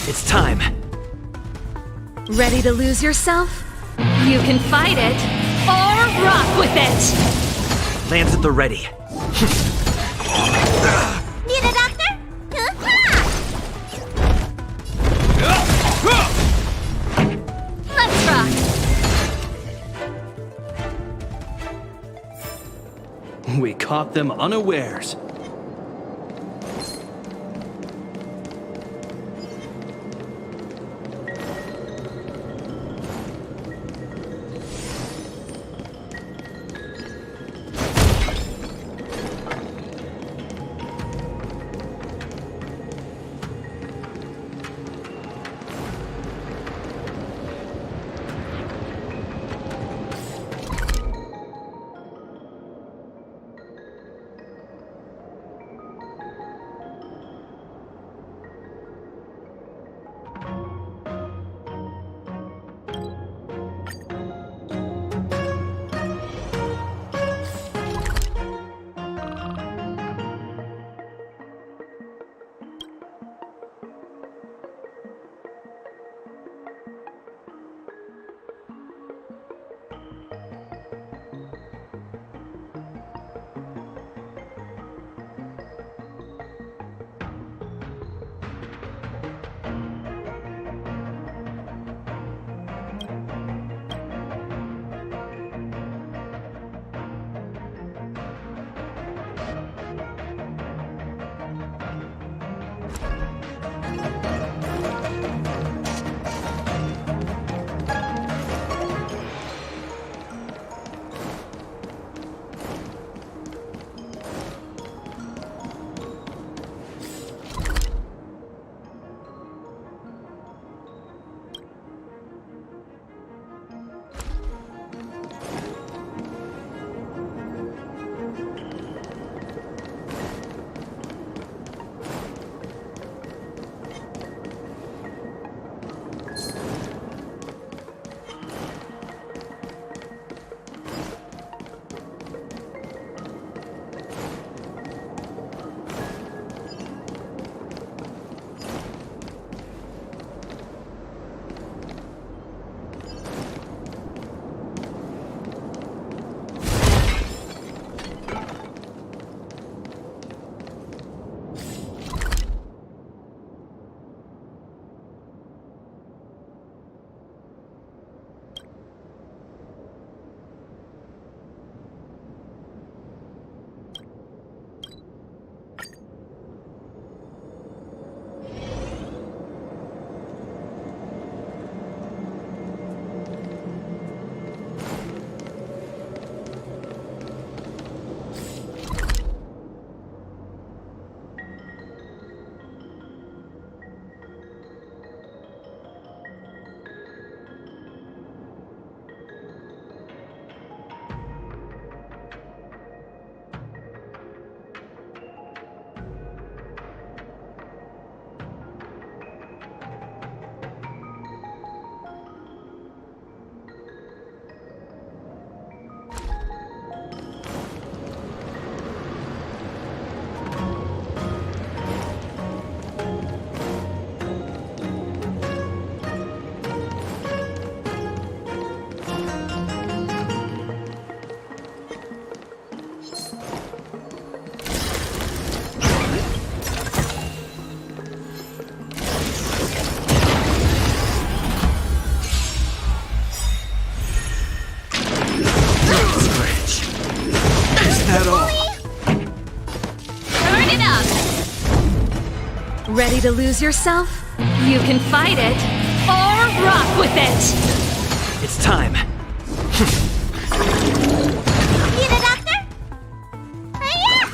It's time. Ready to lose yourself? You can fight it, or rock with it! Lands at the ready. Need a doctor? Let's rock! We caught them unawares. Ready to lose yourself? You can fight it, or rock with it! It's time. Need a doctor? Hiya!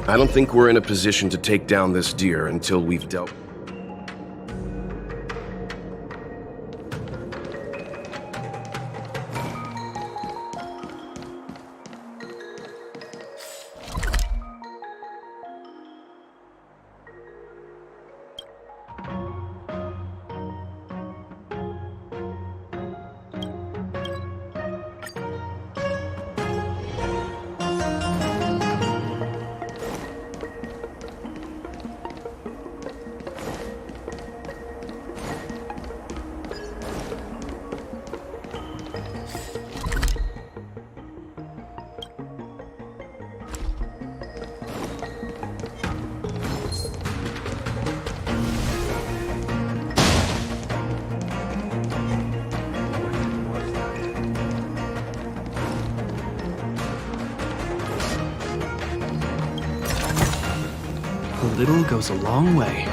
I don't think we're in a position to take down this deer until we've dealt... A little goes a long way.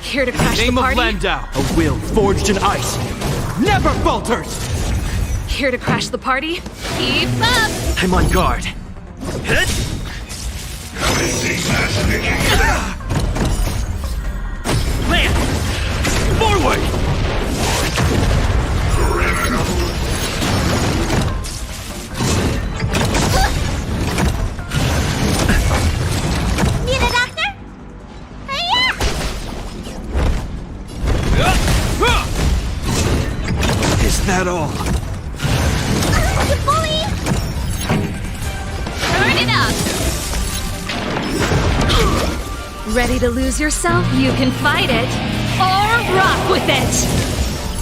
Here to crash the Name party? of Landau, a will forged in ice, never falters! Here to crash the party? Keep up! I'm on guard. Hit! Land! Forward! Need a doctor? Hiya! Is that all? You bully! Turn it up! Ready to lose yourself? You can fight it, or rock with it!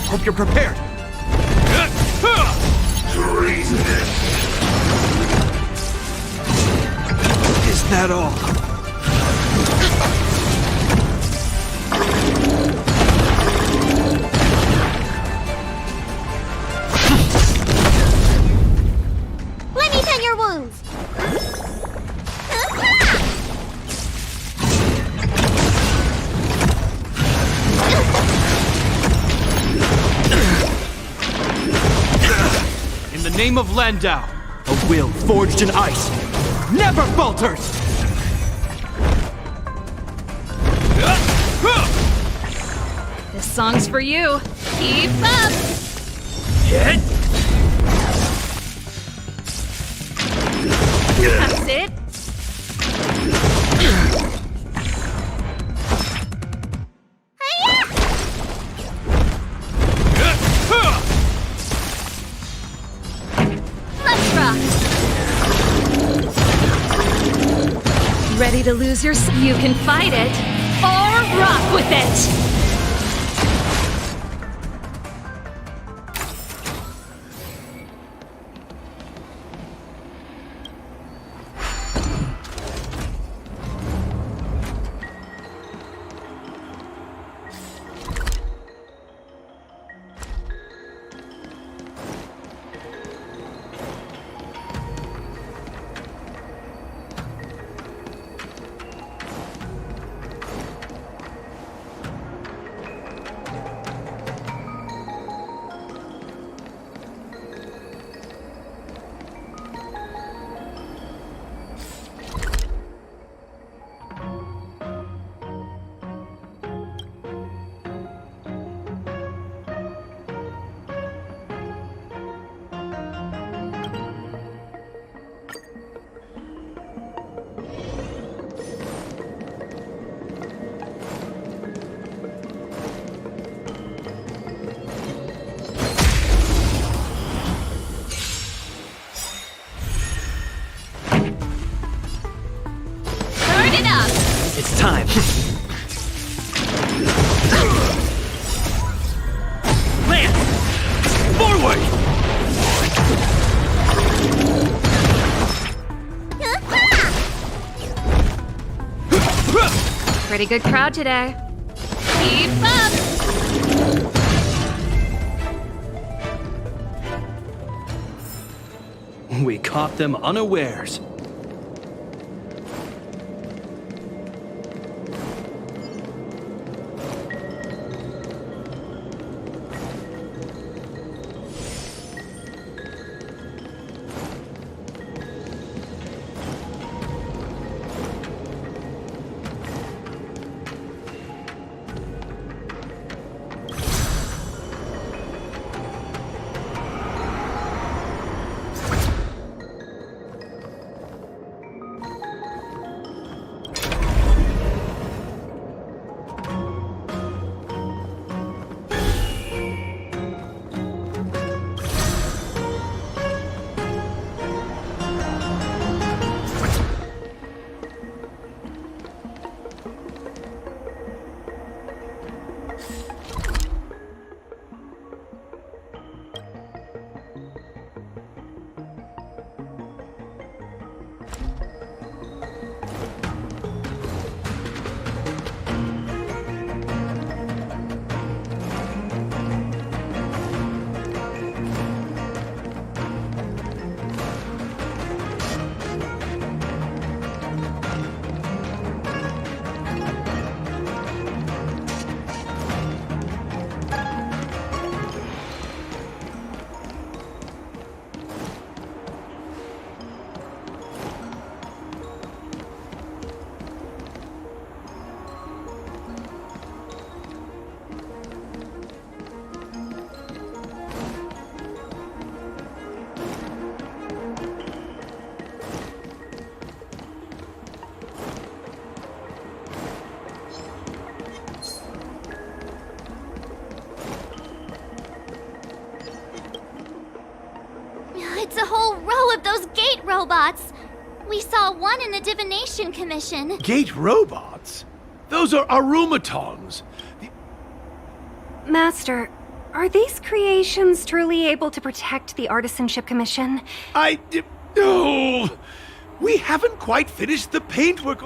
Hope you're prepared. Is that all? Let me tend your wounds! In the name of Landau, a will forged in ice, never falters! This song's for you. Keep up! Hit! That's it. Let's rock! Ready to lose yourself? You can fight it, or rock with it! It's time. Lance! Forward! Pretty good crowd today. Keep up! We caught them unawares. It's a whole row of those gate robots. We saw one in the Divination Commission. Gate robots? Those are arumatons. Master, are these creations truly able to protect the Artisanship Commission? No! We haven't quite finished the paintwork.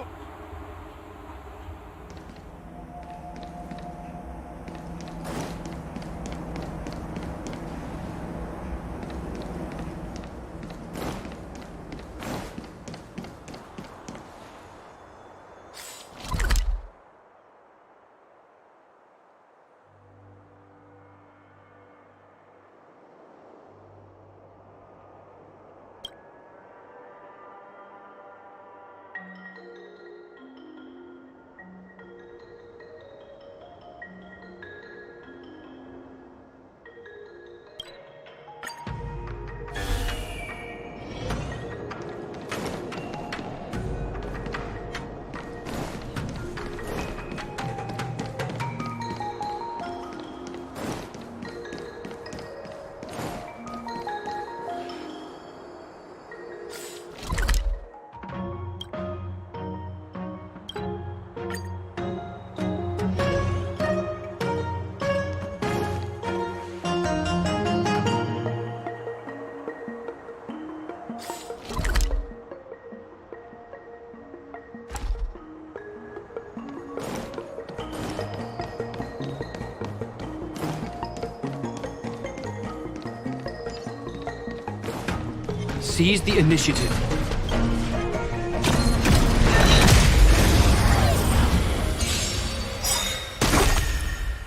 Seize the initiative.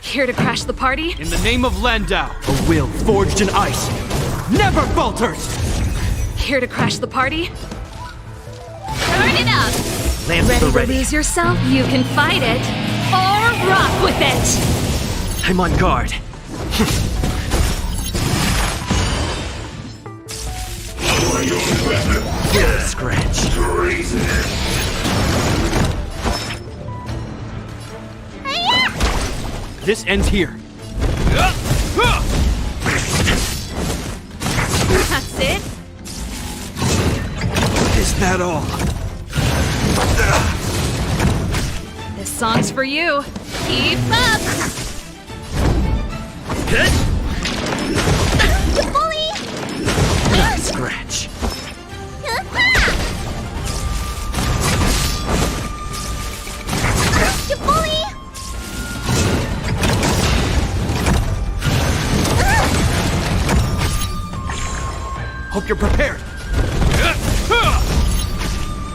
Here to crash the party? In the name of Landau, a will forged in ice never falters! Here to crash the party? Turn it up! Lance the ready. To lose yourself? You can fight it, or rock with it! I'm on guard. Scratch. This ends here. That's it? Is that all? song's for you. Keep up! Bully! Scratch. Bully! Hope you're prepared.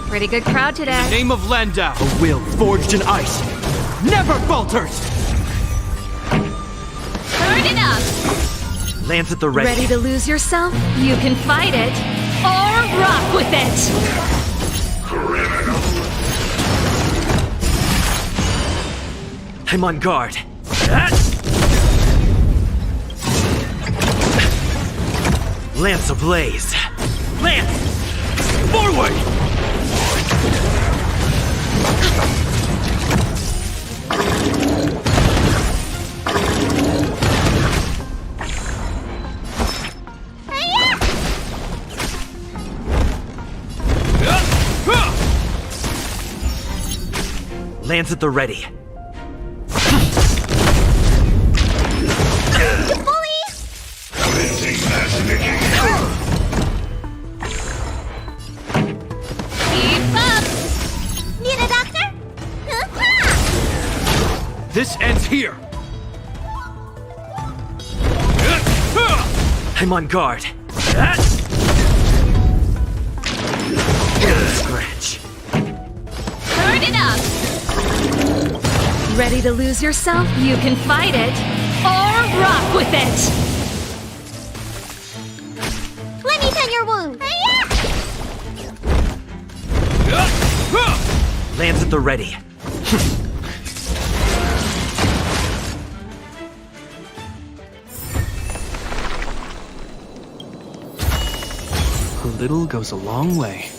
Pretty good crowd today. In the name of Landau, a will forged in ice never falters! Turn it up! Lance at the ready. Ready to lose yourself? You can fight it, or rock with it! I'm on guard. Lance ablaze. Lance! Forward! Lance at the ready. Keep up! Need a doctor? This ends here. I'm on guard. Scratch. Turn it up! Ready to lose yourself? You can fight it, or rock with it! Let me tend your wound. Lance at the ready. A little goes a long way.